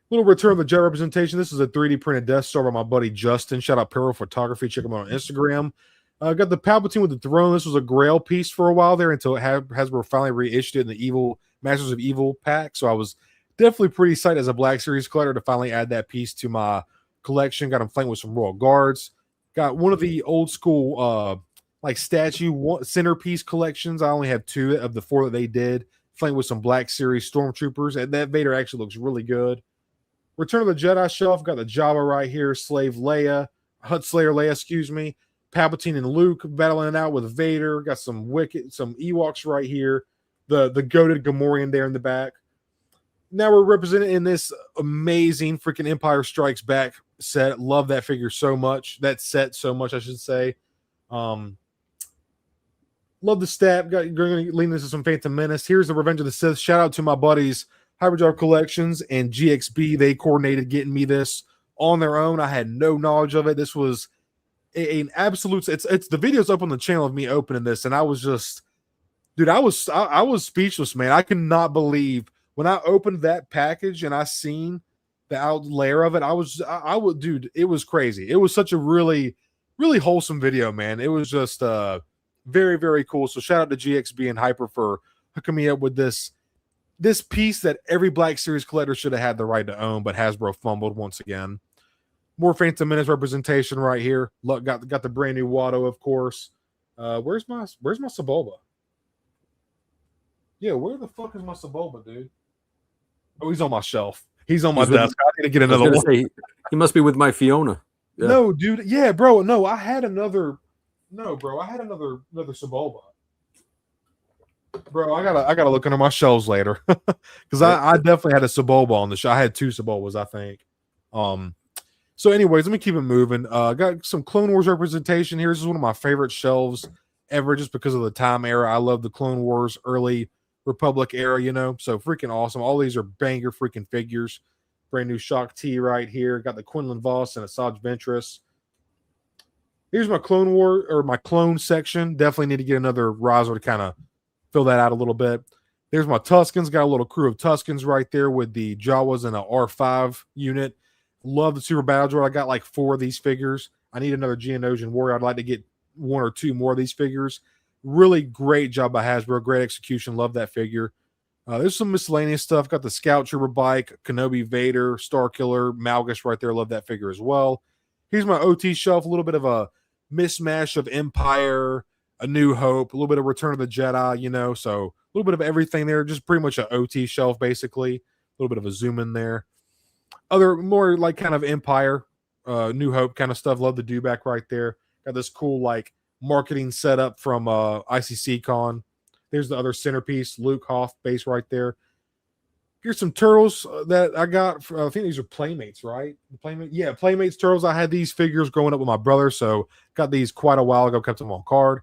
Little Return of the Jedi representation. This is a 3D printed Death Star by my buddy Justin. Shout out Peril Photography. Check him out on Instagram. Got the Palpatine with the throne. This was a Grail piece for a while there until Hasbro finally reissued it in the Evil Masters of Evil pack. So I was definitely pretty psyched as a Black Series collector to finally add that piece to my collection. Got him flanked with some Royal Guards. Got one of the old school like statue centerpiece collections. I only have 2 of the 4 that they did. Flanked with some Black Series Stormtroopers. And that Vader actually looks really good. Return of the Jedi shelf. Got the Jawa right here. Slave Leia. Hutt Slayer Leia, excuse me. Palpatine and Luke battling it out with Vader. Got some Ewoks right here. The goated Gamorrean there in the back. Now we're represented in this amazing freaking Empire Strikes Back set. Love that figure so much. That set so much, I should say. Love the stat. Going to lean into some Phantom Menace. Here's the Revenge of the Sith. Shout out to my buddies Hyperdrive Collections and GXB. They coordinated getting me this on their own. I had no knowledge of it. This was an absolute. It's the video's up on the channel of me opening this, and I was just, dude, I was speechless, man. I could not believe when I opened that package and I seen the out layer of it. I would, dude, it was crazy. It was such a really, really wholesome video, man. It was just very, very cool. So shout out to GXB and Hyper for hooking me up with this piece that every Black Series collector should have had the right to own, but Hasbro fumbled once again. More Phantom Menace representation right here. Look, got the brand new Watto, of course. Where's my Sebulba? Yeah, where the fuck is my Sebulba, dude? Oh, he's on my shelf. He's on my desk. I need to get another one. Say, he must be with my Fiona. Yeah. No, dude. Yeah, bro. No, I had another. No, bro. I had another Sebulba. Bro, I gotta look under my shelves later because I definitely had a Sebulba on the show. I had 2 Sebulbas, I think. So, anyways, let me keep it moving. Got some Clone Wars representation here. This is one of my favorite shelves ever, just because of the time era. I love the Clone Wars early Republic era, you know. So freaking awesome. All these are banger freaking figures. Brand new Shock T right here. Got the Quinlan Voss and Asajj Ventress. Here's my Clone War or my clone section. Definitely need to get another riser to kind of fill that out a little bit. There's my Tuskens. Got a little crew of Tuskens right there with the Jawas and a R5 unit. Love the Super Battle Droid. I got like 4 of these figures. I need another Geonosian Warrior. I'd like to get 1 or 2 more of these figures. Really great job by Hasbro. Great execution. Love that figure. There's some miscellaneous stuff. Got the Scout Trooper bike, Kenobi Vader, Star Killer, Malgus right there. Love that figure as well. Here's my OT shelf. A little bit of a mismatch of Empire, A New Hope, a little bit of Return of the Jedi, you know, so a little bit of everything there. Just pretty much an OT shelf, basically. A little bit of a zoom in there. Other more like kind of Empire, New Hope kind of stuff. Love the dewback right there. Got this cool like marketing setup from ICC Con. There's the other centerpiece, Luke Hoth base right there. Here's some turtles that I got. I think these are Playmates, right? Yeah, Playmates turtles. I had these figures growing up with my brother, so got these quite a while ago. Kept them on card.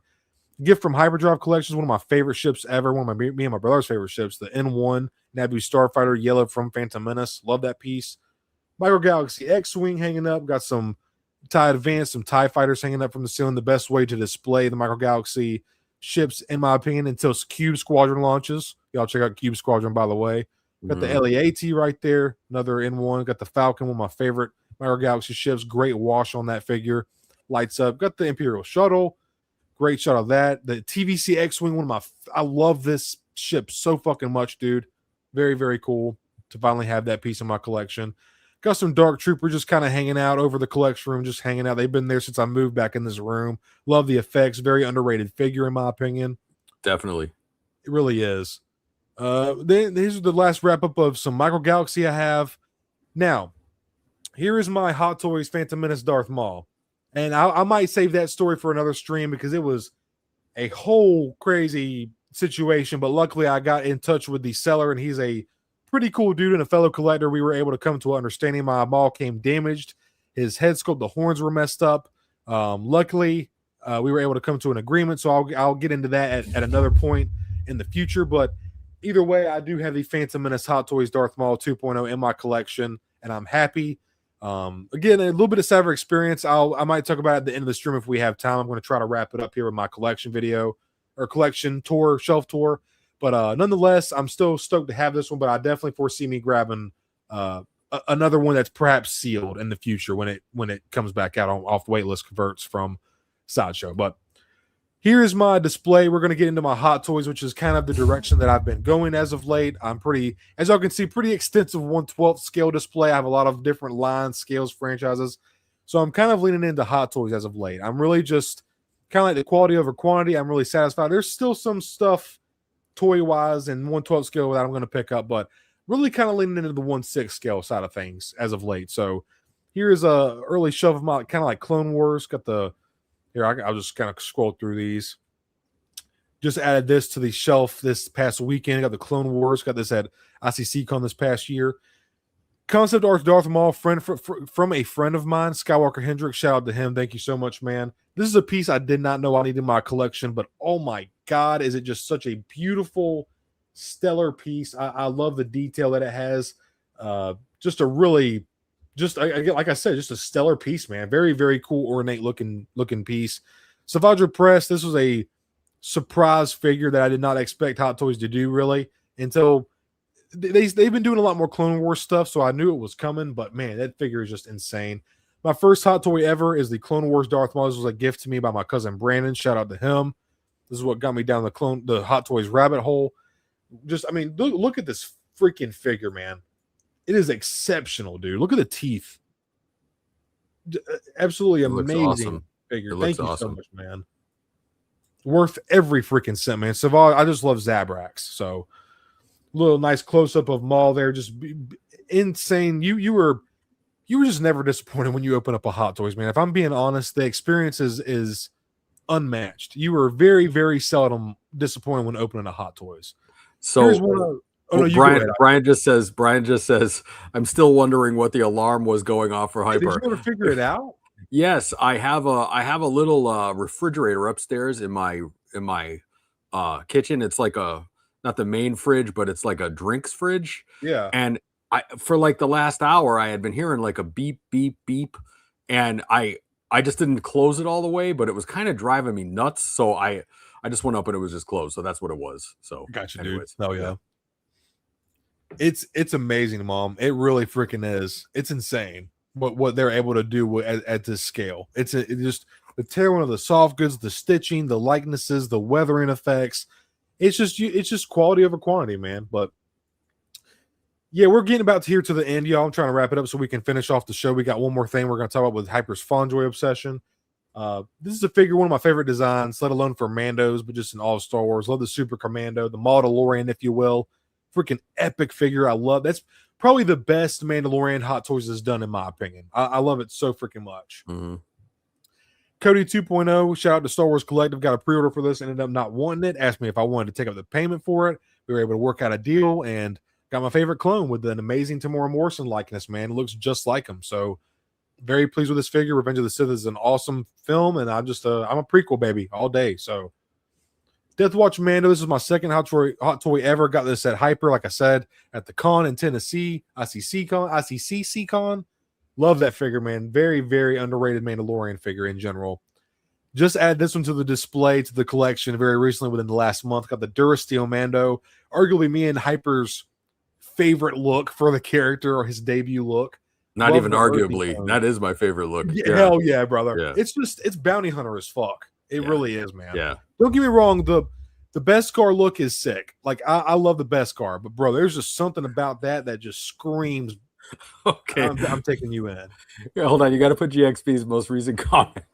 Gift from Hyperdrive Collections, one of my favorite ships ever. One of me and my brother's favorite ships, the N1 Naboo Starfighter, yellow from Phantom Menace. Love that piece. Micro Galaxy X-Wing hanging up. Got some TIE Advance, some TIE Fighters hanging up from the ceiling. The best way to display the Micro Galaxy ships, in my opinion, until Cube Squadron launches. Y'all check out Cube Squadron, by the way. Got the LEAT right there, another N1. Got the Falcon, one of my favorite Micro Galaxy ships. Great wash on that figure. Lights up. Got the Imperial Shuttle. Great shot of that. The TVC X-Wing, one of my I love this ship so fucking much, dude. Very, very cool to finally have that piece in my collection. Got some Dark Trooper just kind of hanging out over the collection room, just hanging out. They've been there since I moved back in this room. Love the effects. Very underrated figure, in my opinion. Definitely. It really is. Then these are the last wrap up of some Micro Galaxy I have. Now, here is my Hot Toys Phantom Menace Darth Maul. And I might save that story for another stream because it was a whole crazy situation. But luckily, I got in touch with the seller, and he's a pretty cool dude and a fellow collector. We were able to come to an understanding. My Maul came damaged. His head sculpt, the horns were messed up. Luckily, we were able to come to an agreement. So I'll get into that at another point in the future. But either way, I do have the Phantom Menace Hot Toys Darth Maul 2.0 in my collection, and I'm happy. Again, a little bit of Saver experience. I might talk about it at the end of the stream if we have time. I'm going to try to wrap it up here with my collection video or collection tour, shelf tour. But nonetheless, I'm still stoked to have this one. But I definitely foresee me grabbing another one that's perhaps sealed in the future when it comes back out off waitlist converts from Sideshow. But here is my display. We're going to get into my Hot Toys, which is kind of the direction that I've been going as of late. I'm pretty, as y'all can see, pretty extensive 1/12 scale display. I have a lot of different lines, scales, franchises. So I'm kind of leaning into Hot Toys as of late. I'm really just kind of like the quality over quantity. I'm really satisfied. There's still some stuff toy-wise and 1/12 scale that I'm going to pick up, but really kind of leaning into the 1/6 scale side of things as of late. So here's a early shelf of my kind of like Clone Wars. Got the Here, I'll just kind of scroll through these. Just added this to the shelf this past weekend. Got the Clone Wars. Got this at ICC-Con this past year. Concept art Darth Maul, from a friend of mine, Skywalker Hendricks. Shout out to him. Thank you so much, man. This is a piece I did not know I needed in my collection, but oh my God, is it just such a beautiful, stellar piece. I love the detail that it has. Just a really... like I said, just a stellar piece, man. Very, very cool, ornate looking piece. Savage Press, this was a surprise figure that I did not expect Hot Toys to do, really, until they've been doing a lot more Clone Wars stuff, so I knew it was coming, but man, that figure is just insane. My first Hot Toy ever is the Clone Wars Darth Maul. This was a gift to me by my cousin Brandon. Shout out to him. This is what got me down the Hot Toys rabbit hole. Just, I mean, look at this freaking figure, man. It is exceptional, dude. Look at the teeth. Absolutely amazing awesome. figure. Thank you so much, man. Worth every freaking cent, man. Savage, I just love Zabrax. So, little nice close up of Maul there. Just insane. You were just never disappointed when you open up a Hot Toys, man. If I'm being honest, the experience is unmatched. You were very, very seldom disappointed when opening a Hot Toys. So. Oh, no, Brian just says, I'm still wondering what the alarm was going off for Hyper. Did you ever figure it out? Yes, I have a little refrigerator upstairs in my kitchen. It's like not the main fridge, but it's like a drinks fridge. Yeah. And for like the last hour, I had been hearing like a beep, beep, beep, and I just didn't close it all the way, but it was kind of driving me nuts. So I just went up and it was just closed. So that's what it was. So gotcha, anyways, dude. Oh yeah. It's amazing, Mom. It really freaking is. It's insane what they're able to do at this scale. It just the tailoring of the soft goods, the stitching, the likenesses, the weathering effects. It's just quality over quantity, man. But yeah, we're getting about here to the end, y'all. I'm trying to wrap it up so we can finish off the show. We got one more thing we're going to talk about with Hyper's Fondjoy obsession. This is a figure, one of my favorite designs, let alone for Mandos, but just in all of Star Wars. Love the Super Commando, the Mandalorian, if you will. Freaking epic figure. I love. That's probably the best Mandalorian Hot Toys has done, in my opinion. I love it so freaking much. Mm-hmm. Cody 2.0, shout out to Star Wars Collective. Got a pre-order for this, ended up not wanting it. Asked me if I wanted to take up the payment for it. We were able to work out a deal and got my favorite clone with an amazing Tamora Morrison likeness, man. It looks just like him. So very pleased with this figure. Revenge of the Sith is an awesome film, and I'm a prequel baby all day. So Death Watch Mando, this is my second hot toy ever. Got this at Hyper, like I said, at the con in Tennessee, ICCC con. Love that figure, man. Very, very underrated Mandalorian figure in general. Just add this one to the display, to the collection very recently within the last month. Got the Durasteel Mando, arguably me and Hyper's favorite look for the character, or his debut look. Not Love even arguably. That is my favorite look. Yeah. Hell yeah, brother. Yeah. It's bounty hunter as fuck. It really is, man. Yeah. Don't get me wrong, the Beskar look is sick. Like I love the Beskar, but bro, there's just something about that just screams. Okay, I'm taking you in. Yeah, hold on, you got to put GXP's most recent comment.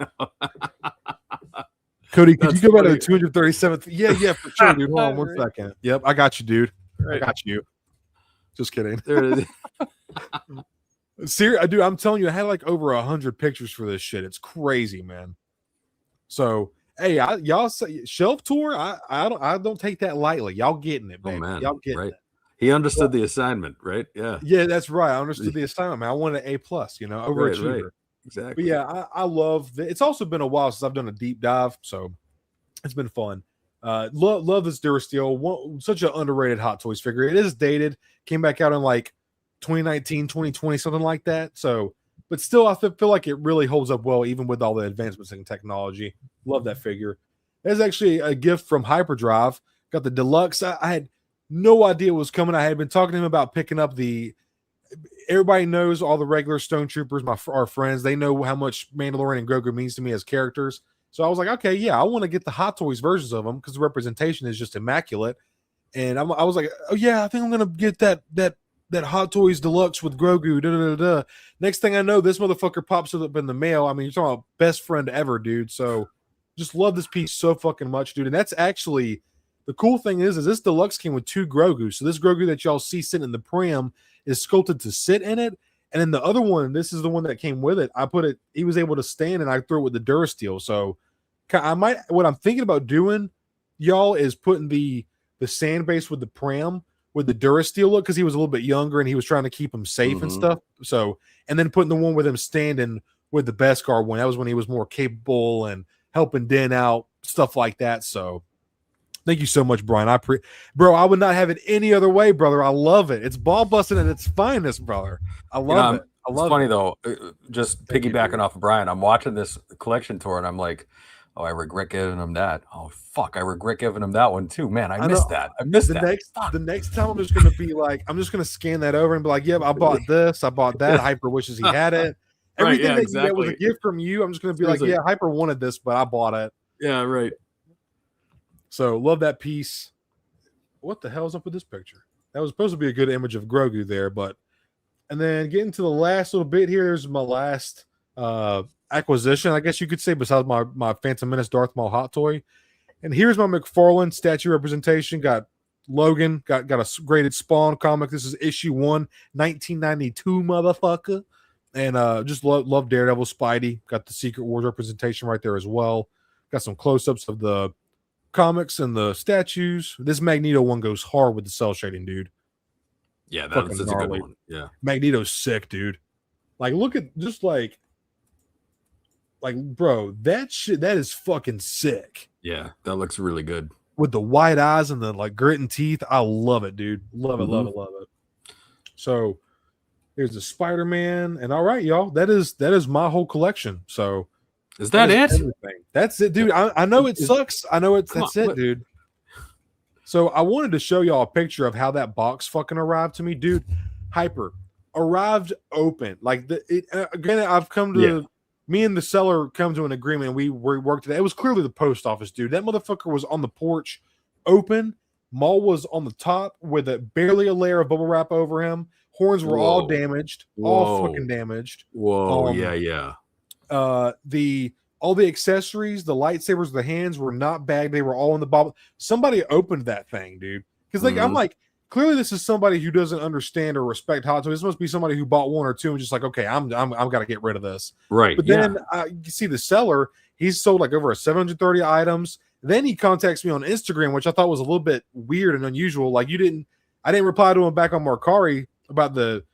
Cody, could you go back to the 237th? Yeah, for sure, dude. Hold on 1 second. Yep, I got you, dude. Right. I got you. Just kidding. There it is. Seriously, dude, I'm telling you, I had like over 100 pictures for this shit. It's crazy, man. So, hey, y'all say shelf tour. I don't take that lightly. Y'all getting it, baby. Oh, man. Y'all getting it. He understood the assignment, right? Yeah. Yeah, that's right. I understood the assignment, man. I wanted an A+, overachiever. Right. Exactly. But yeah, I love that. It's also been a while since I've done a deep dive, so it's been fun. Love this Durasteel. Such an underrated Hot Toys figure. It is dated. Came back out in like 2019, 2020, something like that. So, but still, I feel like it really holds up well, even with all the advancements in technology. Love that figure. There's actually a gift from Hyperdrive. Got the deluxe. I had no idea what was coming. I had been talking to him about picking up everybody knows, all the regular Stone Troopers, our friends, they know how much Mandalorian and Grogu means to me as characters. So I was like, okay, yeah, I want to get the Hot Toys versions of them because the representation is just immaculate. And I was like, oh yeah, I think I'm gonna get that Hot Toys Deluxe with Grogu. Da, da, da, da. Next thing I know, this motherfucker pops up in the mail. I mean, you're talking about best friend ever, dude. So just love this piece so fucking much, dude. And that's actually the cool thing is this deluxe came with 2 Grogu. So this Grogu that y'all see sitting in the pram is sculpted to sit in it. And then the other one, this is the one that came with it. He was able to stand, and I threw it with the Durasteel. So what I'm thinking about doing, y'all, is putting the sand base with the pram with the Durasteel look, because he was a little bit younger and he was trying to keep him safe and stuff. So, and then putting the one with him standing with the Beskar one. That was when he was more capable and helping Den out, stuff like that. So thank you so much, Brian. Bro, I would not have it any other way, brother. I love it. It's ball busting at its finest, brother. I love it. I love it's funny, though, just piggybacking off of Brian, I'm watching this collection tour and I'm like, oh, I regret giving him that. Oh, fuck, I regret giving him that one too. Man, I missed that. I missed that. The next time I'm just going to be like, I'm just going to scan that over and be like, yeah, I bought this. I bought that. Hyper wishes he had it. Everything that was a gift from you, I'm just going to be like, yeah, Hyper wanted this, but I bought it. Yeah, right. So love that piece. What the hell is up with this picture? That was supposed to be a good image of Grogu there, but and then getting to the last little bit here. Here's my last acquisition, I guess you could say, besides my Phantom Menace Darth Maul hot toy. And here's my McFarlane statue representation. Got Logan, got a graded Spawn comic. This is issue 1, 1992, motherfucker. And just love Daredevil, Spidey. Got the Secret Wars representation right there as well. Got some close-ups of the comics and the statues. This Magneto one goes hard with the cell shading, dude. Yeah, that's a good one. Yeah, Magneto's sick, dude. Like, look at just like, bro, that shit, that is fucking sick. Yeah, that looks really good with the white eyes and the like gritting teeth. I love it, dude. Love it, love it, love it. So there's the Spider-Man, and all right, y'all, that is my whole collection. So is that it? Everything. That's it, dude. I know it sucks. I know that's it, dude. So I wanted to show y'all a picture of how that box fucking arrived to me, dude. Hyper arrived open. Like again, I've come to me and the seller come to an agreement. We worked it. It was clearly the post office, dude. That motherfucker was on the porch, open. Maul was on the top with barely a layer of bubble wrap over him. Horns were all damaged, all fucking damaged. Whoa, yeah. All the accessories, the lightsabers, the hands were not bagged. They were all in the bubble. Somebody opened that thing, dude. Because I'm like, clearly this is somebody who doesn't understand or respect Hot Toys. This must be somebody who bought one or two and just like, okay, I'm got to get rid of this. Right. But then you see the seller. He's sold like over 730 items. Then he contacts me on Instagram, which I thought was a little bit weird and unusual. Like I didn't reply to him back on Mercari about the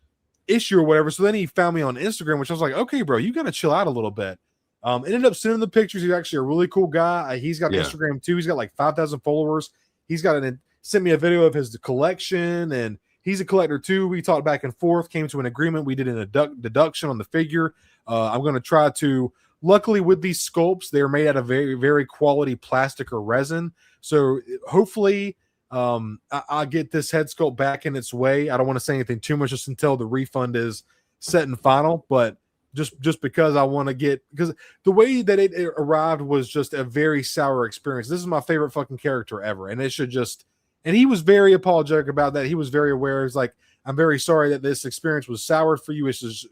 issue or whatever. So then he found me on Instagram, which I was like, okay, bro, you got to chill out a little bit. Ended up sending the pictures. He's actually a really cool guy. He's got Instagram too. He's got like 5,000 followers. He's got sent me a video of his collection, and he's a collector too. We talked back and forth, came to an agreement. We did a deduction on the figure. I'm going to try to. Luckily, with these sculpts, they're made out of very, very quality plastic or resin. So hopefully, I'll get this head sculpt back in its way. I don't want to say anything too much just until the refund is set and final. But just because I want to because the way that it arrived was just a very sour experience. This is my favorite fucking character ever, and it should just. And he was very apologetic about that. He was very aware. He's like, I'm very sorry that this experience was sour for you. It's just.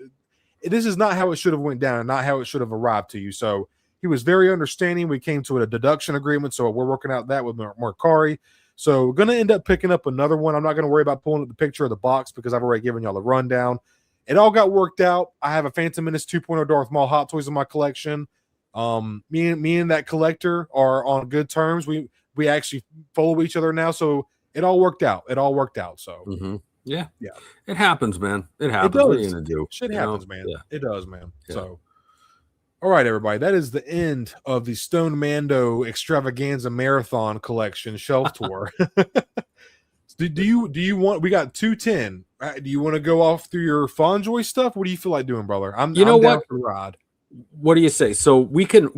This is not how it should have went down and not how it should have arrived to you. So he was very understanding. We came to a deduction agreement, so we're working out that with Mercari. So we're going to end up picking up another one. I'm not going to worry about pulling up the picture of the box because I've already given y'all the rundown. It all got worked out. I have a Phantom Menace 2.0 Darth Maul Hot Toys in my collection. Me and that collector are on good terms. We actually follow each other now, so it all worked out. So. Yeah. It happens, man. It happens. It what are you gonna do? Shit happens, man. Yeah. It does, man. Yeah. So, all right, everybody. That is the end of the Stone Mando Extravaganza Marathon Collection Shelf Tour. do you want? We got 210. Do you want to go off through your Fondjoy stuff? What do you feel like doing, brother? I'm down for the ride. What do you say? So we can.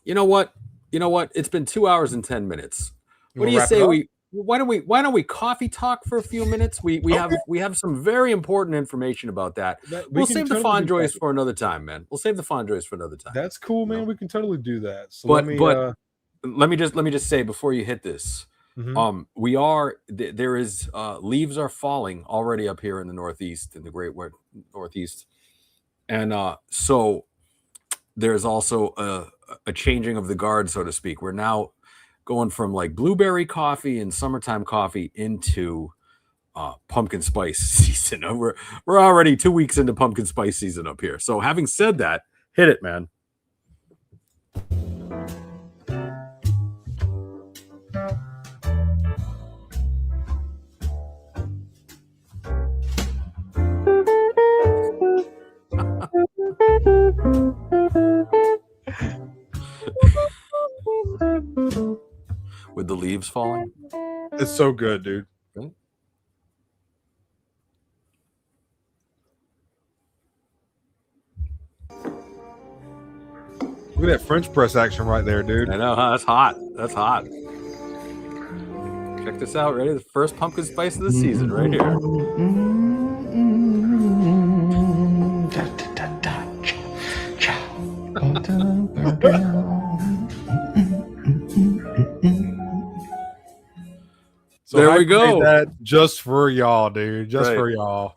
You know what? It's been 2 hours and 10 minutes. What do you say why don't we coffee talk for a few minutes? We have some very important information about that. We'll save the Fondjoys for another time, man. We'll save the Fondjoys for another time. That's cool, man. We can totally do that. So let me just say before you hit this, there is leaves are falling already up here in the Northeast, in the Great Northeast, and so there's also a changing of the guard, so to speak. We're now going from like blueberry coffee and summertime coffee into pumpkin spice season. We're already 2 weeks into pumpkin spice season up here. So having said that, hit it, man. With the leaves falling. It's so good, dude. Okay. Look at that French press action right there, dude. I know, huh? That's hot. That's hot. Check this out. Ready? The first pumpkin spice of the season right here. So there we go. That just for y'all, dude. Just for y'all.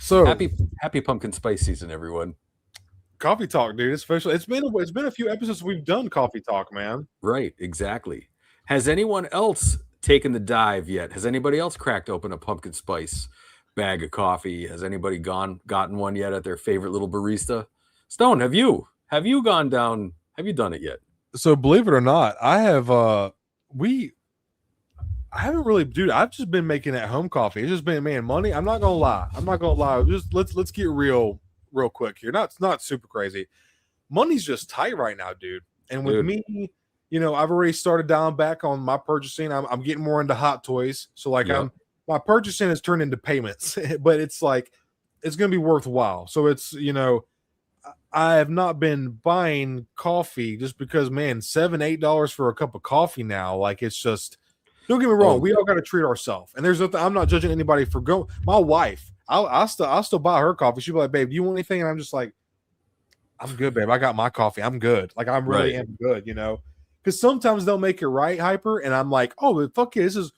So happy pumpkin spice season, everyone. Coffee talk, dude. Especially it's been a few episodes we've done coffee talk, man. Right, exactly. Has anyone else taken the dive yet? Has anybody else cracked open a pumpkin spice bag of coffee? Has anybody gotten one yet at their favorite little barista? Stone, have you gone down? Have you done it yet? So believe it or not, I have. I haven't really, dude. I've just been making at home coffee. It's just been, man, money. I'm not gonna lie. Just let's get real quick here. Not super crazy. Money's just tight right now, dude. And with me, I've already started down back on my purchasing. I'm getting more into Hot Toys. So like my purchasing has turned into payments, but it's like it's gonna be worthwhile. So it's I have not been buying coffee just because, man, $7-8 for a cup of coffee now. Like it's just. Don't get me wrong. We all got to treat ourselves. And there's nothing. I'm not judging anybody for going. My wife, I'll still buy her coffee. She'll be like, "Babe, do you want anything?" And I'm just like, I'm good, babe. I got my coffee. I'm good. Like I really Right. am good, you know. Because sometimes they'll make it right, Hyper, and I'm like, oh fuck yeah, this is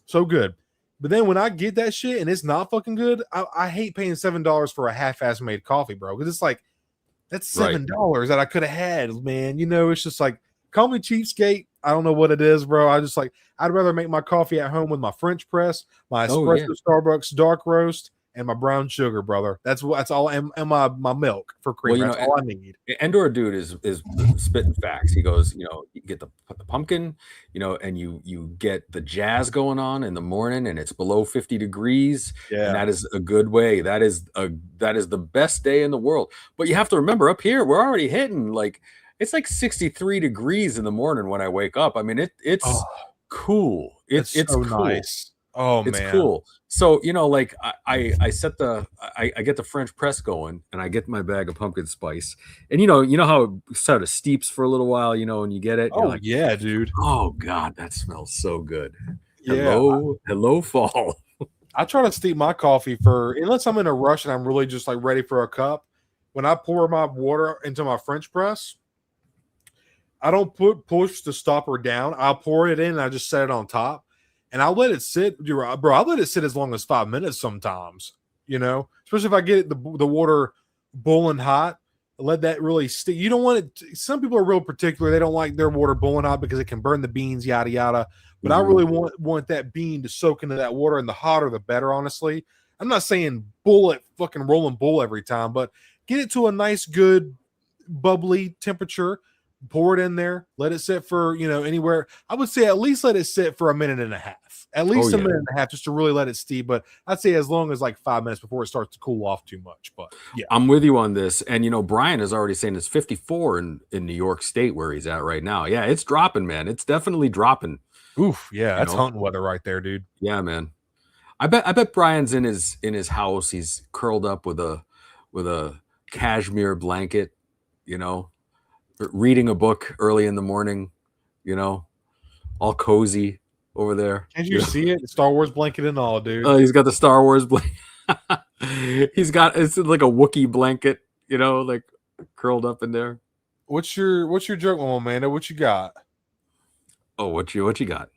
so good. But then when I get that shit and it's not fucking good, I hate paying $7 for a half-ass made coffee, bro. Because it's like that's $7 that I could have had, man. You know, it's just like call me cheapskate. I don't know what it is, bro. I just like I'd rather make my coffee at home with my French press, my espresso Starbucks dark roast, and my brown sugar, brother. That's all, and my milk for cream. Well, you that's know, all I need. Endor dude is spitting facts. He goes, you know, you get the pumpkin, you know, and you get the jazz going on in the morning, and it's below 50 degrees, and that is a good way. That is the best day in the world. But you have to remember, up here we're already hitting like it's like 63 degrees in the morning when I wake up. I mean, it's cool. It's so cool. Nice. Oh, it's man. cool. So, you know, like I get the French press going, and I get my bag of pumpkin spice, and you know how it sort of steeps for a little while, you know, and you get it. Oh, like, yeah, dude. Oh God, that smells so good. Yeah. Hello, fall. I try to steep my coffee unless I'm in a rush and I'm really just like ready for a cup. When I pour my water into my French press, I don't push the stopper down. I'll pour it in and I just set it on top. And I'll let it sit, bro. I'll let it sit as long as 5 minutes sometimes, you know, especially if I get the water boiling hot. Let that really stick. You don't want it. Some people are real particular. They don't like their water boiling hot because it can burn the beans, yada, yada. But I really want that bean to soak into that water, and the hotter, the better, honestly. I'm not saying fucking roll and boil every time, but get it to a nice, good, bubbly temperature. Pour it in there, let it sit for, you know, anywhere. I would say at least let it sit for a minute and a half, a minute and a half, just to really let it steep. But I'd say as long as like 5 minutes before it starts to cool off too much. But yeah, I'm with you on this. And you know, Brian is already saying it's 54 in New York State where he's at right now. Yeah, it's dropping, man. It's definitely dropping. Oof, yeah, that's hunting weather right there, dude. Yeah, man. I bet Brian's in his house. He's curled up with a cashmere blanket, you know, reading a book early in the morning, you know, all cozy over there. Can't you see it? Star Wars blanket and all, dude. He's got the Star Wars blanket. It's like a Wookiee blanket, you know, like curled up in there. What's your joke, Mama Amanda? What you got? Oh, what you got?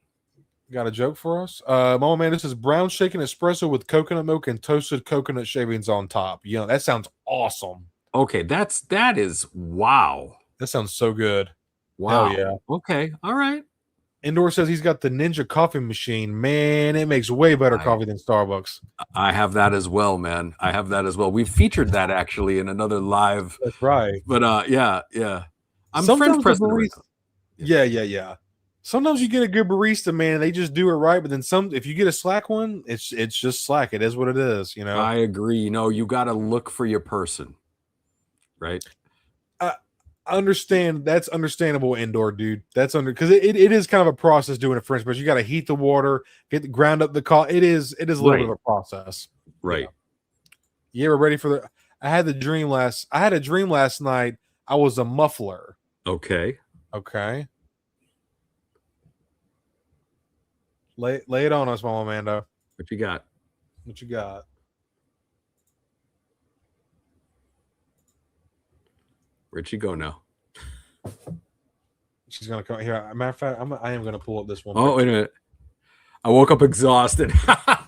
Got a joke for us? Mama Amanda says brown shaken espresso with coconut milk and toasted coconut shavings on top. You know, that sounds awesome. Okay, that is wow. That sounds so good. Wow. Hell yeah. Okay. All right. Endor says he's got the Ninja coffee machine. Man, it makes way better coffee than Starbucks. I have that as well, man. I have that as well. We've featured that actually in another live. That's right. But yeah. I'm sometimes French pressing. Yeah. Sometimes you get a good barista, man. They just do it right. But then if you get a slack one, it's just slack. It is what it is, you know. I agree. You know, you got to look for your person, right? I understand. That's understandable, Endor, dude. That's because it is kind of a process doing a French press. You got to heat the water, ground up the coffee. It is a little bit of a process, right? Yeah, we're ready for I had a dream last night. I was a muffler. Okay. Lay it on us, Mama Amanda. What you got? Where'd she go now? She's gonna come here. Matter of fact, I am gonna pull up this one. Oh, wait a minute. I woke up exhausted.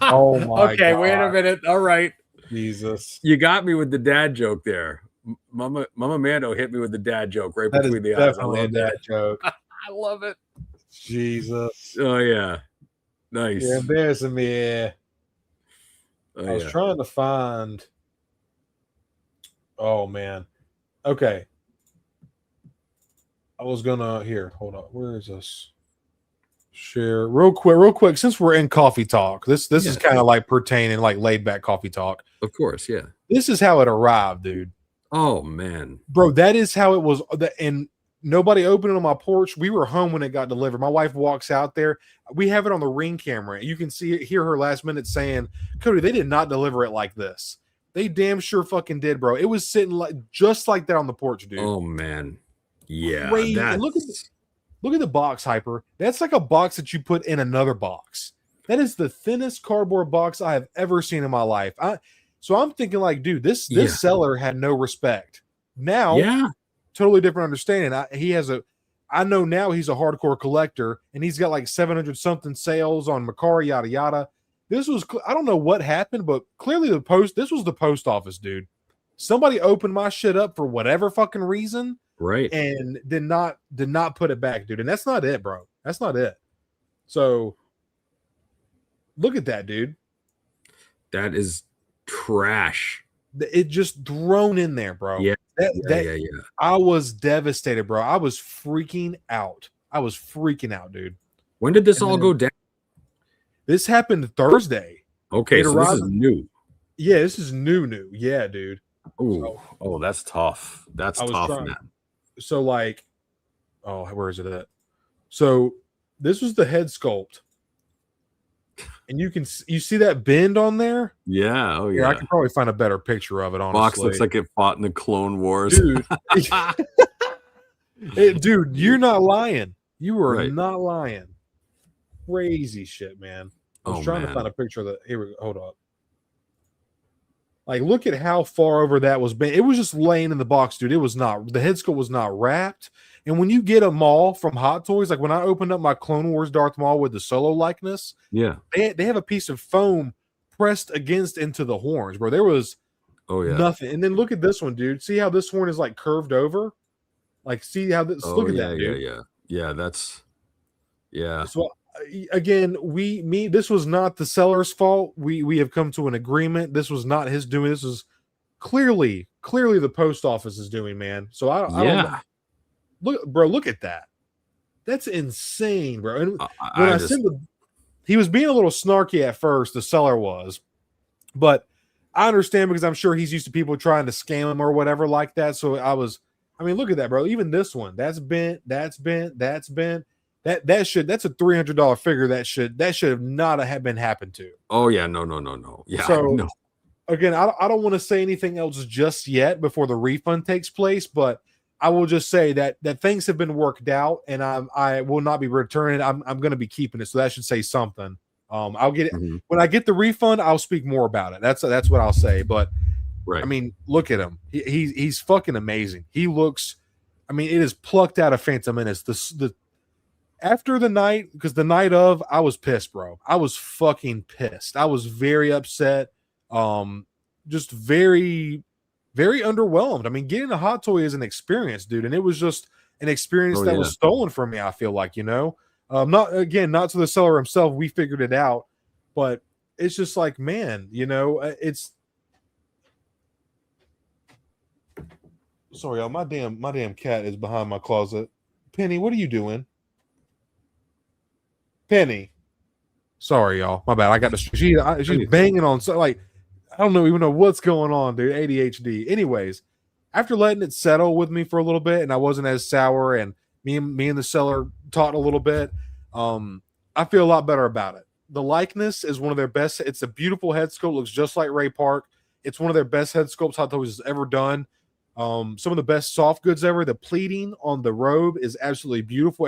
Oh my okay, God. Wait a minute. All right. Jesus. You got me with the dad joke there. Mama Mando hit me with the dad joke right between the eyes. I love that joke. I love it. Jesus. Oh yeah. Nice. You're embarrassing me. I was trying to find. Oh man. Okay. I was gonna hold on. Where is this? Share real quick. Since we're in coffee talk, this is kind of like pertaining, like laid back coffee talk. Of course, yeah. This is how it arrived, dude. Oh man, bro, that is how it was. And nobody opened it on my porch. We were home when it got delivered. My wife walks out there. We have it on the Ring camera. You can hear her last minute saying, "Cody, they did not deliver it like this. They damn sure fucking did, bro. It was sitting just like that on the porch, dude." Oh man, yeah. Look at the box, Hyper. That's like a box that you put in another box. That is the thinnest cardboard box I have ever seen in my life. So I'm thinking, like, dude, this seller had no respect. Now, Yeah. totally different understanding. I know now he's a hardcore collector, and he's got like 700 something sales on Macari, yada yada. This was, I don't know what happened, but clearly this was the post office, dude. Somebody opened my shit up for whatever fucking reason, Right. and did not put it back, dude. And that's not it, bro. That's not it. So look at that, dude. That is trash. It just thrown in there, bro. Yeah. Yeah. I was devastated, bro. I was freaking out. Dude. When did this all go down? This happened Thursday. Okay, so this is new. Yeah, this is new. Yeah, dude. Oh, that's tough. That's tough, man. So, like, where is it at? So, this was the head sculpt, and you see that bend on there. Yeah. Oh, yeah. I can probably find a better picture of it. Honestly, Box looks like it fought in the Clone Wars, dude. Dude, you're not lying. You are not lying. Crazy shit, man. I was trying to find a picture of that. Here we go. Hold up. Like, look at how far over that was bent. It was just laying in the box, dude. It was not. The head sculpt was not wrapped. And when you get a Maul from Hot Toys, like when I opened up my Clone Wars Darth Maul with the Solo likeness, yeah, they have a piece of foam pressed against into the horns, bro. There was nothing. And then look at this one, dude. See how this horn is like curved over? Like, see how this? Look at that, dude. Yeah. That's So again, this was not the seller's fault. We have come to an agreement. This was not his doing. This was clearly the post office is doing, man. So I don't look at that. That's insane, bro. And when he was being a little snarky at first, the seller was, but I understand because I'm sure he's used to people trying to scam him or whatever like that. So look at that, bro. Even this one, that's bent. That's a $300 figure that should have not have been happened to. Oh yeah, no. Yeah. So no. Again, I don't want to say anything else just yet before the refund takes place, but I will just say that things have been worked out, and I will not be returning it. I'm going to be keeping it, so that should say something. I'll get it when I get the refund. I'll speak more about it. That's what I'll say. But I mean, look at him. He's fucking amazing. He looks. I mean, it is plucked out of Phantom Menace. After the night, because the night of, I was pissed, bro. I was fucking pissed. I was very upset. Just very, very underwhelmed. I mean, getting a Hot Toy is an experience, dude, and it was just an experience that was stolen from me. I feel like, not to the seller himself. We figured it out, but it's just like, man, it's. Sorry, y'all. My damn cat is behind my closet. Penny, what are you doing? Penny, sorry, y'all. My bad. I got the she's banging on. So like, I don't even know what's going on, dude. ADHD. Anyways, after letting it settle with me for a little bit, and I wasn't as sour, and me and the seller talked a little bit, I feel a lot better about it. The likeness is one of their best. It's a beautiful head sculpt. Looks just like Ray Park. It's one of their best head sculpts Hot Toys has ever done. Some of the best soft goods ever. The pleating on the robe is absolutely beautiful.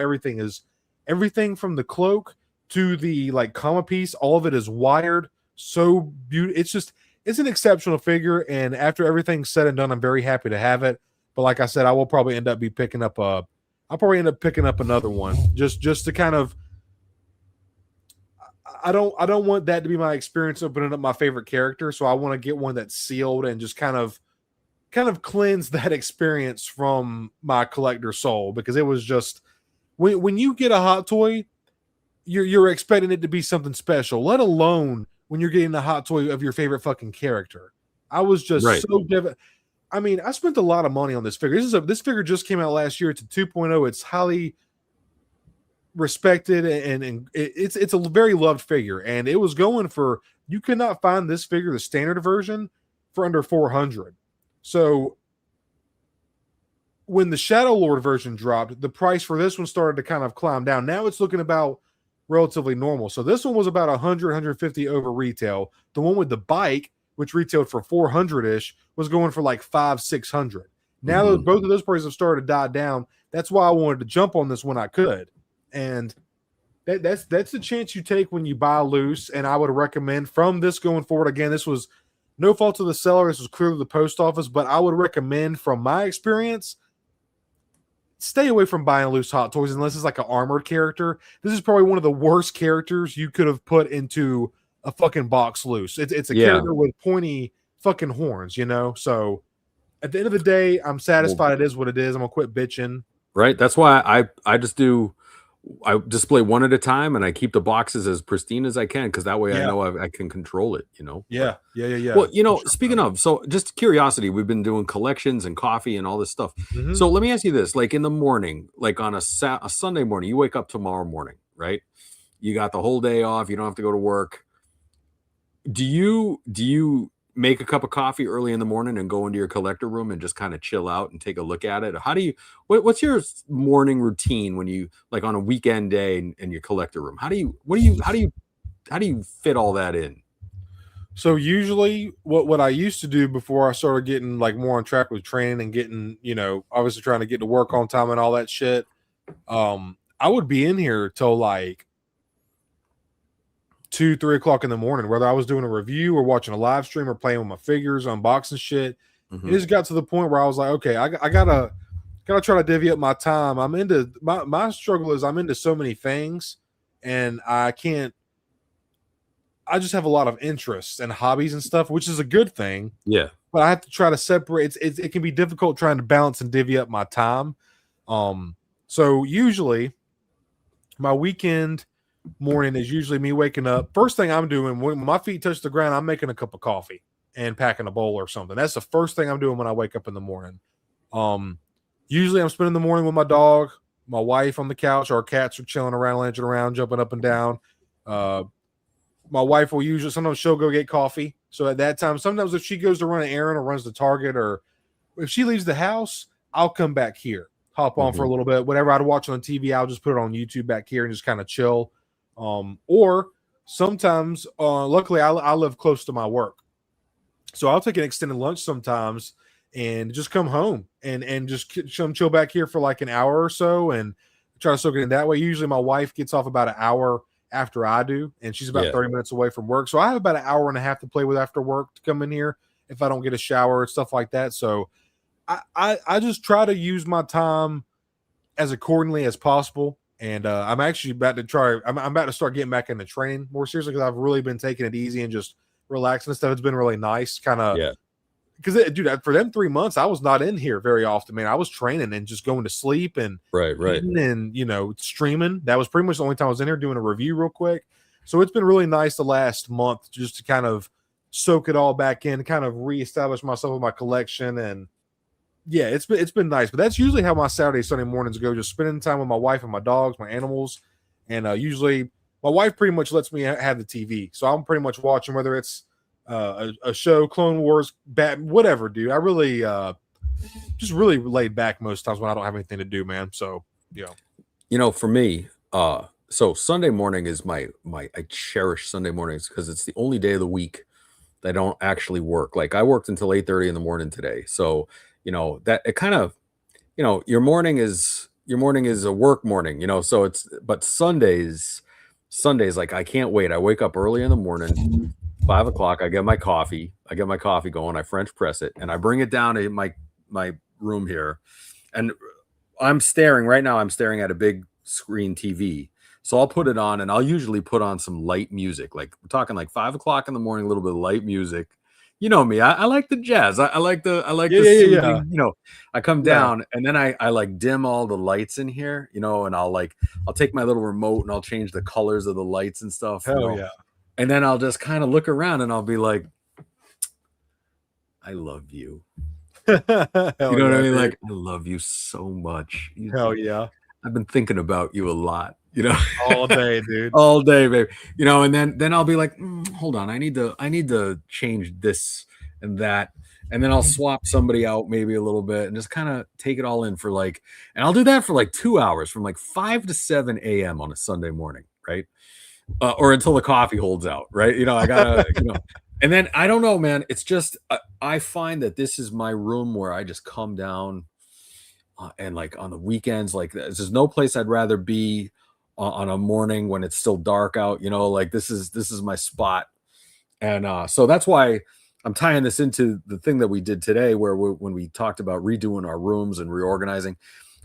Everything from the cloak to the like comma piece, all of it is wired. So beautiful. It's an exceptional figure. And after everything's said and done, I'm very happy to have it. But like I said, I will probably end up picking up another one just to kind of. I don't want that to be my experience opening up my favorite character. So I want to get one that's sealed and just kind of cleanse that experience from my collector soul, because it was just. When you get a Hot Toy, you're expecting it to be something special, let alone when you're getting a Hot Toy of your favorite fucking character. I was just so I mean, I spent a lot of money on this figure. This figure just came out last year. It's a 2.0. It's highly respected, and it's a very loved figure. And it was going for, you could not find this figure, the standard version, for under $400. So when the Shadow Lord version dropped, the price for this one started to kind of climb down. Now it's looking about relatively normal. So this one was about 100, 150 over retail. The one with the bike, which retailed for 400-ish, was going for like 500, 600. Now that both of those prices have started to die down, that's why I wanted to jump on this when I could. And that's the chance you take when you buy loose. And I would recommend from this going forward. Again, this was no fault to the seller. This was clearly the post office, but I would recommend, from my experience, stay away from buying loose Hot Toys unless it's like an armored character. This is probably one of the worst characters you could have put into a fucking box loose. It's a character with pointy fucking horns, you know? So at the end of the day, I'm satisfied it is what it is. I'm gonna quit bitching. Right. That's why I display one at a time, and I keep the boxes as pristine as I can, because that way I know I can control it, you know? Yeah. Well, you know, speaking of, so just curiosity, we've been doing collections and coffee and all this stuff. So let me ask you this, like in the morning, like on a Sunday morning, you wake up tomorrow morning, right? You got the whole day off. You don't have to go to work. Do you make a cup of coffee early in the morning and go into your collector room and just kind of chill out and take a look at it? How do you, what's your morning routine when you, like on a weekend day in your collector room? How do you fit all that in? So usually what I used to do before I started getting like more on track with training and getting, you know, obviously trying to get to work on time and all that shit, I would be in here till like 2-3 o'clock in the morning, whether I was doing a review or watching a live stream or playing with my figures, unboxing shit. It just got to the point where I was like, okay, I gotta try to divvy up my time. I'm into my struggle is I'm into so many things, and I just have a lot of interests and hobbies and stuff, which is a good thing. Yeah. But I have to try to separate. It can be difficult trying to balance and divvy up my time. So usually my weekend morning is usually me waking up. First thing I'm doing when my feet touch the ground, I'm making a cup of coffee and packing a bowl or something. That's the first thing I'm doing when I wake up in the morning. Usually I'm spending the morning with my dog, my wife on the couch. Our cats are chilling around, lunging around, jumping up and down. My wife will usually, sometimes she'll go get coffee. So at that time, sometimes if she goes to run an errand or runs to Target, or if she leaves the house, I'll come back here, hop on for a little bit. Whatever I'd watch on TV, I'll just put it on YouTube back here and just kind of chill. Or sometimes, luckily I live close to my work, so I'll take an extended lunch sometimes and just come home and just chill back here for like an hour or so and try to soak it in that way. Usually my wife gets off about an hour after I do, and she's about 30 minutes away from work, so I have about an hour and a half to play with after work to come in here if I don't get a shower and stuff like that. So I just try to use my time as accordingly as possible. And I'm actually about to try. I'm about to start getting back into training more seriously, because I've really been taking it easy and just relaxing and stuff. It's been really nice, kind of. Yeah. Because, dude, for them 3 months, I was not in here very often, man. I was training and just going to sleep and and, you know, streaming. That was pretty much the only time I was in here doing a review real quick. So it's been really nice the last month just to kind of soak it all back in, kind of reestablish myself with my collection. And yeah, it's been nice. But that's usually how my Saturday, Sunday mornings go, just spending time with my wife and my dogs, my animals. And usually my wife pretty much lets me have the TV. So I'm pretty much watching, whether it's a show, Clone Wars, whatever, dude. I really just really laid back most times when I don't have anything to do, man. So for me, so Sunday morning is my I cherish Sunday mornings because it's the only day of the week that I don't actually work. Like I worked until 8:30 in the morning today, so that it kind of your morning is a work morning, so but Sundays like I can't wait. I wake up early in the morning, 5 o'clock. I get my coffee going. I French press it, and I bring it down to my room here. And I'm staring at a big screen TV. So I'll put it on, and I'll usually put on some light music. Like we're talking like 5 o'clock in the morning, a little bit of light music. You know me, I like the jazz. I like the soothing, I come down and then I like dim all the lights in here, and I'll take my little remote and I'll change the colors of the lights and stuff. Yeah. And then I'll just kind of look around and I'll be like, I love you. You know what I mean? Dude. Like, I love you so much. Hell yeah. I've been thinking about you a lot, all day, dude. All day, baby. And then I'll be like, hold on, I need to change this and that. And then I'll swap somebody out maybe a little bit and just kind of take it all in for and I'll do that for like 2 hours from like 5 to 7 a.m. on a Sunday morning, right? Or until the coffee holds out, right? I gotta, and then I don't know, man. It's just I find that this is my room where I just come down, and like on the weekends, like there's no place I'd rather be on a morning when it's still dark out. Like this is my spot, and so that's why I'm tying this into the thing that we did today, where when we talked about redoing our rooms and reorganizing.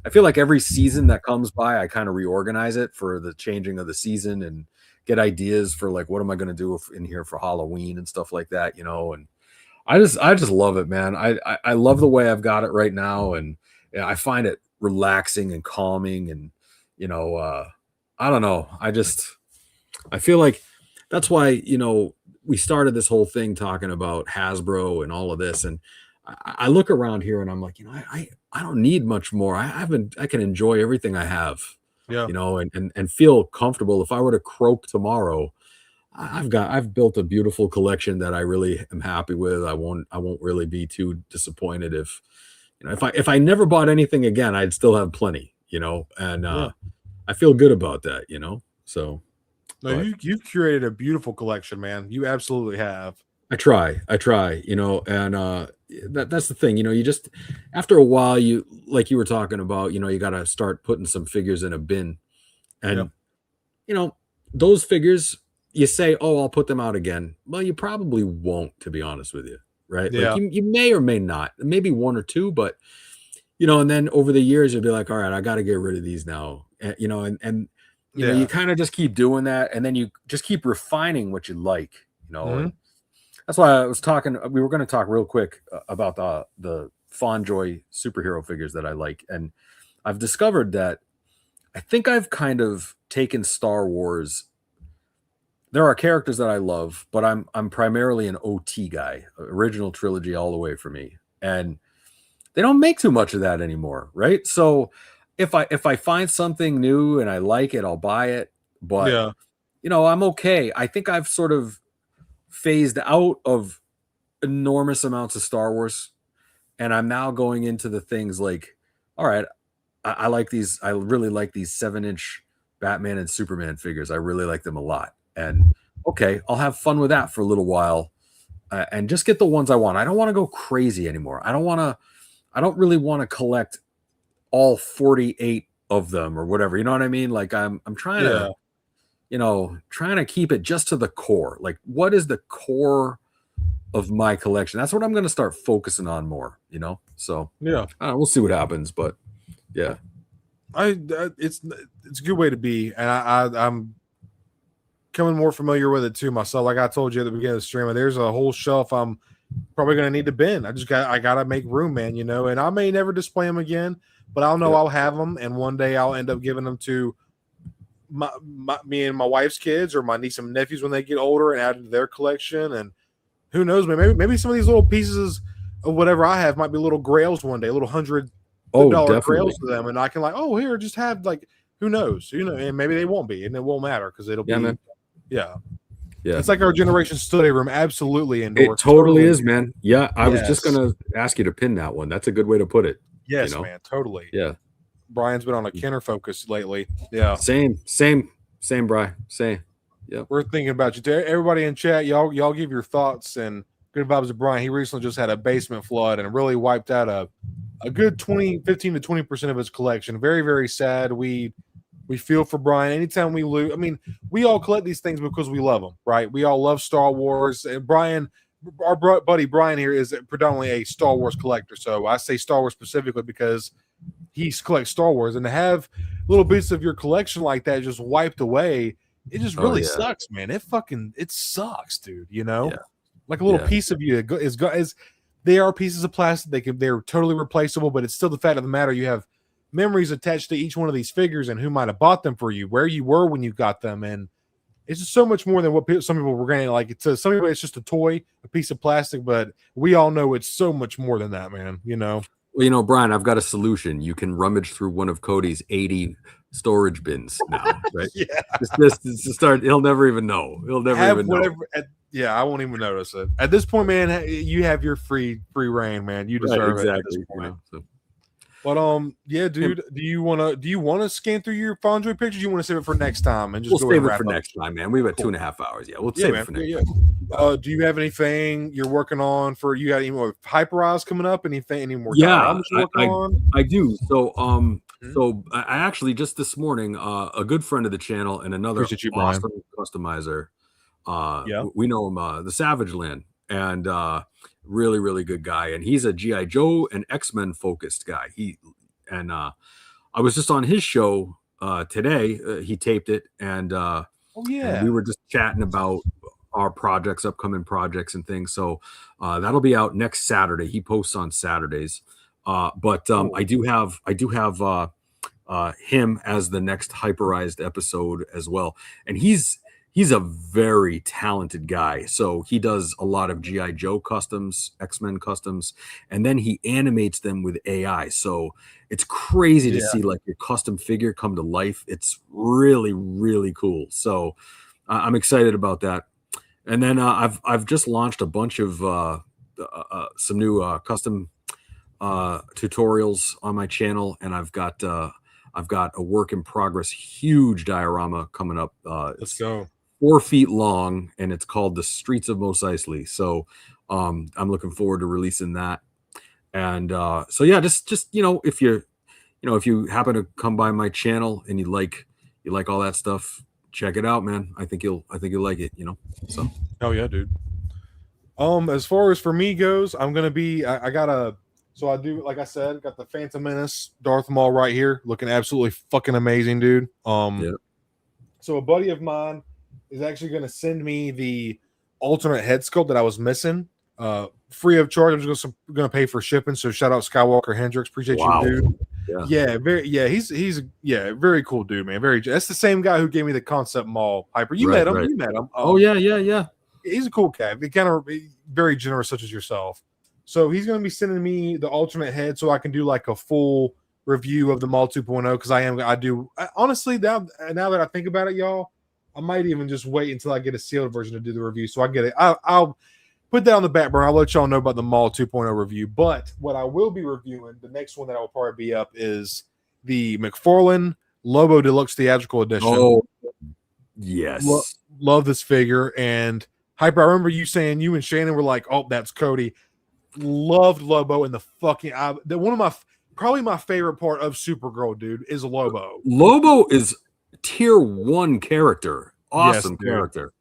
I feel like every season that comes by, I kind of reorganize it for the changing of the season and get ideas for like, what am I going to do in here for Halloween and stuff like that, you know? And I just love it, man. I love the way I've got it right now. And I find it relaxing and calming. And, you know, I don't know. I feel like that's why, you know, we started this whole thing talking about Hasbro and all of this. And I look around here and I'm like, you know, I don't need much more. I can enjoy everything I have, Yeah. you know, and feel comfortable. If I were to croak tomorrow, I've built a beautiful collection that I really am happy with. I won't really be too disappointed if, you know, if I never bought anything again, I'd still have plenty, you know, and I feel good about that, you know. So no, you've curated a beautiful collection, man. You absolutely have. I try, you know, and that's the thing, you know, you just, after a while, you, like you were talking about, you know, you got to start putting some figures in a bin. And, you know, those figures, you say, oh, I'll put them out again. Well, you probably won't, to be honest with you. Right. Yeah. Like you may or may not, maybe one or two, but, you know, and then over the years, you'll be like, all right, I got to get rid of these now. You know, and you know, you kind of just keep doing that. And then you just keep refining what you like, you know. And that's why I was talking. We were going to talk real quick about the Fondjoy superhero figures that I like. And I've discovered that I think I've kind of taken Star Wars. There are characters that I love, but I'm primarily an OT guy, original trilogy all the way for me. And they don't make too much of that anymore, right? So if I find something new and I like it, I'll buy it. But you know, I'm okay. I think I've sort of phased out of enormous amounts of Star Wars, and I'm now going into the things like, all right, I like these. I really like these 7-inch Batman and Superman figures. I really like them a lot. And okay, I'll have fun with that for a little while, and just get the ones I want. I don't want to go crazy anymore. I don't really want to collect all 48 of them or whatever. You know what I mean? Like I'm trying to, you know, trying to keep it just to the core. Like, what is the core of my collection? That's what I'm going to start focusing on more, you know? So we'll see what happens, but it's a good way to be. And I'm becoming more familiar with it too myself. Like I told you at the beginning of the stream, there's a whole shelf I'm probably going to need to bin. I got to make room, man, you know, and I may never display them again, but I'll know I'll have them. And one day I'll end up giving them to me and my wife's kids or my niece and nephews when they get older and add to their collection. And who knows, man, maybe some of these little pieces of whatever I have might be little grails one day, little $100 grails to them. And I can like, oh, here, just have like, who knows, you know, and maybe they won't be, and it won't matter because it'll be, man. Yeah. It's like our generation study room. Absolutely endorsed. It totally is, man. Yeah. I was just going to ask you to pin that one. That's a good way to put it. Yes, you know? Man. Totally. Yeah. Brian's been on a Kenner focus lately. Yeah. Same, Brian. Same. Yeah. We're thinking about you. Everybody in chat, y'all give your thoughts and good vibes to Brian. He recently just had a basement flood and really wiped out a good 15 to 20% of his collection. Very, very sad. We feel for Brian. Anytime we lose, I mean, we all collect these things because we love them, right? We all love Star Wars. And Brian, our buddy Brian here is predominantly a Star Wars collector. So I say Star Wars specifically because he collects Star Wars. And to have little bits of your collection like that just wiped away, it just really sucks, man. It sucks, dude. You know, like a little piece of you is they are pieces of plastic. They're totally replaceable, but it's still the fact of the matter. You have memories attached to each one of these figures and who might have bought them for you, where you were when you got them. And it's just so much more than what some people were granted. Like some people, it's just a toy, a piece of plastic, but we all know it's so much more than that, man. You know? Well, you know, Brian, I've got a solution. You can rummage through one of Cody's 80 storage bins now, right? Just to start, he'll never even know. He'll never even know. I won't even notice it. At this point, man, you have your free reign, man. You deserve it at this point. You know, so. But dude, do you want to scan through your Fondjoy pictures? Do you want to save it for next time and just save it for next time, man? We've got 2.5 hours. Yeah, we'll save it for next time. Do you have anything you're working on for? You got any more Hyperdrive coming up? Any more? Yeah, I do. So so I actually just this morning, a good friend of the channel and another awesome customizer. We know him, the Savage Land, and really, really good guy. And he's a GI Joe and X-Men focused guy. I was just on his show today. He taped it, and we were just chatting about our projects, upcoming projects, and things. So that'll be out next Saturday. He posts on Saturdays, but I do have him as the next hyperized episode as well, and he's a very talented guy. So he does a lot of GI Joe customs, X-Men customs, and then he animates them with AI. So it's crazy to see like your custom figure come to life. It's really, really cool. So I'm excited about that. And then I've just launched a bunch of some new custom tutorials on my channel, and I've got a work in progress huge diorama coming up. Let's go. 4 feet long, and it's called The Streets of Mos Eisley. So I'm looking forward to releasing that. And so yeah, just if you happen to come by my channel and you like all that stuff, check it out, man. I think you'll like it, So hell yeah, dude. As far as for me goes, I'm gonna be I do, like I said, got the Phantom Menace Darth Maul right here, looking absolutely fucking amazing, dude. So a buddy of mine is actually going to send me the alternate head sculpt that I was missing, free of charge. I'm just going to pay for shipping. So shout out Skywalker Hendricks, appreciate you, dude. He's very cool dude, man. That's the same guy who gave me the concept Maul Hyper. You met him. Oh yeah. He's a cool cat. He kind of very generous, such as yourself. So he's going to be sending me the alternate head so I can do like a full review of the Maul 2.0, because honestly, now that I think about it, y'all, I might even just wait until I get a sealed version to do the review. So I get it. I'll put that on the back burner. I'll let y'all know about the Maul 2.0 review. But what I will be reviewing, the next one that I will probably be up, is the McFarlane Lobo Deluxe Theatrical Edition. Oh, yes. Love this figure. And Hyper, I remember you saying, you and Shannon were like, oh, that's Cody. Loved Lobo in the fucking... probably my favorite part of Supergirl, dude, is Lobo. Lobo is tier 1 character. Awesome character.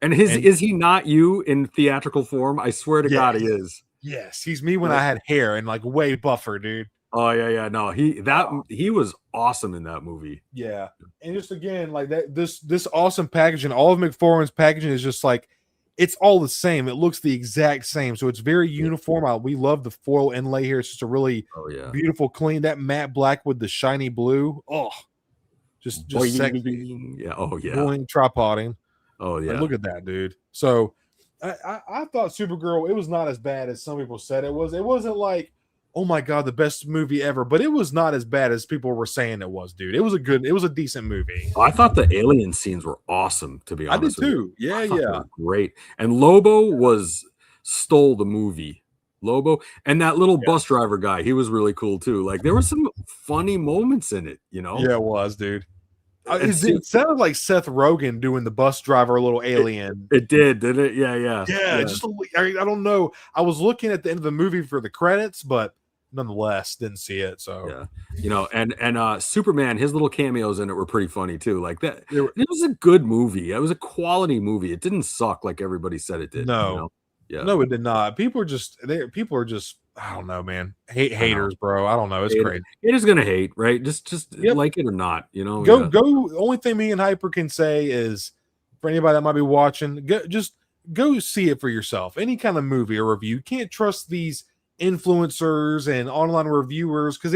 And is he not you in theatrical form? I swear to God he is. Yes, he's me when I had hair and like way buffer, dude. Oh yeah. No, he was awesome in that movie. Yeah. And just again, like that this awesome packaging, all of McFarlane's packaging is just like, it's all the same. It looks the exact same. So it's very uniform. We love the foil inlay here. It's just a really beautiful, clean, that matte black with the shiny blue. Oh, just sexy. Yeah. Oh yeah. Tripoding. Oh yeah. Like, look at that, dude. So I thought Supergirl, it was not as bad as some people said it was. It wasn't like, oh my God, the best movie ever, but it was not as bad as people were saying it was, dude. It was a decent movie. I thought the alien scenes were awesome, to be honest. I did too. Yeah. Great. And Lobo stole the movie. Lobo and that little bus driver guy, he was really cool too. Like there were some funny moments in it, Yeah, it was, dude. It sounded like Seth Rogen doing the bus driver, little alien. It did, didn't it? Yeah. Just I don't know. I was looking at the end of the movie for the credits, but nonetheless, didn't see it. So and Superman, his little cameos in it were pretty funny too. Like that, it was a good movie. It was a quality movie. It didn't suck like everybody said it did. No, no, it did not. People are just I don't know, man. Haters, bro. I don't know. It's crazy. Haters gonna hate, right? Just like it or not, Go. Only thing me and Hyper can say is, for anybody that might be watching, go see it for yourself. Any kind of movie or review. You can't trust these influencers and online reviewers because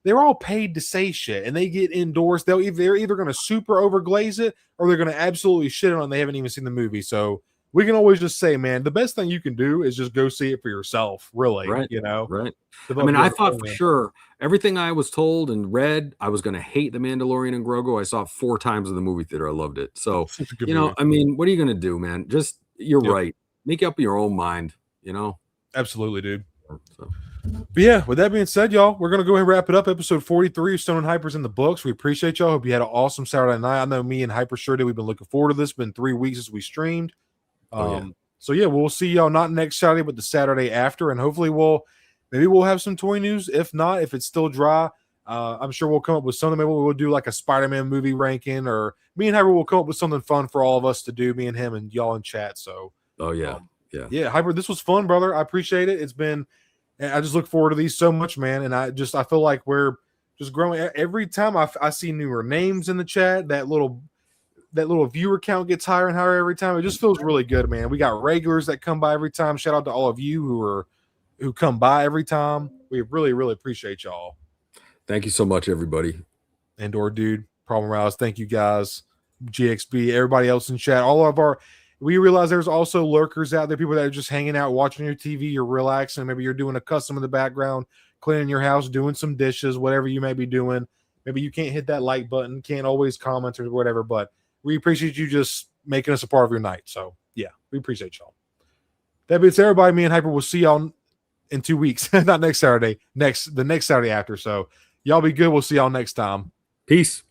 they're all paid to say shit and they get endorsed. They're either going to super overglaze it or they're going to absolutely shit on it. They haven't even seen the movie. So we can always just say, man, the best thing you can do is just go see it for yourself, really. Right. Right. I mean, I thought for sure everything I was told and read, I was going to hate The Mandalorian and Grogu. I saw it 4 times in the movie theater. I loved it. So, movie. I mean, what are you going to do, man? You're right. Make up your own mind, Absolutely, dude. So. But yeah, with that being said, y'all, we're going to go ahead and wrap it up. Episode 43 of Stone and Hyper's in the books. We appreciate y'all. Hope you had an awesome Saturday night. I know me and Hyper sure did. We've been looking forward to this. It's been 3 weeks since we streamed. So yeah, we'll see y'all not next Saturday, but the Saturday after, and hopefully maybe we'll have some toy news. If not, if it's still dry, I'm sure we'll come up with something. Maybe we'll do like a Spider-Man movie ranking, or me and Hyper will come up with something fun for all of us to do, me and him and y'all in chat. So Yeah, Hyper, this was fun, brother. I appreciate it. It's been, I just look forward to these so much, man. And I feel like we're just growing. Every time I see newer names in the chat, that little viewer count gets higher and higher every time. It just feels really good, man. We got regulars that come by every time. Shout out to all of you who come by every time. We really, really appreciate y'all. Thank you so much, everybody. Andor Dude, Problem Rouse, thank you guys. GXB, everybody else in chat, all of our. We realize there's also lurkers out there, people that are just hanging out, watching your TV, you're relaxing. Maybe you're doing a custom in the background, cleaning your house, doing some dishes, whatever you may be doing. Maybe you can't hit that like button, can't always comment or whatever, but we appreciate you just making us a part of your night. So, yeah, we appreciate y'all. That being said, everybody, me and Hyper will see y'all in 2 weeks. Not next Saturday, the next Saturday after. So, y'all be good. We'll see y'all next time. Peace.